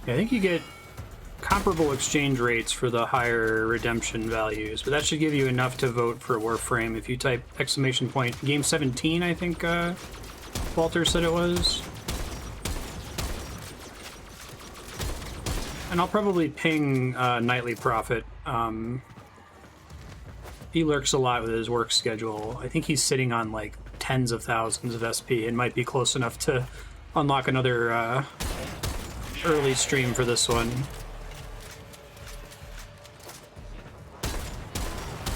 I think you get comparable exchange rates for the higher redemption values, but that should give you enough to vote for Warframe. If you type ! Game 17, I think Walter said it was. And I'll probably ping Nightly Prophet. He lurks a lot with his work schedule. I think he's sitting on like tens of thousands of SP and might be close enough to unlock another early stream for this one.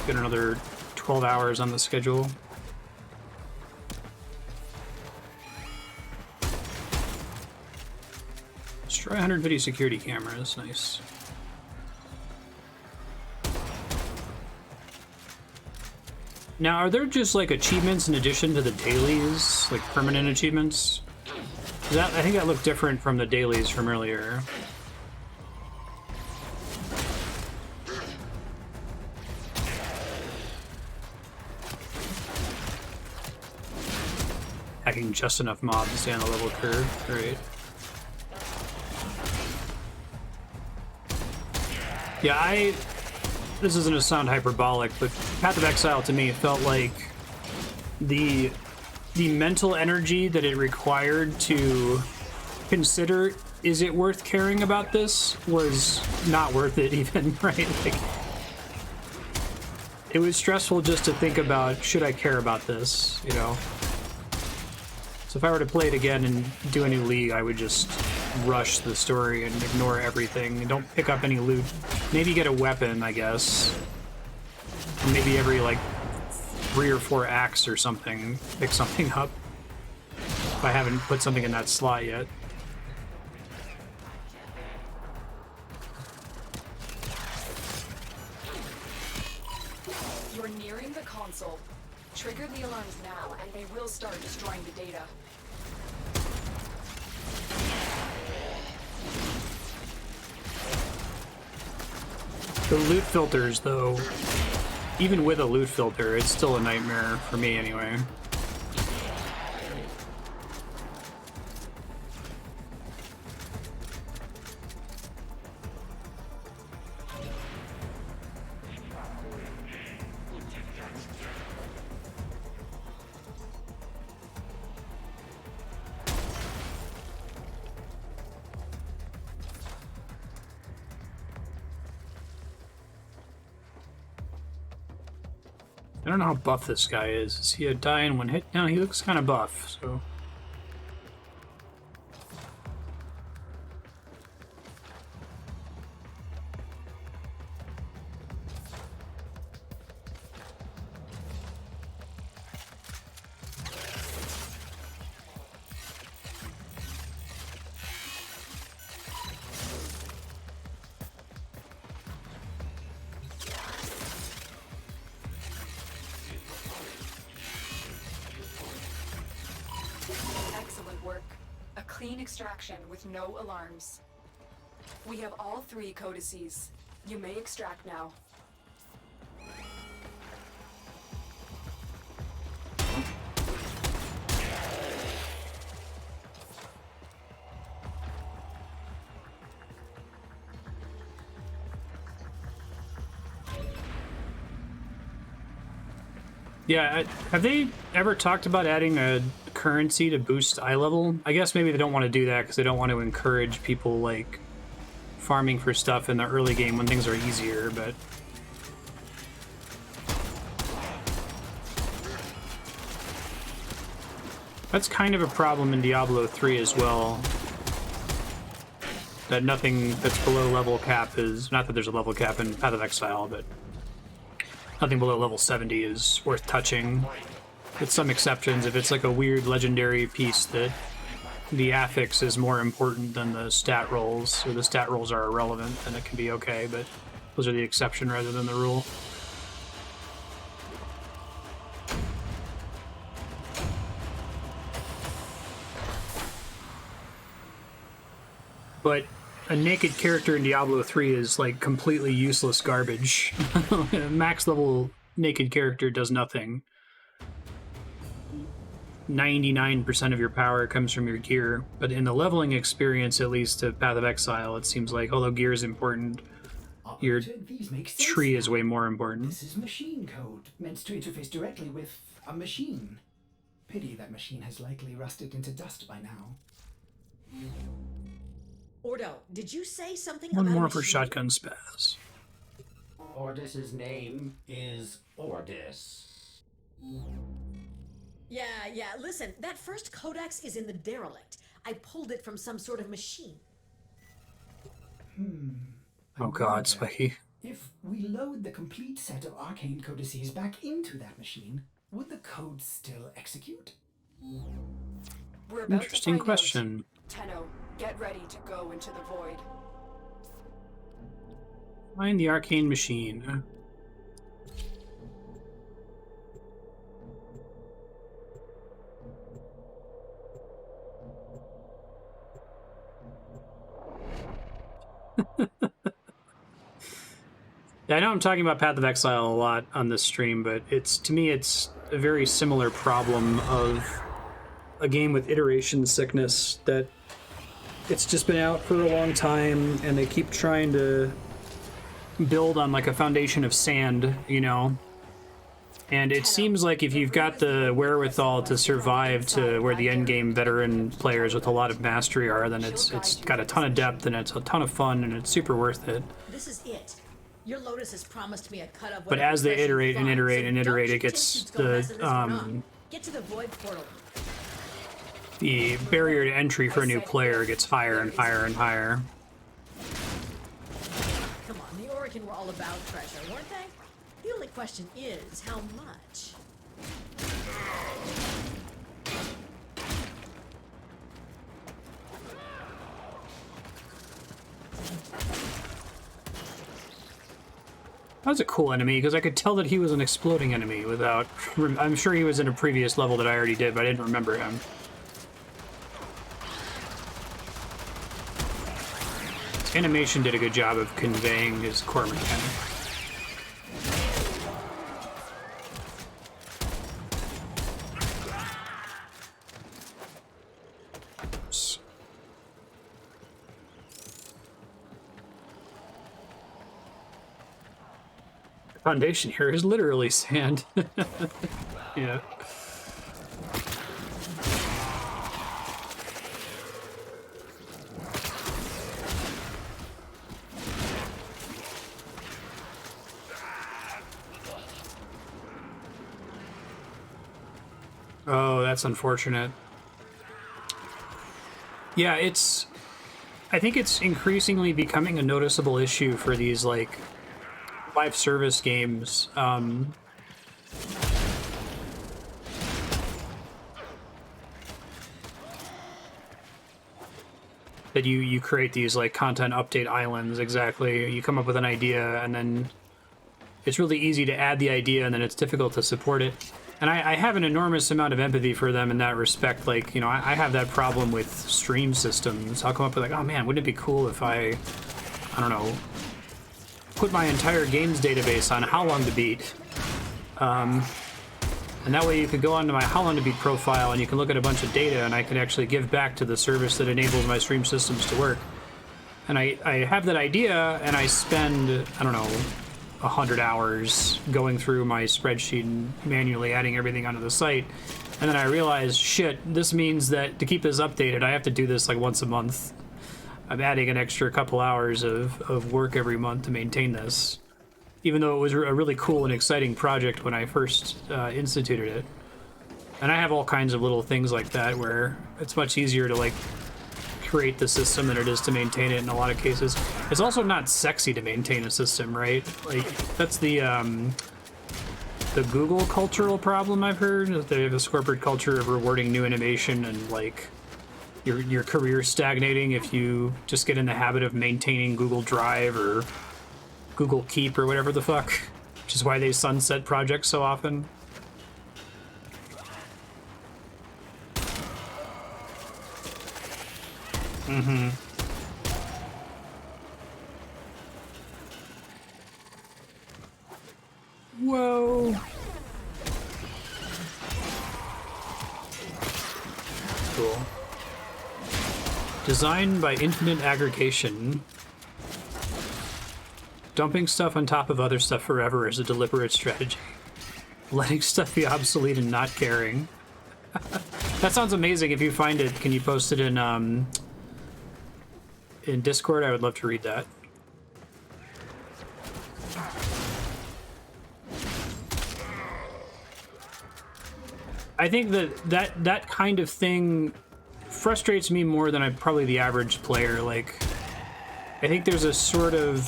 Get another 12 hours on the schedule. Destroy 100 video security cameras, nice. Now, are there just like achievements in addition to the dailies, like permanent achievements? I think that looked different from the dailies from earlier. Hacking just enough mobs to stay on the level curve, great. Yeah, this isn't to sound hyperbolic, but Path of Exile to me felt like the mental energy that it required to consider, is it worth caring about this, was not worth it even, right? Like, it was stressful just to think about, should I care about this, you know? So if I were to play it again and do a new league, I would just rush the story and ignore everything and don't pick up any loot. Maybe get a weapon, I guess. And maybe every like 3 or 4 acts or something, pick something up. If I haven't put something in that slot yet. You're nearing the console. Trigger the alarms now, and they will start destroying the data. The loot filters, though, even with a loot filter, it's still a nightmare for me anyway. I don't know how buff this guy is. Is he a die in one hit? No, he looks kind of buff, so... clean extraction with no alarms. We have all 3 codices. You may extract now. Yeah, have they ever talked about adding a currency to boost eye level? I guess maybe they don't want to do that because they don't want to encourage people, like, farming for stuff in the early game when things are easier, but... That's kind of a problem in Diablo 3 as well. That nothing that's below level cap is... Not that there's a level cap in Path of Exile, but... Nothing below level 70 is worth touching. With some exceptions, if it's like a weird legendary piece that the affix is more important than the stat rolls, or the stat rolls are irrelevant, then it can be okay, but those are the exception rather than the rule. But a naked character in Diablo 3 is like completely useless garbage. Max level naked character does nothing. 99% of your power comes from your gear, but in the leveling experience, at least to Path of Exile, it seems like, although gear is important, your tree is way more important. This is machine code, meant to interface directly with a machine. Pity that machine has likely rusted into dust by now. Ordo, did you say something One about more a for machine? shotgun spaz. Ordis's name is Ordis. Yeah, listen, that first codex is in the derelict. I pulled it from some sort of machine. Oh god, Spiky. If we load the complete set of arcane codices back into that machine, would the code still execute? We're about Interesting to find question. Out. Tenno, get ready to go into the void. Find the arcane machine. Yeah, I know I'm talking about Path of Exile a lot on this stream, but to me it's a very similar problem of a game with iteration sickness, that it's just been out for a long time and they keep trying to build on like a foundation of sand, you know? And it seems like if you've got the wherewithal to survive to where the endgame veteran players with a lot of mastery are, then it's got a ton of depth and it's a ton of fun and it's super worth it. This is it. Your Lotus has promised me a cut of But whatever as they treasure iterate you and find, iterate so and don't iterate, you it gets tinsuits go messing this one up. the Get to the void portal. the barrier to entry for a new player gets higher and higher and higher. Come on, the Oregon were all about treasure, weren't they? The only question is, how much? That was a cool enemy, because I could tell that he was an exploding enemy without... I'm sure he was in a previous level that I already did, but I didn't remember him. His animation did a good job of conveying his core mechanic. Oops. Foundation here is literally sand. Yeah. Oh, that's unfortunate. Yeah, I think it's increasingly becoming a noticeable issue for these, like, live service games. That you create these, like, content update islands, exactly. You come up with an idea, and then it's really easy to add the idea, and then it's difficult to support it. And I have an enormous amount of empathy for them in that respect. Like, you know, I have that problem with stream systems. I'll come up with like, oh man, wouldn't it be cool if I don't know, put my entire games database on how long to beat. And that way you could go onto my how long to beat profile and you can look at a bunch of data and I can actually give back to the service that enables my stream systems to work. And I have that idea and I spend, I don't know, 100 hours going through my spreadsheet and manually adding everything onto the site. And then I realize, shit, this means that to keep this updated, I have to do this like once a month. I'm adding an extra couple hours of work every month to maintain this. Even though it was a really cool and exciting project when I first instituted it. And I have all kinds of little things like that where it's much easier to like create the system than it is to maintain it in a lot of cases. It's also not sexy to maintain a system, right? Like that's the Google cultural problem I've heard. That they have this corporate culture of rewarding new innovation and like your career stagnating if you just get in the habit of maintaining Google Drive or Google Keep or whatever the fuck, which is why they sunset projects so often. Mm-hmm. Whoa. Cool. Designed by infinite aggregation. Dumping stuff on top of other stuff forever is a deliberate strategy. Letting stuff be obsolete and not caring. That sounds amazing. If you find it, can you post it in Discord? I would love to read that. I think that kind of thing frustrates me more than probably the average player. Like, I think there's a sort of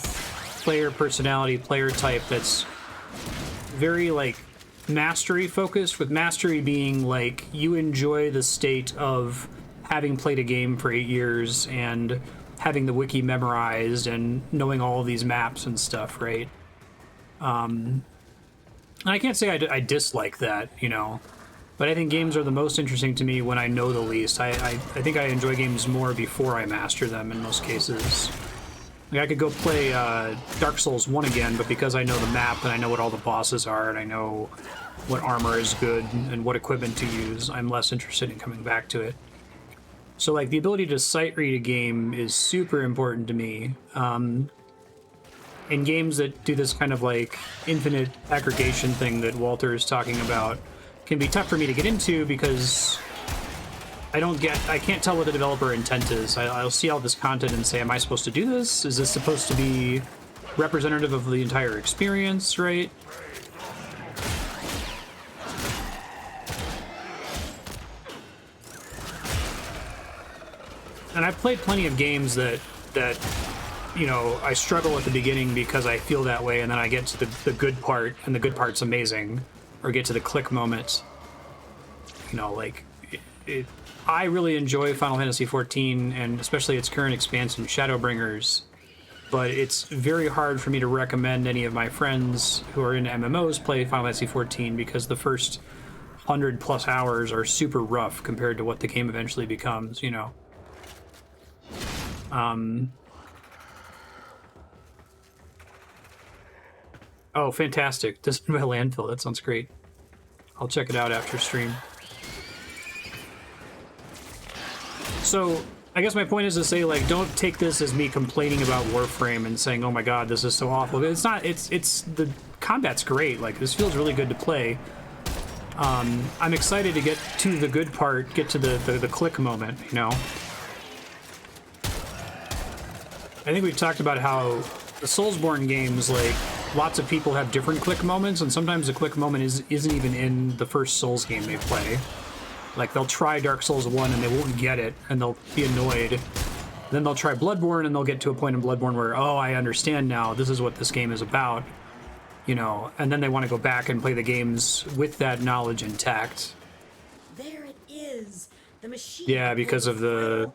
player personality, player type that's very like mastery focused, with mastery being like you enjoy the state of having played a game for 8 years and having the wiki memorized and knowing all of these maps and stuff, right? I can't say I dislike that, you know, but I think games are the most interesting to me when I know the least. I think I enjoy games more before I master them in most cases. Like I could go play Dark Souls 1 again, but because I know the map and I know what all the bosses are and I know what armor is good and what equipment to use, I'm less interested in coming back to it. So like the ability to sight read a game is super important to me. And games that do this kind of like infinite aggregation thing that Walter is talking about can be tough for me to get into because I can't tell what the developer intent is. I'll see all this content and say, am I supposed to do this? Is this supposed to be representative of the entire experience, right? And I've played plenty of games that you know, I struggle at the beginning because I feel that way, and then I get to the good part, and the good part's amazing, or get to the click moment. You know, like I really enjoy Final Fantasy XIV, and especially its current expansion, Shadowbringers, but it's very hard for me to recommend any of my friends who are into MMOs play Final Fantasy XIV because the first 100+ hours are super rough compared to what the game eventually becomes, you know. Oh, fantastic. This is by Landfill. That sounds great. I'll check it out after stream. So, I guess my point is to say, like, don't take this as me complaining about Warframe and saying, oh my god, this is so awful. It's not, it's the combat's great. Like, this feels really good to play. I'm excited to get to the good part, get to the click moment, you know? I think we've talked about how the Soulsborne games, like, lots of people have different click moments, and sometimes the click moment isn't even in the first Souls game they play. Like, they'll try Dark Souls 1 and they won't get it, and they'll be annoyed. Then they'll try Bloodborne, and they'll get to a point in Bloodborne where, oh, I understand now, this is what this game is about. You know, and then they want to go back and play the games with that knowledge intact. There it is. The machine. Yeah, because of the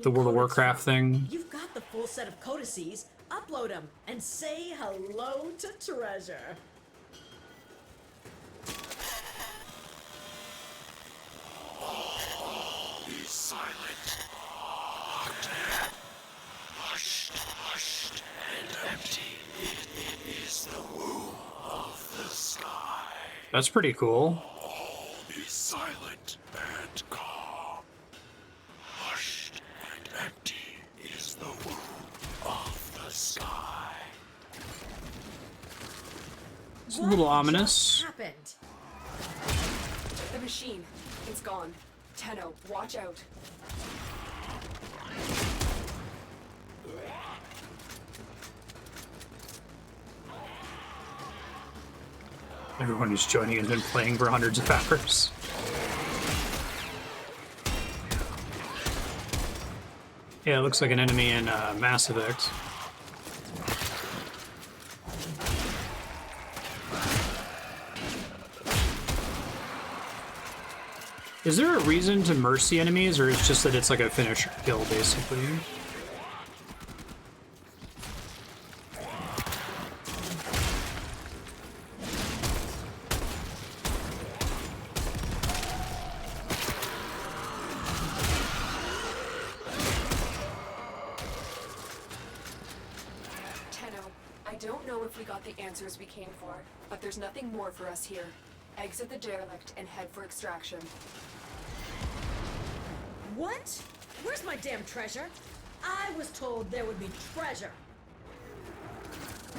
World of Warcraft thing. You've got the full set of codices. Upload them and say hello to treasure. silent. Hushed and empty is the womb of the sky. That's pretty cool. All be silent and calm. Hushed and empty is the womb of the sky. It's a little ominous. What happened? The machine. It's gone. Tenno, watch out. Everyone who's joining has been playing for hundreds of hours. Yeah, it looks like an enemy in Mass Effect. Is there a reason to mercy enemies, or it's just that it's like a finisher kill, basically? I don't know if we got the answers we came for, but there's nothing more for us here. Exit the derelict and head for extraction. What? Where's my damn treasure? I was told there would be treasure.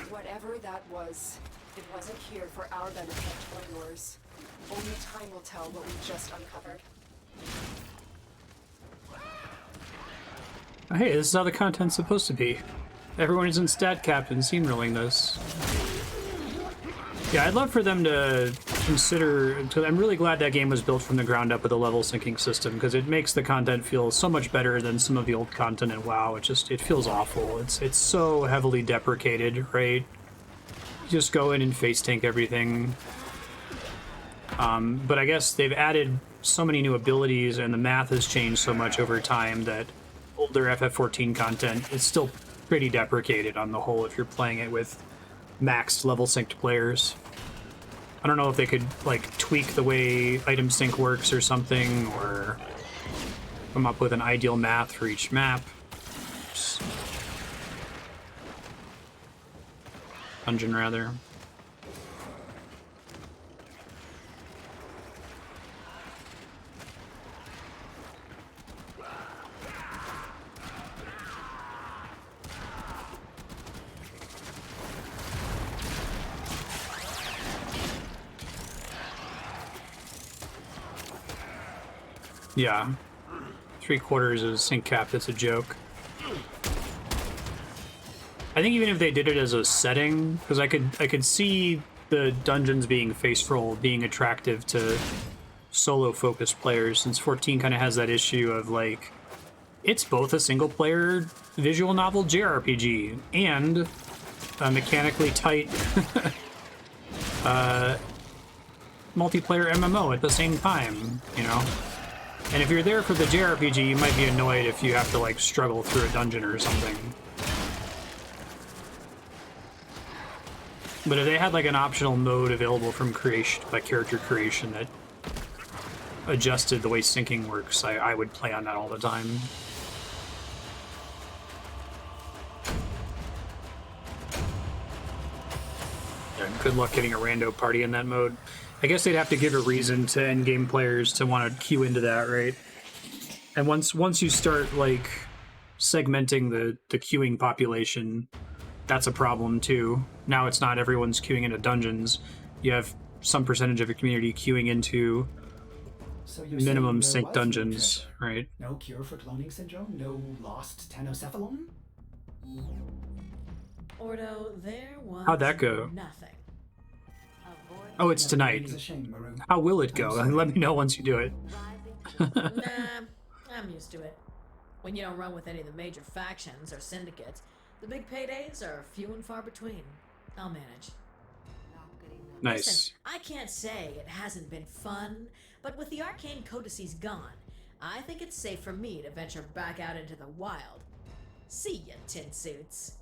Whatever that was, it wasn't here for our benefit or yours. Only time will tell what we just uncovered. Oh, hey, this is how the content's supposed to be. Everyone is in stat cap and scene rolling this. Yeah, I'd love for them to consider... I'm really glad that game was built from the ground up with a level syncing system, because it makes the content feel so much better than some of the old content in WoW. It feels awful. It's so heavily deprecated, right? You just go in and face tank everything. But I guess they've added so many new abilities, and the math has changed so much over time that older FF14 content is still pretty deprecated on the whole if you're playing it with maxed level synced players. I don't know if they could like tweak the way item sync works or something, or come up with an ideal math for each map. Dungeon, rather. Yeah. 3/4 is sync cap, that's a joke. I think even if they did it as a setting, because I could see the dungeons being face roll being attractive to solo focused players, since 14 kind of has that issue of like it's both a single player visual novel JRPG and a mechanically tight multiplayer MMO at the same time, you know? And if you're there for the JRPG, you might be annoyed if you have to like struggle through a dungeon or something. But if they had like an optional mode available from creation, like character creation, that adjusted the way syncing works, I would play on that all the time. Yeah, good luck getting a rando party in that mode. I guess they'd have to give a reason to endgame players to want to queue into that, right? And once you start like segmenting the queuing population, that's a problem too. Now it's not everyone's queuing into dungeons. You have some percentage of your community queuing into minimum sync dungeons, right? No cure for cloning syndrome? No lost tenocephalon? Ordo, there was How'd that go? nothing. Oh, it's tonight. It's a shame, Maru. How will it go? Let me know once you do it. Nah, I'm used to it. When you don't run with any of the major factions or syndicates, the big paydays are few and far between. I'll manage. Nice. Listen, I can't say it hasn't been fun, but with the Arcane codices gone, I think it's safe for me to venture back out into the wild. See ya, tin suits.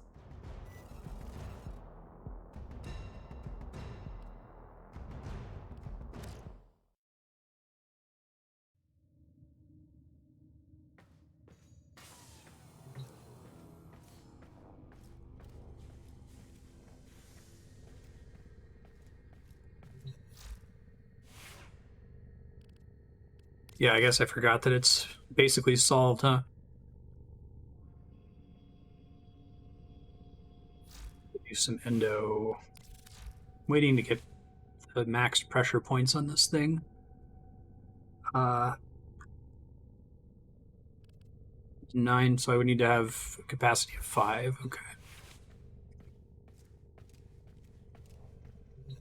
Yeah, I guess I forgot that it's basically solved, huh? Do some endo. Waiting to get the max pressure points on this thing. 9, so I would need to have a capacity of 5. Okay. Let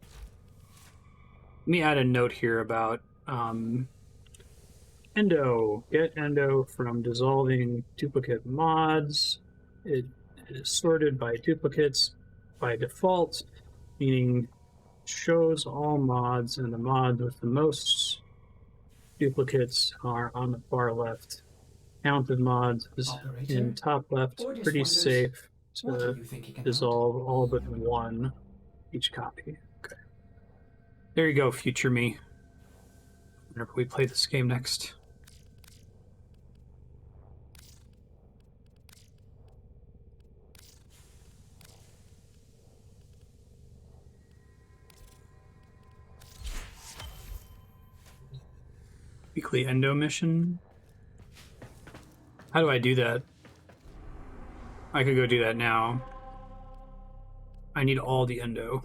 me add a note here about Endo. Get Endo from dissolving duplicate mods. It is sorted by duplicates by default, meaning shows all mods, and the mods with the most duplicates are on the far left. Count of mods is in top left. Pretty safe to dissolve all but 1 each copy. Okay. There you go, future me. Whenever we play this game next. Weekly Endo mission. How do I do that? I could go do that now. I need all the Endo.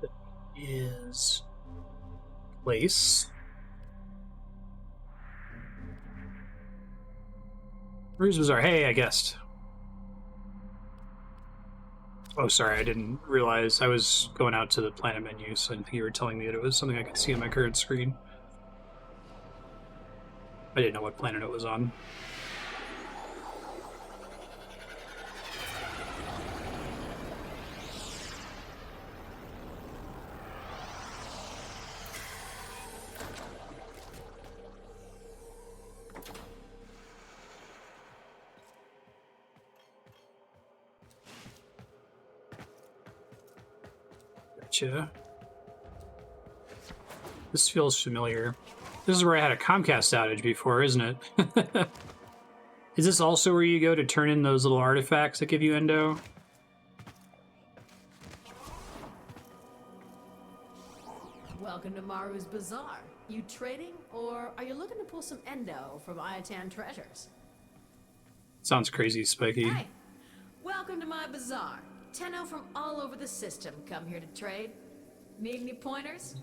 That is place. Where's Bazaar? Hey, I guessed. Oh, sorry, I didn't realize. I was going out to the planet menu, so I didn't think you were telling me that it was something I could see on my current screen. I didn't know what planet it was on. Gotcha. This feels familiar. This is where I had a Comcast outage before, isn't it? Is this also where you go to turn in those little artifacts that give you Endo? Welcome to Maru's Bazaar. You trading, or are you looking to pull some Endo from Iatan treasures? Sounds crazy, Spiky. Hey, welcome to my bazaar. Tenno from all over the system come here to trade. Need any pointers?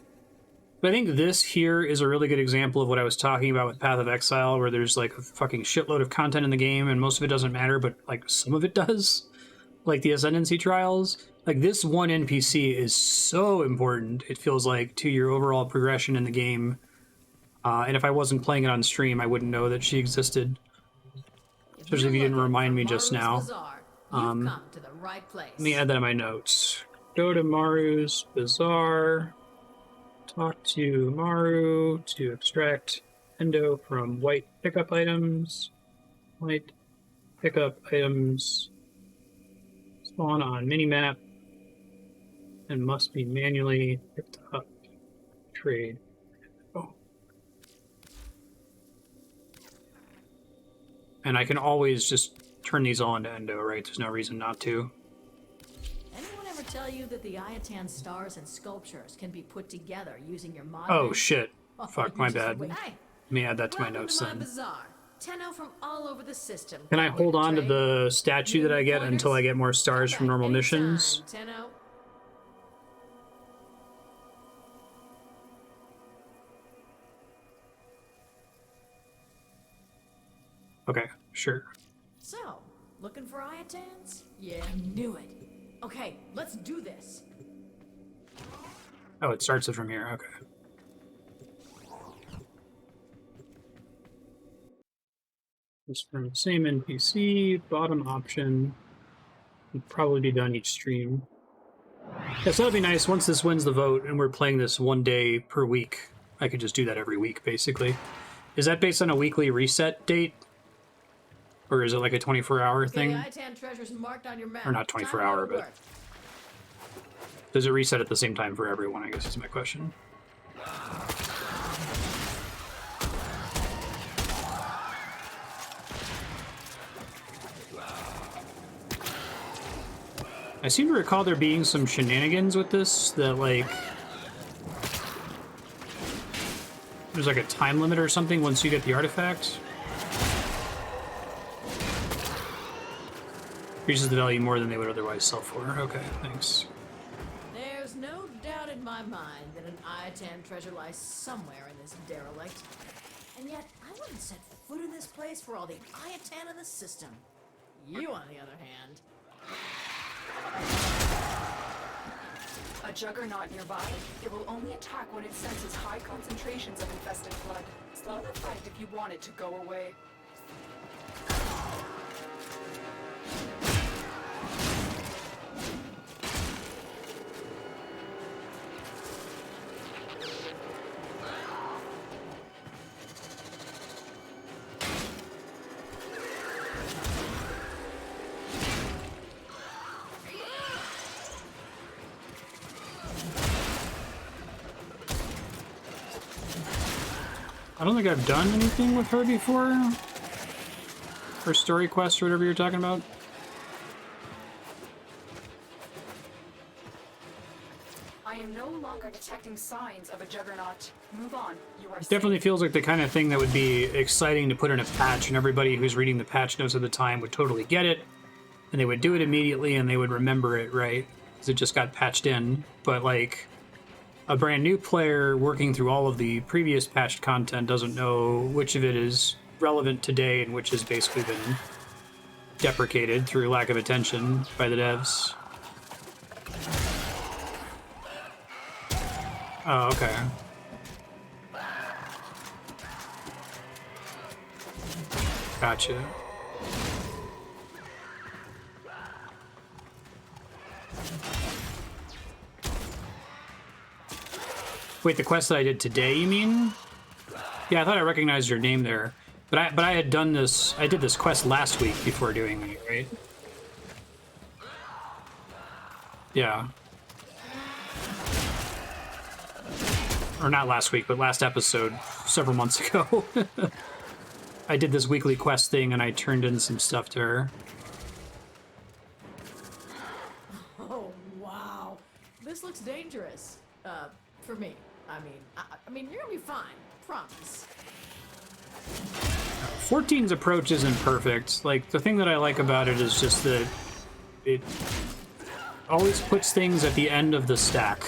But I think this here is a really good example of what I was talking about with Path of Exile, where there's like a fucking shitload of content in the game and most of it doesn't matter, but like some of it does. Like the Ascendancy trials. Like this one NPC is so important, it feels like, to your overall progression in the game. And if I wasn't playing it on stream, I wouldn't know that she existed. Especially if you didn't remind me just now. Come to the right place. Let me add that in my notes. Go to Maru's Bazaar. Talk to Maru to extract Endo from white pickup items. White pickup items spawn on minimap and must be manually picked up. Trade. Oh. And I can always just turn these all into Endo, right? There's no reason not to. Anyone ever tell you that the Iatan stars and sculptures can be put together using your mod? Oh shit. Fuck, my you're just bad. a- Hey, Let me add that to my notes welcome to then. my bazaar. Tenno from all over the system. Can I come here hold on to trade. the statue that I get until I get more stars from normal missions? Tenno. Okay, sure. So, looking for Iatans? Yeah, I knew it. Okay, let's do this. Oh, it starts it from here. Okay. It's from the same NPC, bottom option. Would probably be done each stream. Yeah, so that'd be nice. Once this wins the vote and we're playing this 1 day per week, I could just do that every week, basically. Is that based on a weekly reset date? Or is it like a 24-hour thing? The Iatan treasures marked on your map. Or not 24-hour, but... Does it reset at the same time for everyone, I guess is my question. I seem to recall there being some shenanigans with this that, like, there's like a time limit or something once you get the artifact. Increases the value more than they would otherwise sell for. Okay, thanks. There's no doubt in my mind that an Iatan treasure lies somewhere in this derelict. And yet, I wouldn't set foot in this place for all the Iatan in the system. You, on the other hand... A juggernaut nearby. It will only attack when it senses high concentrations of infested blood. Slow the fight if you want it to go away. I don't think I've done anything with her before. Or story quest or whatever you're talking about. I am no longer detecting signs of a juggernaut. Move on. You are Definitely safe. feels like the kind of thing that would be exciting to put in a patch, and everybody who's reading the patch notes at the time would totally get it, and they would do it immediately, and they would remember it, right? Because it just got patched in. But, like, a brand new player working through all of the previous patched content doesn't know which of it is relevant today and which has basically been deprecated through lack of attention by the devs. Oh, okay. Gotcha. Wait, the quest that I did today, you mean? Yeah, I thought I recognized your name there. But I had done this, I did this quest last week before doing it, right? Yeah. Or not last week, but last episode, several months ago. I did this weekly quest thing and I turned in some stuff to her. Oh, wow. This looks dangerous. For me. I mean, you're gonna be fine. Promise. 14's approach isn't perfect. Like, the thing that I like about it is just that it always puts things at the end of the stack.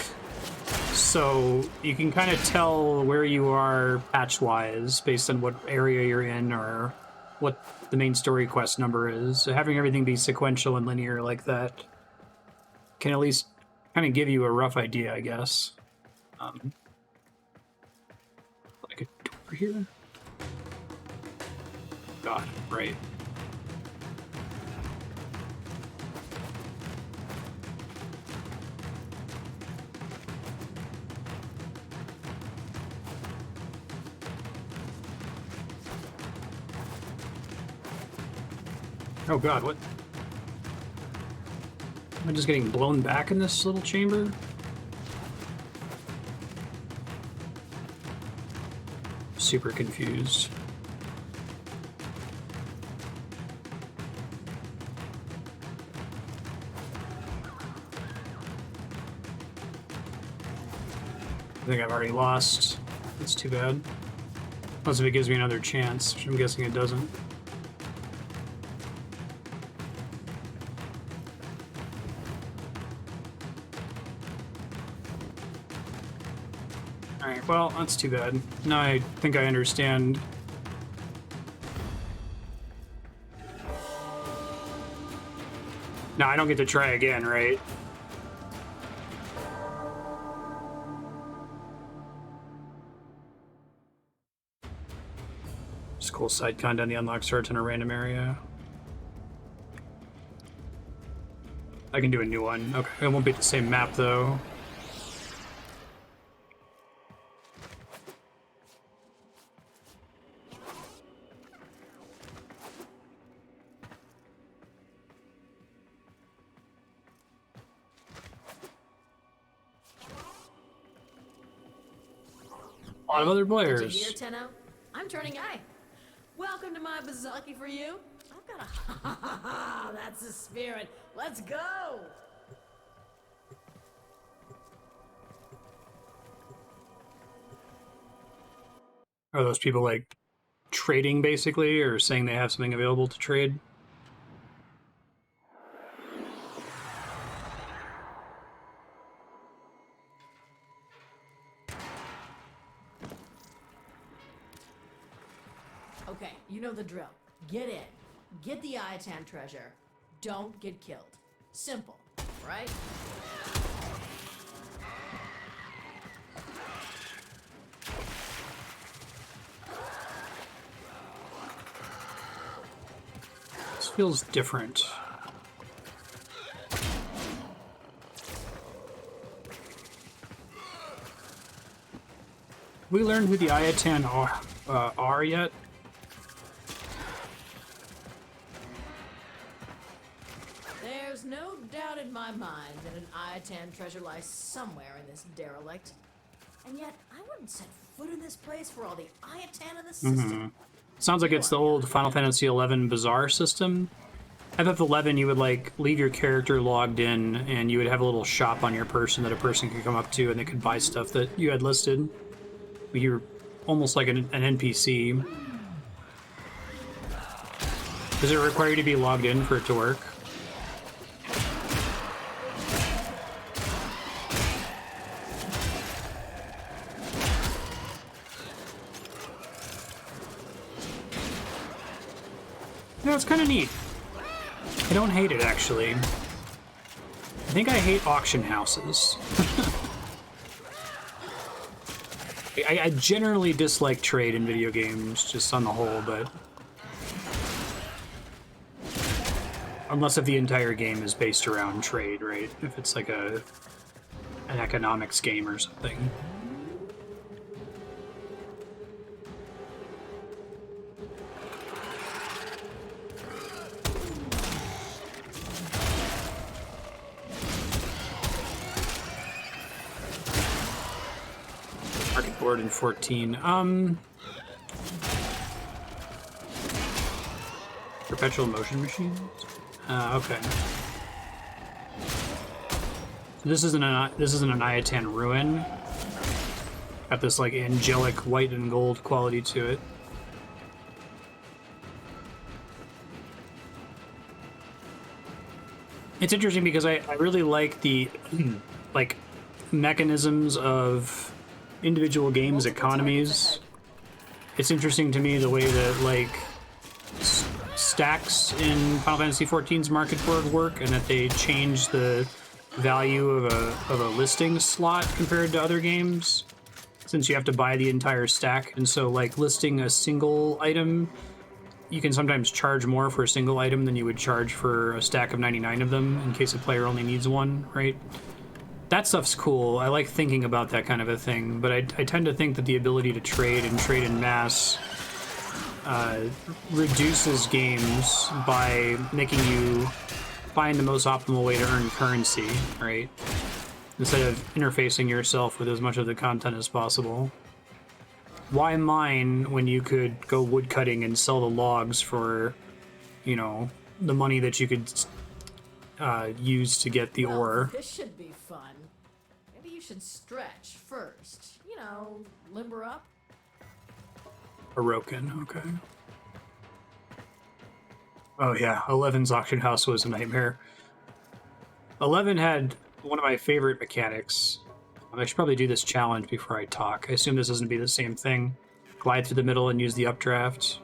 So you can kind of tell where you are patch-wise based on what area you're in or what the main story quest number is. So having everything be sequential and linear like that can at least kind of give you a rough idea, I guess. Like a door here? God, right. Oh god, what? Am I just getting blown back in this little chamber? Super confused. I think I've already lost. That's too bad. Unless if it gives me another chance, which I'm guessing it doesn't. Alright, well, that's too bad. Now I think I understand. Now I don't get to try again, right? Just cool side content, the unlock starts in a random area. I can do a new one. Okay, it won't be the same map though. A lot of other Did you players. hear, Tenno? I'm turning A. Welcome to my bazaar for you. I've got a that's the spirit. Let's go. Are those people like trading basically, or saying they have something available to trade? Okay, you know the drill. Get in. Get the Iatan treasure. Don't get killed. Simple, right? This feels different. Have we learned who the Iatan are yet? There's no doubt in my mind that an Iatan treasure lies somewhere in this derelict. And yet, I wouldn't set foot in this place for all the Iatan in the system. Sounds like it's the old Final Fantasy XI bazaar system. FF11, you would like leave your character logged in, and you would have a little shop on your person that a person could come up to, and they could buy stuff that you had listed. You're almost like an NPC. Does it require you to be logged in for it to work? No, it's kind of neat. I don't hate it, actually. I think I hate auction houses. I generally dislike trade in video games, just on the whole, but... Unless if the entire game is based around trade, right? If it's like an economics game or something. Market board in 14. Perpetual motion machines? Okay. This isn't an Iatan ruin. Got this like angelic white and gold quality to it. It's interesting because I really like the like mechanisms of individual games economies. It's interesting to me the way that like stacks in Final Fantasy XIV's market board work, and that they change the value of a listing slot compared to other games, since you have to buy the entire stack. And so like listing a single item, you can sometimes charge more for a single item than you would charge for a stack of 99 of them in case a player only needs one, right? That stuff's cool. I like thinking about that kind of a thing, but I tend to think that the ability to trade and trade in mass reduces games by making you find the most optimal way to earn currency, right? Instead of interfacing yourself with as much of the content as possible. Why mine when you could go woodcutting and sell the logs for, you know, the money that you could use to get the ore? This should be fun. Maybe you should stretch first. You know, limber up. Orokin, okay. Oh yeah, 11's auction house was a nightmare. 11 had one of my favorite mechanics. I should probably do this challenge before I talk. I assume this doesn't be the same thing. Glide through the middle and use the updraft.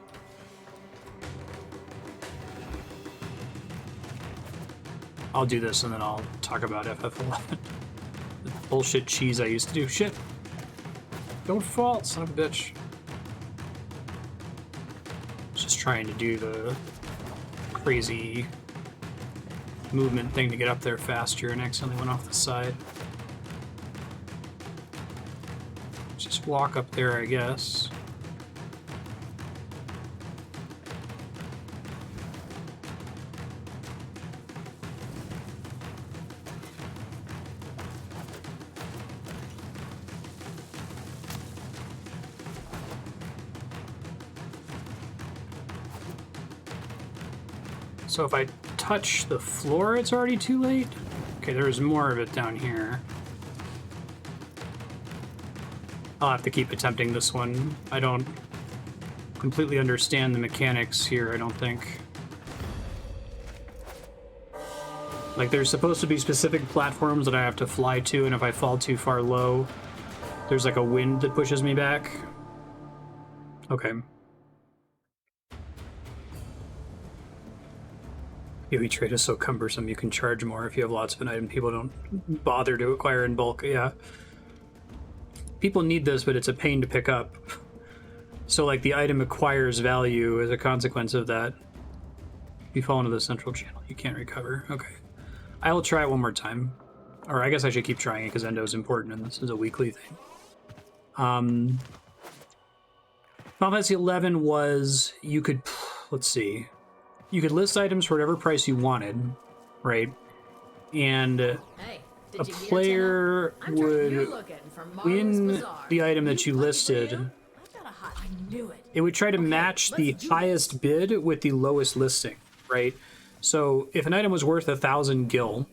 I'll do this and then I'll talk about FF11. The bullshit cheese I used to do. Shit! Don't fall, son of a bitch. Just trying to do the crazy movement thing to get up there faster and accidentally went off the side. Just walk up there, I guess. So if I touch the floor, it's already too late? Okay, there's more of it down here. I'll have to keep attempting this one. I don't completely understand the mechanics here, I don't think. Like, there's supposed to be specific platforms that I have to fly to, and if I fall too far low, there's like a wind that pushes me back. Okay. PoE trade is so cumbersome, you can charge more if you have lots of an item people don't bother to acquire in bulk. Yeah. People need this, but it's a pain to pick up. So, like, the item acquires value as a consequence of that. If you fall into the central channel, you can't recover. Okay. I will try it one more time. Or I guess I should keep trying it because Endo is important and this is a weekly thing. Final Fantasy 11 was, you could, let's see, you could list items for whatever price you wanted, right? And Hey, a player would win the item that you listed. It would try to match the highest bid with the lowest listing, right? So if an item was worth 1,000 gil,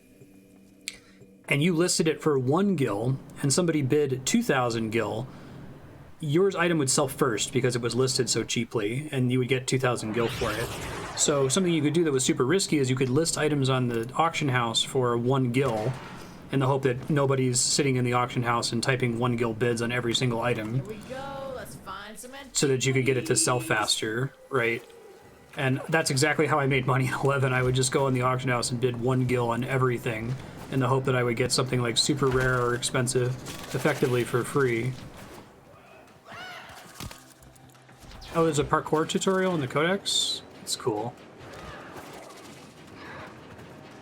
and you listed it for 1 gil, and somebody bid 2,000 gil, yours item would sell first because it was listed so cheaply, and you would get 2,000 gil for it. So something you could do that was super risky is you could list items on the auction house for 1 gil, in the hope that nobody's sitting in the auction house and typing 1 gil bids on every single item. Here we go. Let's find some so that you could get it to sell faster, right? And that's exactly how I made money in 11. I would just go in the auction house and bid 1 gil on everything in the hope that I would get something like super rare or expensive effectively for free. Oh, there's a parkour tutorial in the Codex? That's cool.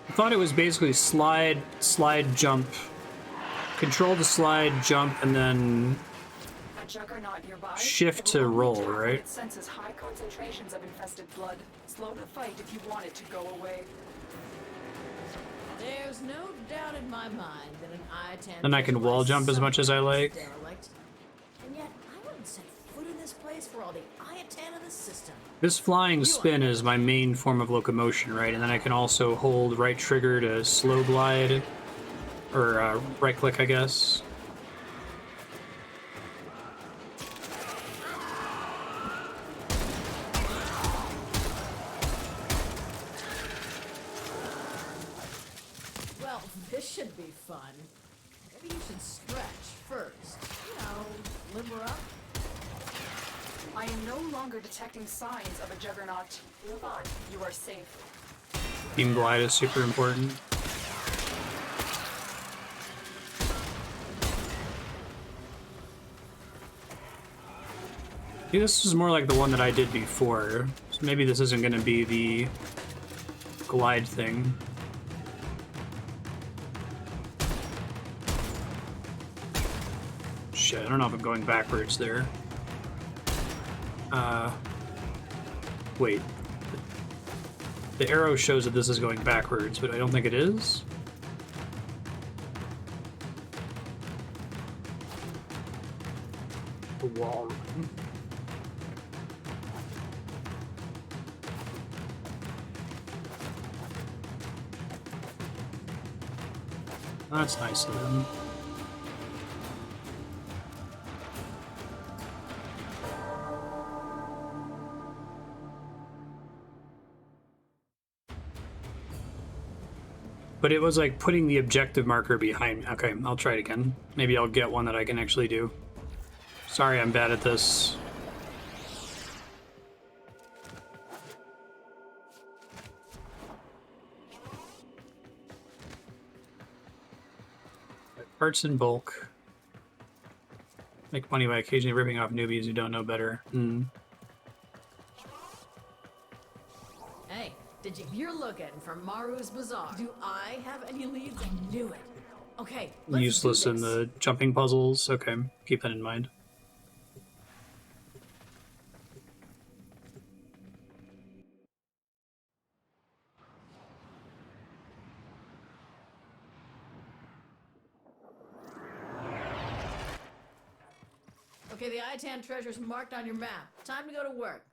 I thought it was basically slide, jump, control to slide, jump, and then shift to roll, right? It senses high concentrations of infested blood. Slow the fight if you want it to go away. There's no doubt in my mind that an I-10 Then I can wall jump as much as I like. Derelict. And yet, I wouldn't set foot in this place for all the I-10 of the system. This flying spin is my main form of locomotion, right? And then I can also hold right trigger to slow glide, or right click, I guess. Well, this should be fun. Maybe you should stretch first. You know, limber up. I am no longer detecting signs of a juggernaut. Move on. You are safe. Beam glide is super important. See, this is more like the one that I did before. So maybe this isn't going to be the glide thing. Shit, I don't know if I'm going backwards there. Wait. The arrow shows that this is going backwards, but I don't think it is. The wall. That's nice of them. But it was like putting the objective marker behind me. Okay, I'll try it again. Maybe I'll get one that I can actually do. Sorry, I'm bad at this. Parts in bulk. Make money by occasionally ripping off newbies who don't know better. Hey, you're looking for Maru's Bazaar. Do I have any leads? I knew it. Okay, let's Useless do in this. the jumping puzzles. Okay, keep that in mind. Okay, the I-10 treasure's marked on your map. Time to go to work.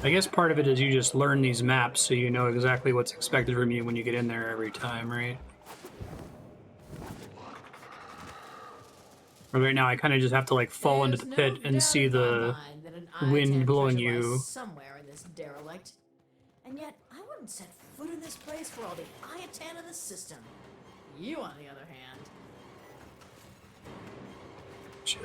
I guess part of it is you just learn these maps so you know exactly what's expected from you when you get in there every time, right? But right now I kind of just have to like fall into the pit and see the wind blowing you. Somewhere in this derelict. And yet, I wouldn't set foot in this place for all the Iatan of the system. You, on the other hand. Shit.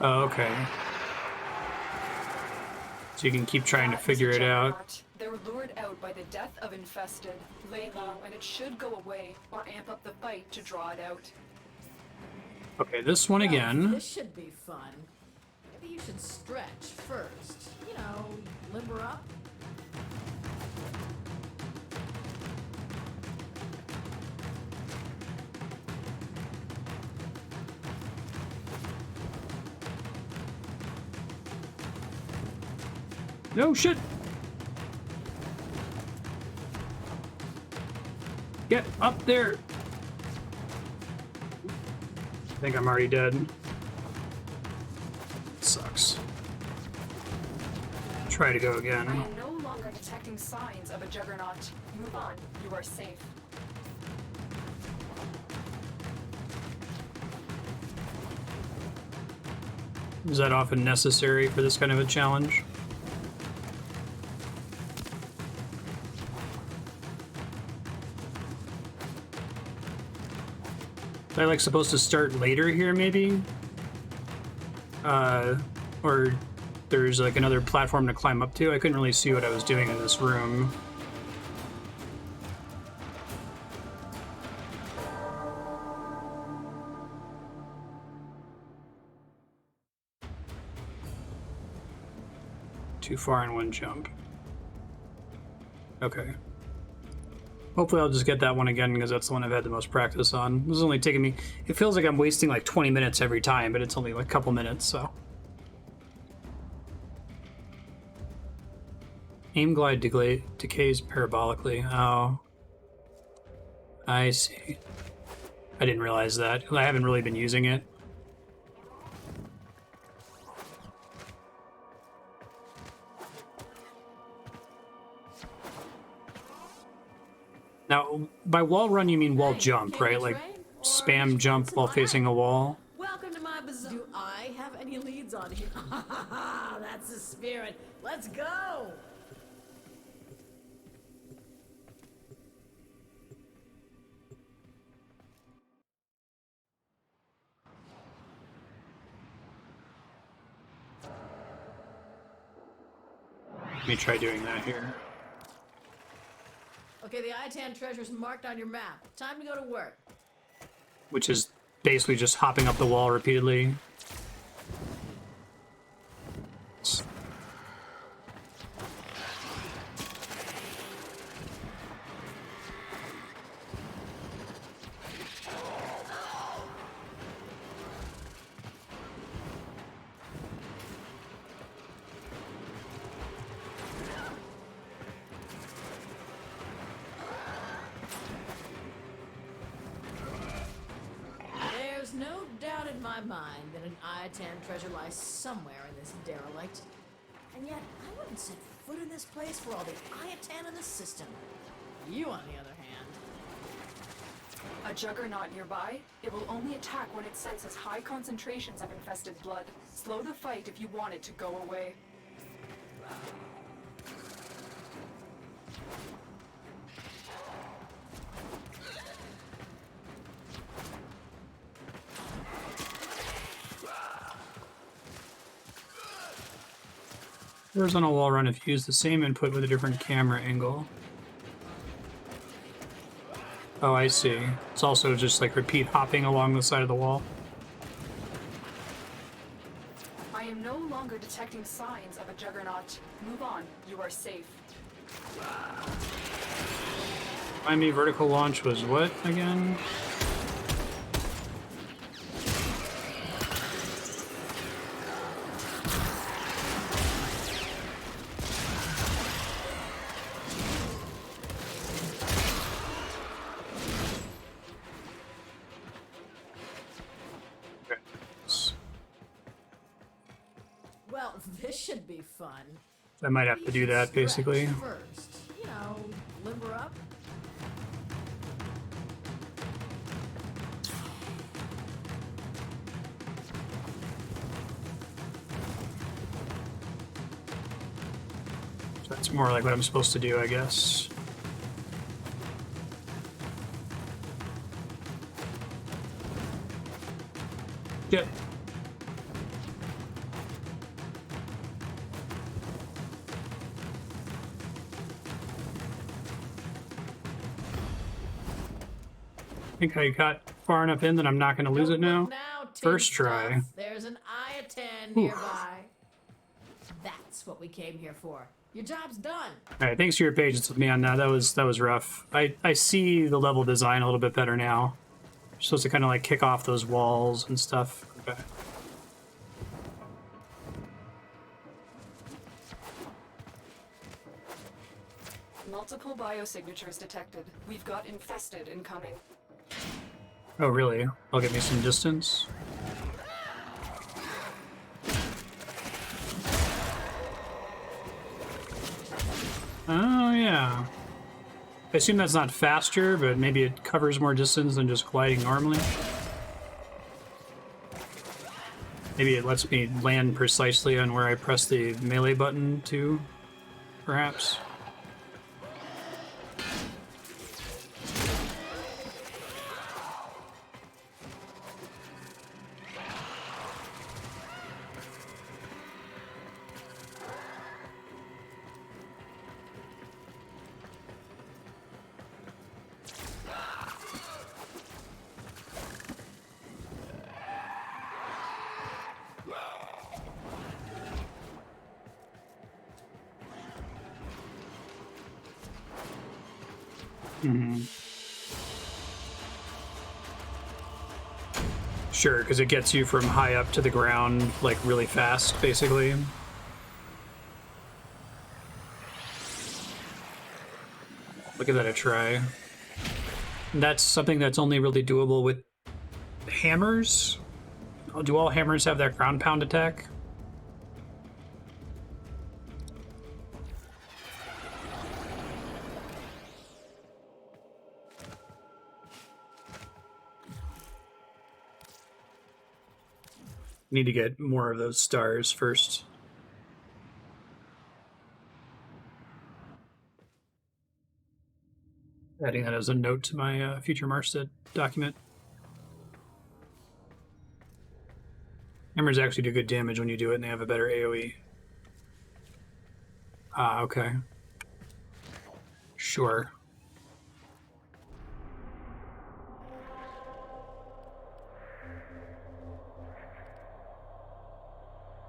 Oh, okay. So you can keep trying to figure it out. They're lured out by the death of infested. Lay low, and it should go away, or amp up the fight to draw it out. Okay, this one again. This should be fun. Maybe you should stretch first. You know, limber up. No shit! Get up there! I think I'm already dead. Sucks. Try to go again. I am no longer detecting signs of a juggernaut. Move on. You are safe. Is that often necessary for this kind of a challenge? Am I like supposed to start later here, maybe? Or there's like another platform to climb up to? I couldn't really see what I was doing in this room. Too far in one jump. Okay. Hopefully I'll just get that one again because that's the one I've had the most practice on. This is only taking me... It feels like I'm wasting like 20 minutes every time, but it's only like a couple minutes, so... Aim glide decays parabolically. Oh. I see. I didn't realize that. I haven't really been using it. Now, by wall run, you mean wall jump, right? Like, spam jump while facing a wall? Welcome to my bazaar. Do I have any leads on here? That's the spirit. Let's go! Let me try doing that here. Okay, the Iatan treasure's marked on your map. Time to go to work. Which is basically just hopping up the wall repeatedly. No doubt in my mind that an Iatan treasure lies somewhere in this derelict. And yet, I wouldn't set foot in this place for all the Iatan in the system. You, on the other hand... A juggernaut nearby? It will only attack when it senses high concentrations of infested blood. Slow the fight if you want it to go away. Horizontal wall run if you use the same input with a different camera angle. Oh, I see. It's also just like repeat hopping along the side of the wall. I am no longer detecting signs of a juggernaut. Move on. You are safe. Remind me, vertical launch was what again? should be fun. I might have to do that, basically. Stretch first, you know, limber up. So that's more like what I'm supposed to do, I guess. Get. I think I got far enough in that I'm not going to lose it now. First try. There's an eye of 10 nearby. That's what we came here for. Your job's done. All right, thanks for your patience with me on that. That was rough. I see the level design a little bit better now. You're supposed to kind of like kick off those walls and stuff. Okay. Multiple biosignatures detected. We've got infested incoming. Oh, really? I'll get me some distance. Oh, yeah. I assume that's not faster, but maybe it covers more distance than just gliding normally. Maybe it lets me land precisely on where I press the melee button too, perhaps. Sure, because it gets you from high up to the ground, like, really fast, basically. Look at that, a try. And that's something that's only really doable with hammers? Do all hammers have that ground pound attack? Need to get more of those stars first. Adding that as a note to my future Marstead document. Hammers actually do good damage when you do it and they have a better AoE. Ah, okay. Sure.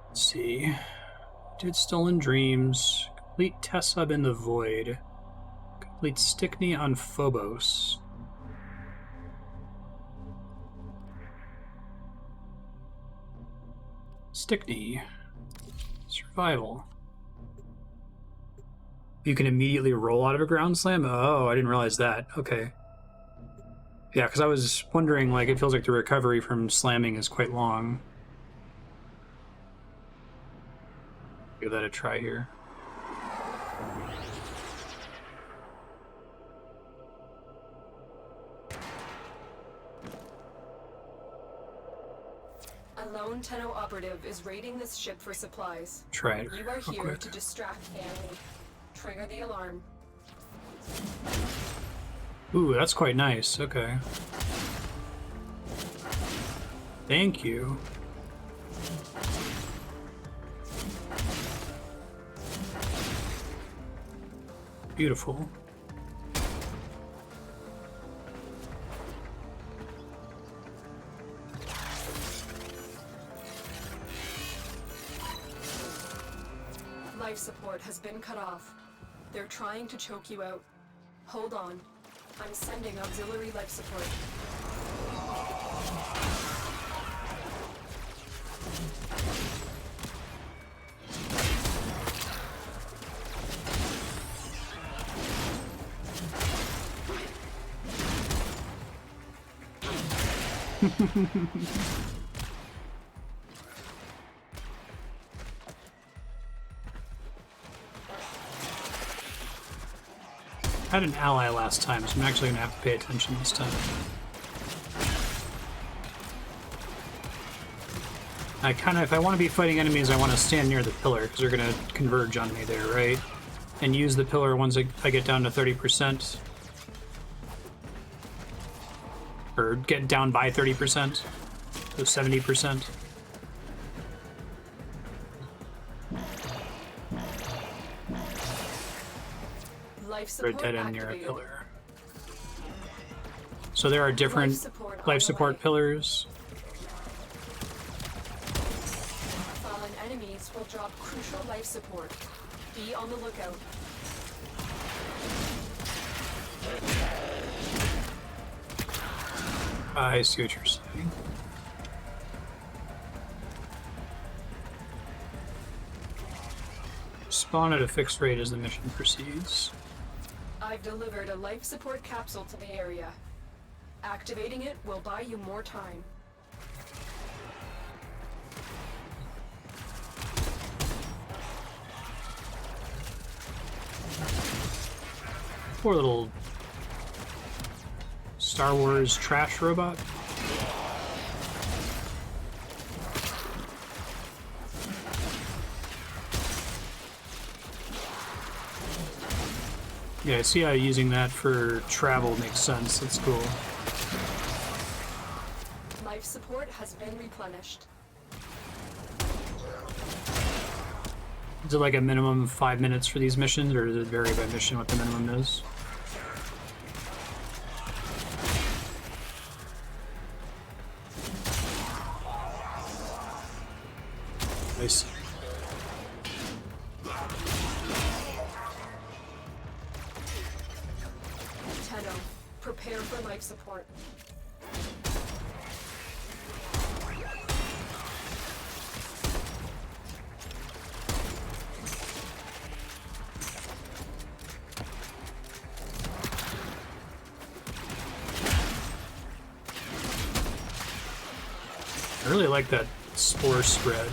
Let's see. Did Stolen Dreams. Complete Tessub in the Void. Complete Stickney on Phobos. Stickney. Survival. You can immediately roll out of a ground slam? Oh, I didn't realize that. Okay. Yeah, because I was wondering, like, it feels like the recovery from slamming is quite long. Give that a try here. A lone Tenno operative is raiding this ship for supplies. Try it. You are real here quick. to distract the enemy. Trigger the alarm. Ooh, that's quite nice. Okay. Thank you. Beautiful. Life support has been cut off. They're trying to choke you out. Hold on. I'm sending auxiliary life support. I had an ally last time, so I'm actually gonna have to pay attention this time. I kind of, if I want to be fighting enemies, I want to stand near the pillar, because they're gonna converge on me there, right? And use the pillar once I get down to 30%. Or get down by 30%. So 70%. Life Or support dead end near a activated. pillar. So there are different life support pillars. Fallen enemies will drop crucial life support. Be on the lookout. I see what you're saying. Spawn at a fixed rate as the mission proceeds. I've delivered a life support capsule to the area. Activating it will buy you more time. Poor little Star Wars trash robot. Yeah, I see how using that for travel makes sense. That's cool. Life support has been replenished. Is it like a minimum of 5 minutes for these missions, or does it vary by mission what the minimum is? I see. Tenno, prepare for life support. I really like that spore spread.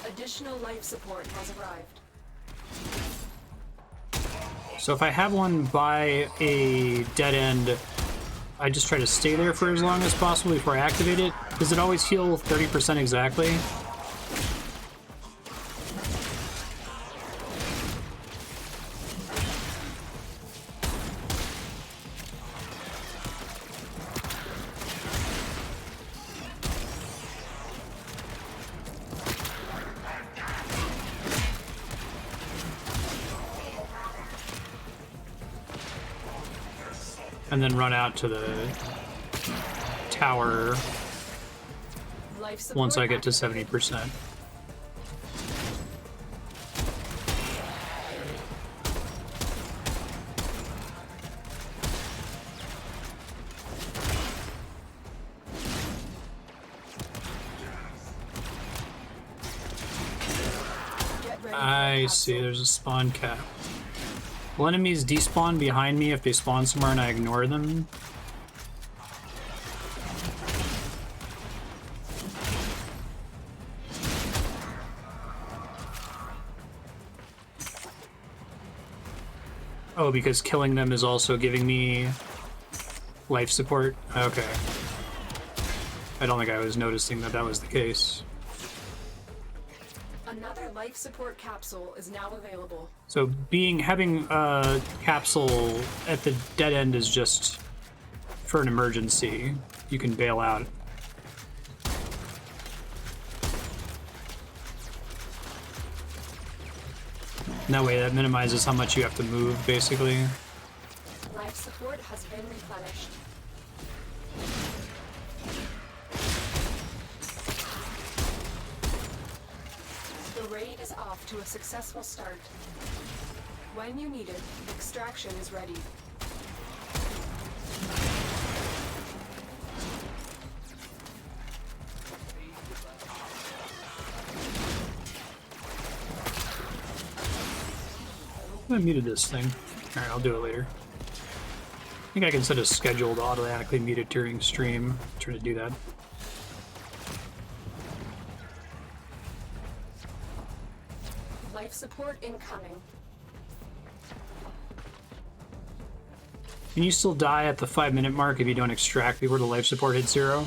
Additional life support has arrived. So if I have one by a dead end, I just try to stay there for as long as possible before I activate it. Does it always heal 30% exactly? And then run out to the tower Life support once I get to activated. 70%. Get ready for I a see, capsule. there's a spawn cap. Will enemies despawn behind me if they spawn somewhere and I ignore them? Oh, because killing them is also giving me life support? Okay. I don't think I was noticing that that was the case. Another life support capsule is now available. So having a capsule at the dead end is just for an emergency. You can bail out. And that way that minimizes how much you have to move, basically. Life support has been replenished. The raid is off to a successful start. When you need it, extraction is ready. I muted this thing. Alright, I'll do it later. I think I can set a schedule to automatically mute it during stream. Try to do that. Life support incoming. Can you still die at the 5-minute mark if you don't extract before the life support hits 0?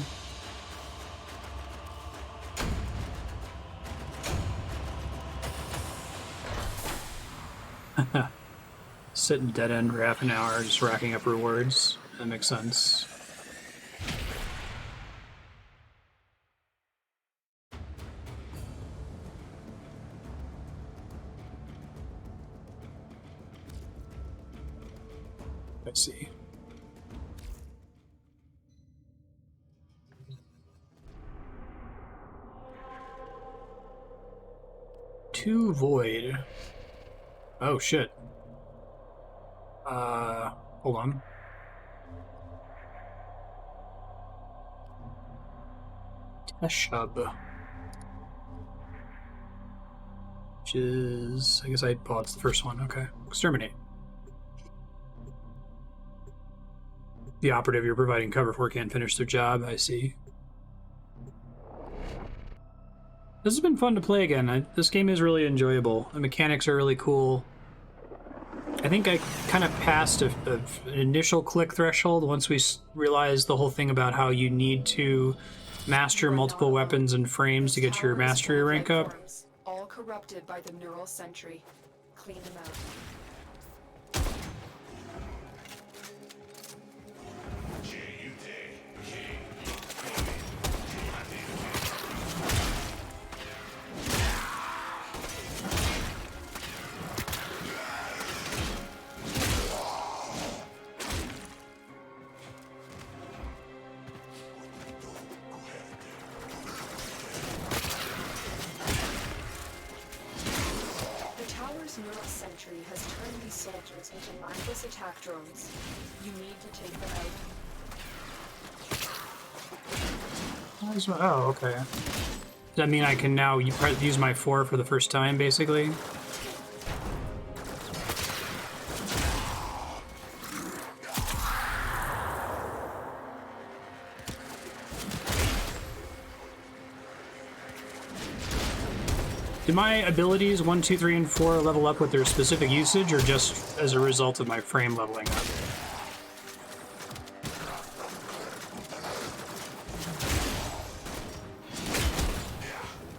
Sit in dead end for half an hour, just racking up rewards. That makes sense. I see. Two void. Oh shit. Hold on. Teshub. Which is, I guess oh, it's the first one, okay. Exterminate. The operative you're providing cover for can't finish their job, I see. This has been fun to play again. This game is really enjoyable. The mechanics are really cool. I think I kind of passed an initial click threshold once we realized the whole thing about how you need to master multiple weapons and frames to get your mastery rank up. All corrupted by the neural sentry. Clean them out. Has turned these soldiers into mindless attack drones. You need to take them out. Oh, okay. Does that mean I can now use my 4 for the first time, basically? Do my abilities 1, 2, 3, and 4 level up with their specific usage, or just as a result of my frame leveling up?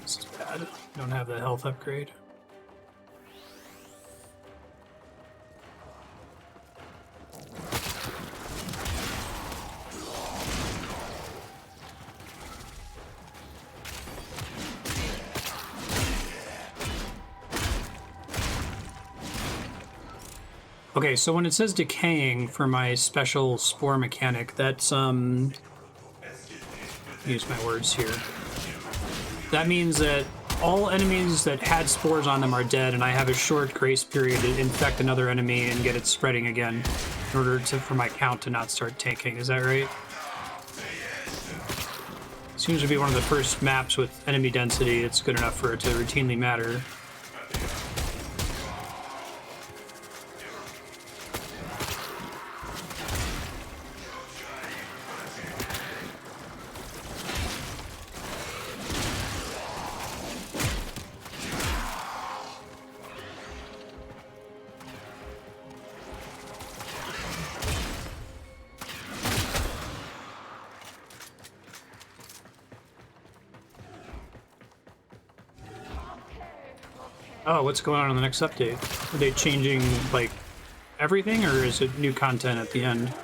This is bad. Don't have the health upgrade. Okay, so when it says decaying for my special spore mechanic, that's, use my words here. That means that all enemies that had spores on them are dead, and I have a short grace period to infect another enemy and get it spreading again in order for my count to not start tanking. Is that right? Seems to be one of the first maps with enemy density that's good enough for it to routinely matter. Oh, what's going on the next update? Are they changing, like, everything, or is it new content at the end?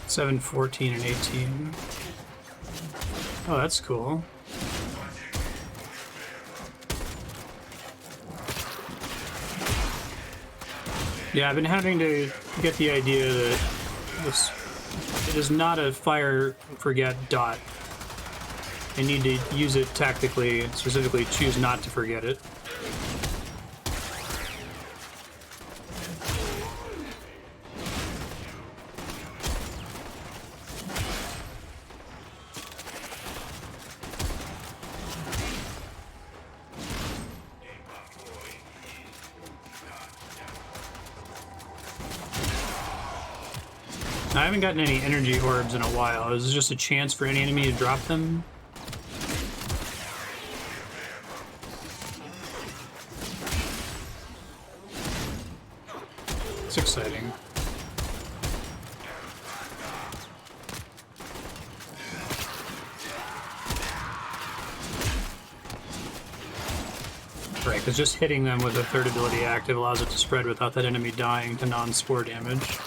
Seven, 14, and 18. Oh, that's cool. Yeah, I've been having to get the idea that It is not a fire forget dot. I need to use it tactically and specifically choose not to forget it. I haven't gotten any energy orbs in a while. Is this just a chance for any enemy to drop them? It's exciting. Right, because just hitting them with a third ability active allows it to spread without that enemy dying to non-spore damage.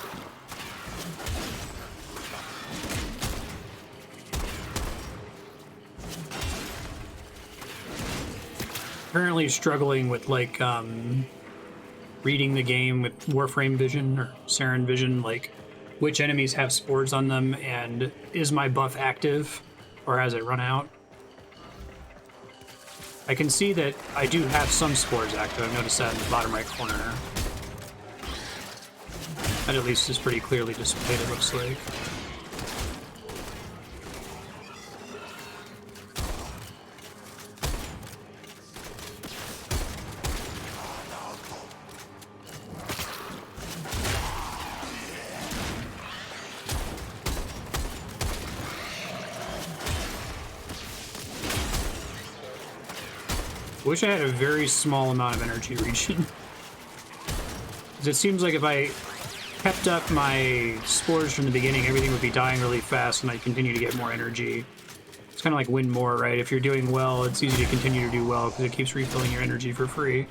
Currently struggling with like reading the game with Warframe vision or Saren vision, like which enemies have spores on them and is my buff active or has it run out? I can see that I do have some spores active. I've noticed that in the bottom right corner. That at least is pretty clearly displayed, it looks like. I wish I had a very small amount of energy regen. Because it seems like if I kept up my spores from the beginning, everything would be dying really fast and I'd continue to get more energy. It's kind of like win more, right? If you're doing well, it's easy to continue to do well because it keeps refilling your energy for free.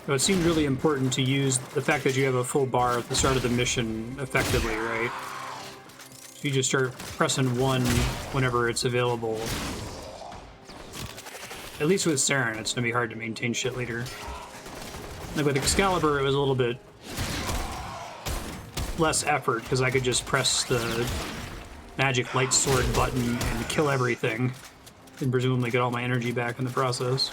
So it seemed really important to use the fact that you have a full bar at the start of the mission effectively, right? So you just start pressing 1 whenever it's available. At least with Saren, it's gonna be hard to maintain shit later. Like with Excalibur, it was a little bit less effort because I could just press the magic light sword button and kill everything and presumably get all my energy back in the process.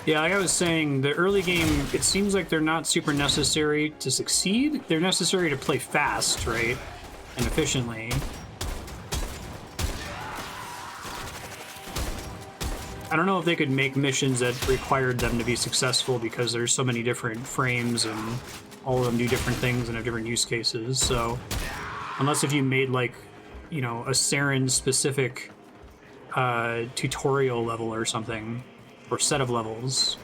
Yeah, like I was saying, the early game, it seems like they're not super necessary to succeed. They're necessary to play fast, right? And efficiently. I don't know if they could make missions that required them to be successful because there's so many different frames and all of them do different things and have different use cases. So unless if you made like, you know, a Saren specific tutorial level or something, or set of levels.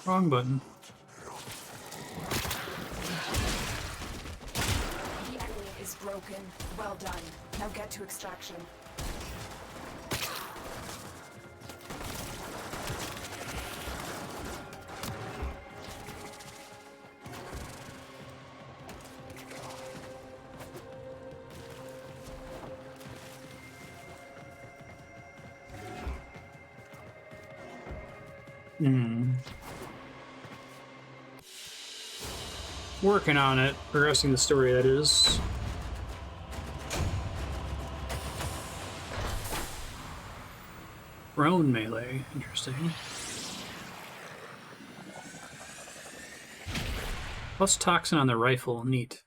Wrong button. The enemy is broken. Well done. Now get to extraction. Working on it, progressing the story, that is. Drone melee, interesting. Plus toxin on the rifle, neat.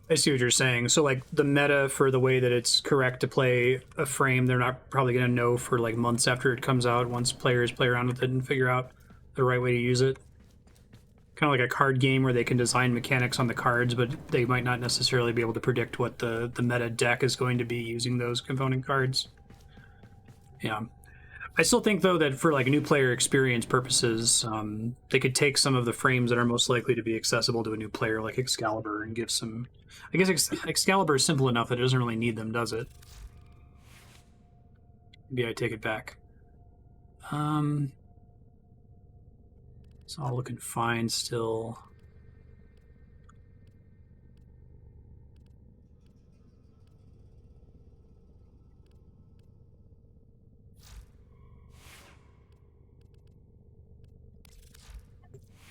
I see what you're saying. So, like, the meta for the way that it's correct to play a frame, they're not probably going to know for, like, months after it comes out, once players play around with it and figure out the right way to use it. Kind of like a card game where they can design mechanics on the cards, but they might not necessarily be able to predict what the meta deck is going to be using those component cards. Yeah. I still think, though, that for like new player experience purposes, they could take some of the frames that are most likely to be accessible to a new player, like Excalibur, and give some... I guess Excalibur is simple enough that it doesn't really need them, does it? Maybe I take it back. It's all looking fine still.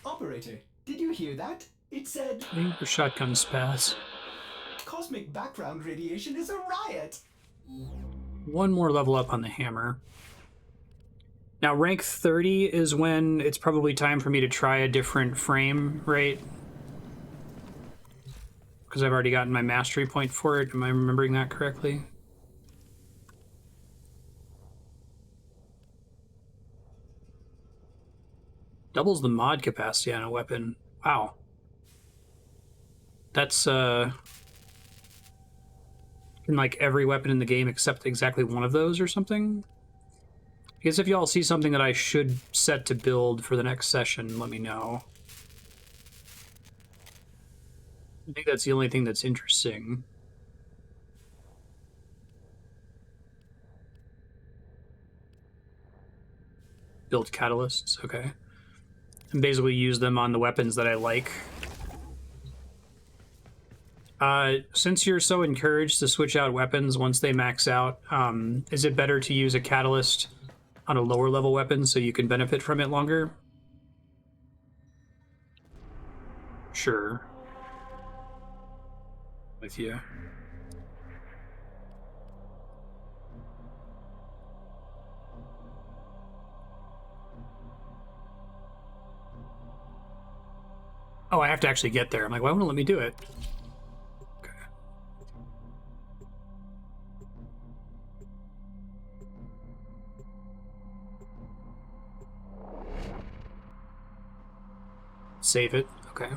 Operator, did you hear that? It said... Waiting for shotgun spaz. Cosmic background radiation is a riot! One more level up on the hammer. Now, rank 30 is when it's probably time for me to try a different frame, right? Because I've already gotten my mastery point for it. Am I remembering that correctly? Doubles the mod capacity on a weapon. Wow. That's, in like every weapon in the game except exactly one of those or something? I guess if y'all see something that I should set to build for the next session, let me know. I think that's the only thing that's interesting. Build catalysts, okay. And basically use them on the weapons that I like. Since you're so encouraged to switch out weapons once they max out, is it better to use a catalyst on a lower level weapon so you can benefit from it longer? Sure. With you. Oh, I have to actually get there. I'm like, why won't it let me do it? Okay. Save it. Okay.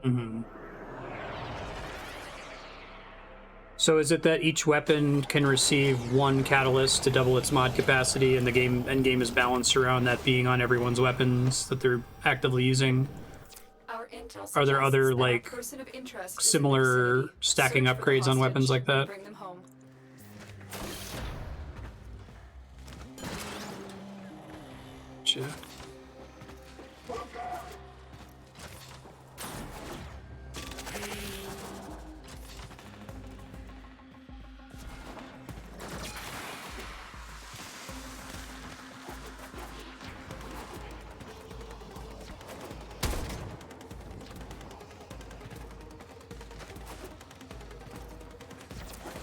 Mm-hmm. So is it that each weapon can receive one catalyst to double its mod capacity, and the end game is balanced around that being on everyone's weapons that they're actively using? Are there other like similar stacking upgrades on weapons like that? Gotcha.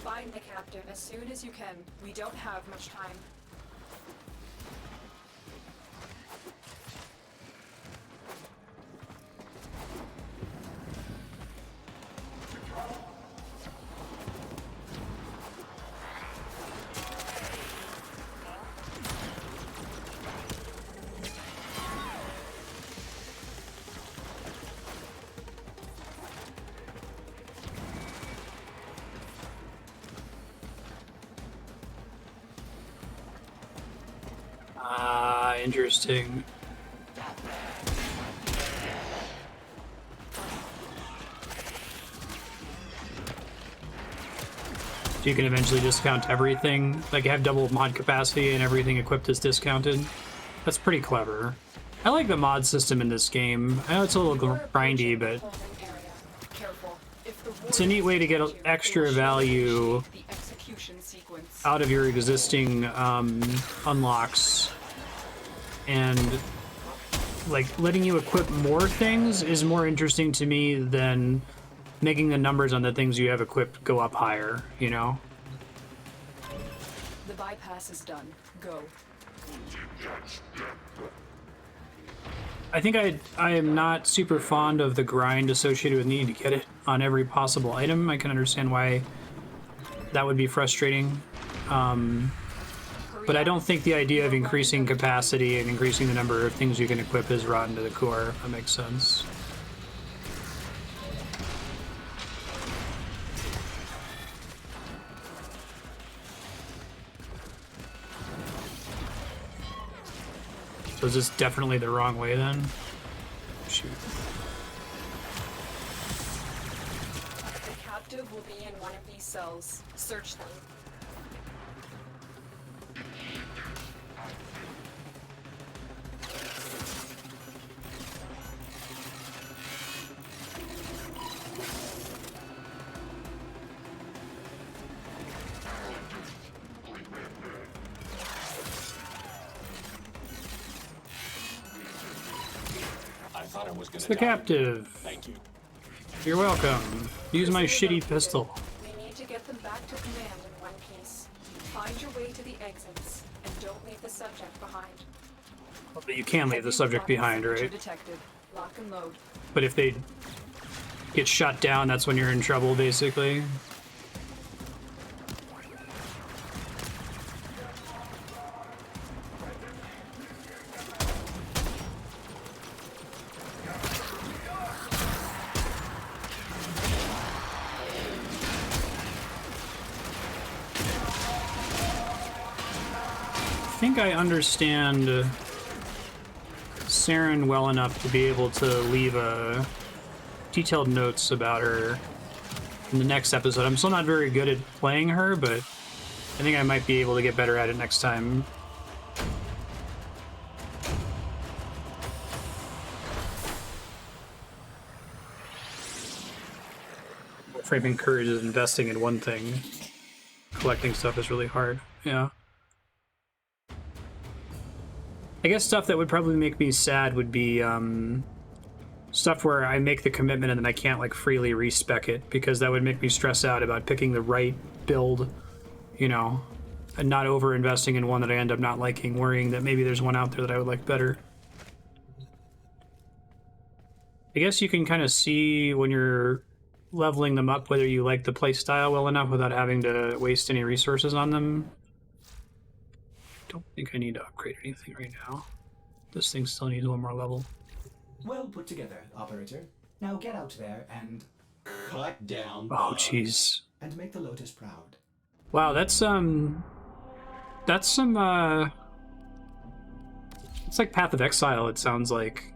Find the captain as soon as you can. We don't have much time. Interesting. So you can eventually discount everything, like have double mod capacity and everything equipped is discounted. That's pretty clever. I like the mod system in this game. I know it's a little grindy, but it's a neat way to get extra value out of your existing unlocks. And like letting you equip more things is more interesting to me than making the numbers on the things you have equipped go up higher, you know? The bypass is done. Go. I think I am not super fond of the grind associated with needing to get it on every possible item. I can understand why that would be frustrating. But I don't think the idea of increasing capacity and increasing the number of things you can equip is rotten to the core. That makes sense. So is this definitely the wrong way then? Shoot. The captive will be in one of these cells. Search them. It's the captive. Thank you. You're welcome. Use my shitty pistol. We need to get them back to command in one piece. Find your way to the exits, and don't leave the subject behind. But you can leave the subject behind, right? Detected. Lock and load. But if they get shot down, that's when you're in trouble, basically. I think I understand Saren well enough to be able to leave detailed notes about her in the next episode. I'm still not very good at playing her, but I think I might be able to get better at it next time. Warframe encourages investing in one thing. Collecting stuff is really hard. Yeah. I guess stuff that would probably make me sad would be stuff where I make the commitment and then I can't like freely respec it, because that would make me stress out about picking the right build, you know, and not over investing in one that I end up not liking, worrying that maybe there's one out there that I would like better. I guess you can kind of see when you're leveling them up whether you like the playstyle well enough without having to waste any resources on them. Don't think I need to upgrade anything right now. This thing still needs one more level. Well put together, operator. Now get out there and Cut down. Oh, jeez. and make the Lotus proud. Wow, that's some, it's like Path of Exile, it sounds like.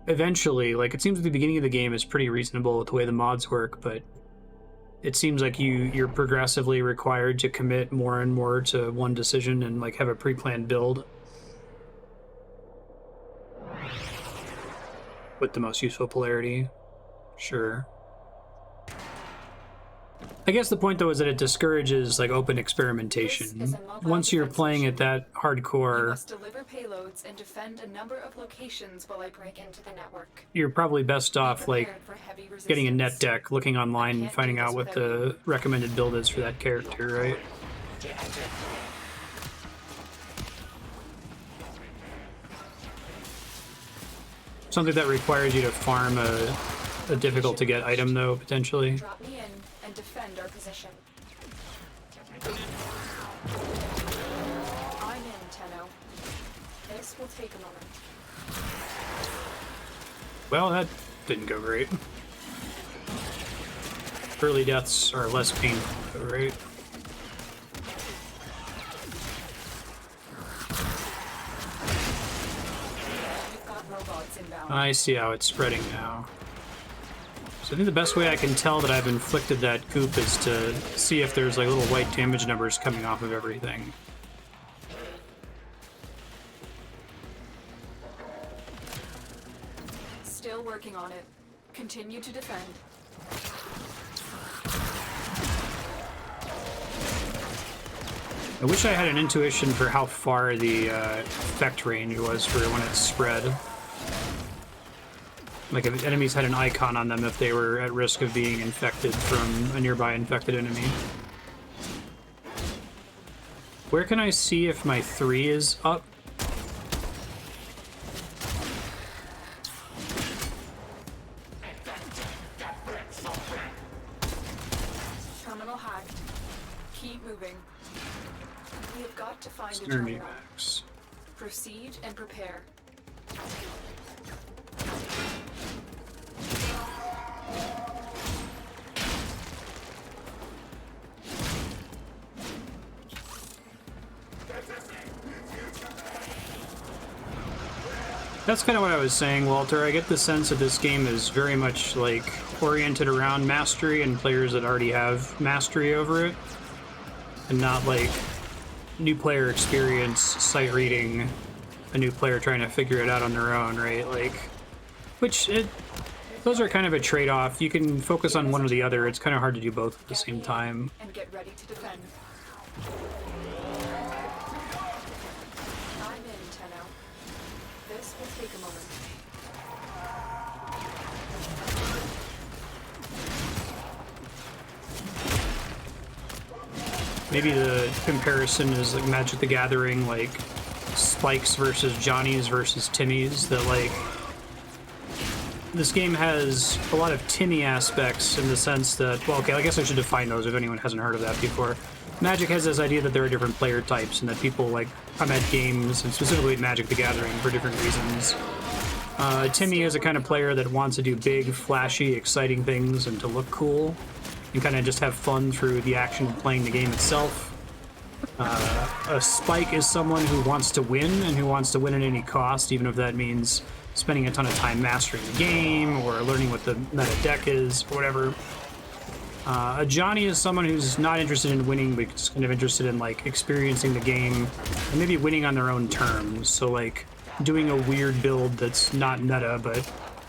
Eventually, like, it seems at the beginning of the game is pretty reasonable with the way the mods work, but it seems like you're progressively required to commit more and more to one decision and like have a pre-planned build with the most useful polarity. Sure. I guess the point though is that it discourages like open experimentation. Once you're playing at that You hardcore, must deliver payloads and defend a number of locations while I break into the network. you're probably best off like Prepared for heavy getting a net resistance. deck, looking online and finding out what the recommended build is for that character, right? Something that requires you to farm a difficult to get item though, potentially. Drop me in and defend our position. I'm in, Tenno. This will take a moment. Well, that didn't go great. Early deaths are less painful, though, right? We've got robots inbound. I see how it's spreading now. So I think the best way I can tell that I've inflicted that goop is to see if there's like little white damage numbers coming off of everything. Still working on it. Continue to defend. I wish I had an intuition for how far the effect range was for when it spread. Like if enemies had an icon on them if they were at risk of being infected from a nearby infected enemy. Where can I see if my 3 is up? Terminal hacked. Keep moving. We have got to find a Energy terminal. max. Proceed and prepare. That's kind of what I was saying, Walter. I get the sense that this game is very much like oriented around mastery and players that already have mastery over it, and not like new player experience, sight reading, a new player trying to figure it out on their own, right? Like, those are kind of a trade-off. You can focus on one or the other. It's kind of hard to do both at the same time. And get ready to defend. I'm in, Tenno. This will take a moment. Maybe the comparison is like Magic the Gathering, like Spikes versus Johnnies versus Timmies, that like this game has a lot of Timmy aspects in the sense that, well, okay, I guess I should define those if anyone hasn't heard of that before. Magic has this idea that there are different player types and that people like come at games, and specifically Magic the Gathering, for different reasons. Timmy is a kind of player that wants to do big, flashy, exciting things and to look cool and kind of just have fun through the action of playing the game itself. A Spike is someone who wants to win and who wants to win at any cost, even if that means spending a ton of time mastering the game or learning what the meta deck is or whatever. A Johnny is someone who's not interested in winning, but just kind of interested in like experiencing the game and maybe winning on their own terms. So like doing a weird build that's not meta but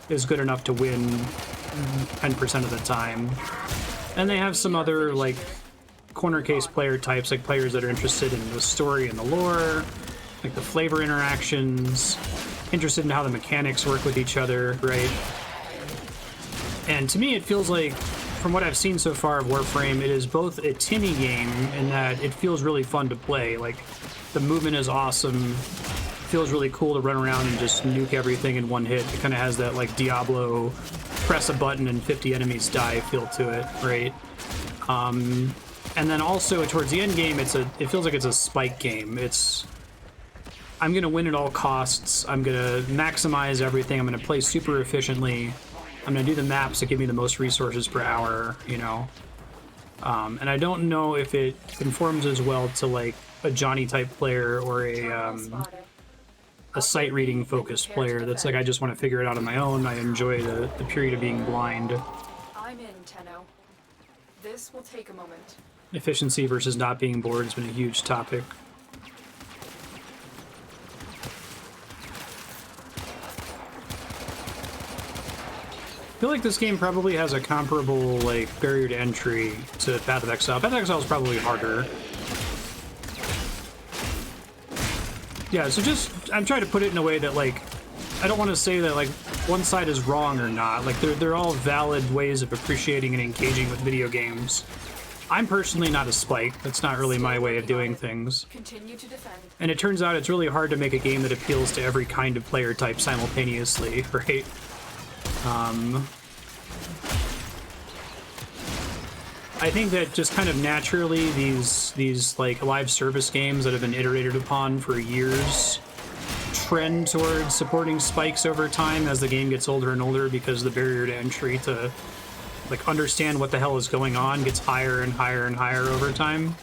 is good enough to win 10% of the time. And they have some other like corner case player types, like players that are interested in the story and the lore, like the flavor interactions, interested in how the mechanics work with each other, right? And to me, it feels like, from what I've seen so far of Warframe, it is both a Timmy game in that it feels really fun to play. Like, the movement is awesome, feels really cool to run around and just nuke everything in one hit. It kind of has that, like, Diablo, press a button and 50 enemies die feel to it, right? And then also, towards the end game, it feels like it's a Spike game. I'm gonna win at all costs, I'm gonna maximize everything, I'm gonna play super efficiently, I'm gonna do the maps that give me the most resources per hour, you know? And I don't know if it conforms as well to like a Johnny type player or a sight reading focused player that's like, I just want to figure it out on my own. I enjoy the period of being blind. I'm in, Tenno. This will take a moment. Efficiency versus not being bored has been a huge topic. I feel like this game probably has a comparable like barrier to entry to Path of Exile. Path of Exile is probably harder. Yeah, so I'm trying to put it in a way that like, I don't want to say that like one side is wrong or not. Like they're all valid ways of appreciating and engaging with video games. I'm personally not a Spike. That's not really my way of doing things. Continue to defend. And it turns out it's really hard to make a game that appeals to every kind of player type simultaneously, right? I think that just kind of naturally these like live service games that have been iterated upon for years trend towards supporting spikes over time as the game gets older and older, because the barrier to entry to like understand what the hell is going on gets higher and higher and higher over time.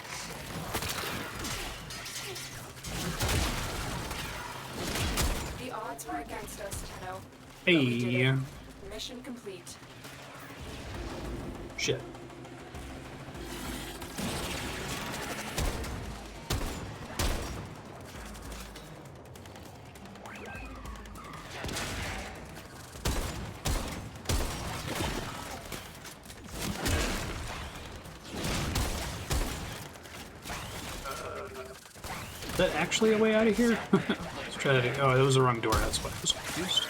The odds were against us, Tenno. Hey. Mission complete. Shit. Is that actually a way out of here? Let's try that. Oh, that was the wrong door. That's why I was confused.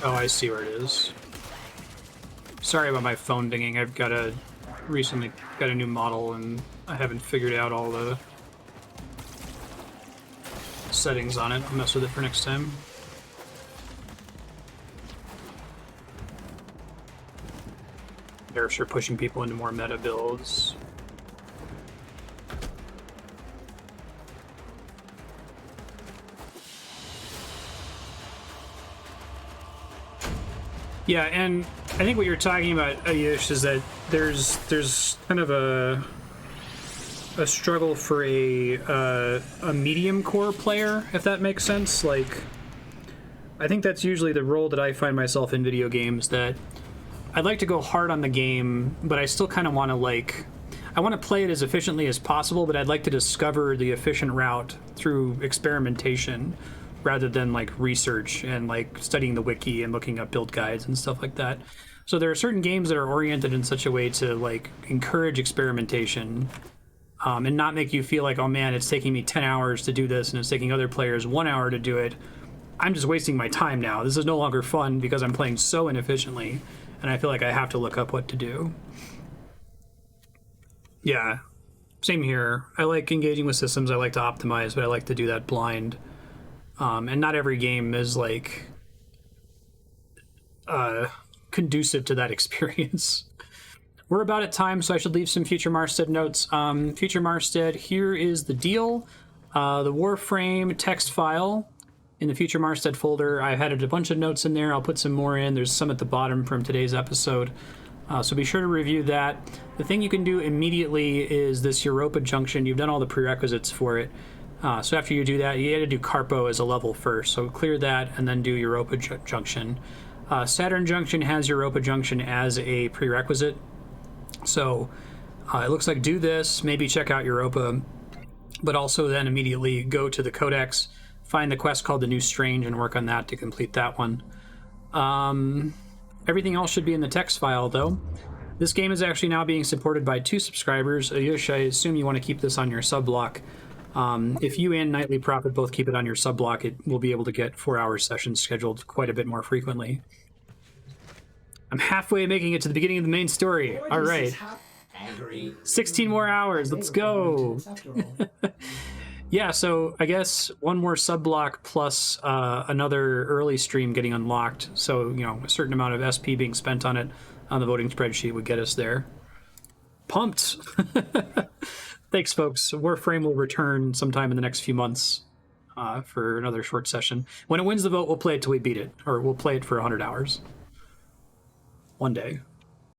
Oh, I see where it is. Sorry about my phone dinging. I've recently got a new model and I haven't figured out all the settings on it. I'll mess with it for next time. nerfs are pushing people into more meta builds. Yeah, and I think what you're talking about, Ayush, is that there's kind of a struggle for a medium core player, if that makes sense. Like, I think that's usually the role that I find myself in video games, that I'd like to go hard on the game, but I still kind of want to, like, I want to play it as efficiently as possible, but I'd like to discover the efficient route through experimentation rather than, like, research and, like, studying the wiki and looking up build guides and stuff like that. So there are certain games that are oriented in such a way to, like, encourage experimentation, and not make you feel like, oh man, it's taking me 10 hours to do this and it's taking other players 1 hour to do it. I'm just wasting my time now. This is no longer fun because I'm playing so inefficiently, and I feel like I have to look up what to do. Yeah, same here. I like engaging with systems. I like to optimize, but I like to do that blind. And not every game is, like, conducive to that experience. We're about at time, so I should leave some Future Marstead notes. Future Marstead, here is the deal. The Warframe text file in the Future Marstead folder. I've added a bunch of notes in there. I'll put some more in. There's some at the bottom from today's episode. So be sure to review that. The thing you can do immediately is this Europa Junction. You've done all the prerequisites for it. So after you do that, you got to do Carpo as a level first. So clear that and then do Europa Junction. Saturn Junction has Europa Junction as a prerequisite. So it looks like do this, maybe check out Europa, but also then immediately go to the Codex, find the quest called The New Strange, and work on that to complete that one. Everything else should be in the text file, though. This game is actually now being supported by 2 subscribers. Ayush, I assume you want to keep this on your sub-block. If you and Nightly Prophet both keep it on your sub-block, it will be able to get 4-hour sessions scheduled quite a bit more frequently. I'm halfway making it to the beginning of the main story. All right. 16 more hours. Let's go. Yeah, so I guess one more sub-block plus another early stream getting unlocked. So, you know, a certain amount of SP being spent on it on the voting spreadsheet would get us there. Pumped. Thanks, folks. Warframe will return sometime in the next few months for another short session. When it wins the vote, we'll play it till we beat it. Or we'll play it for 100 hours. One day.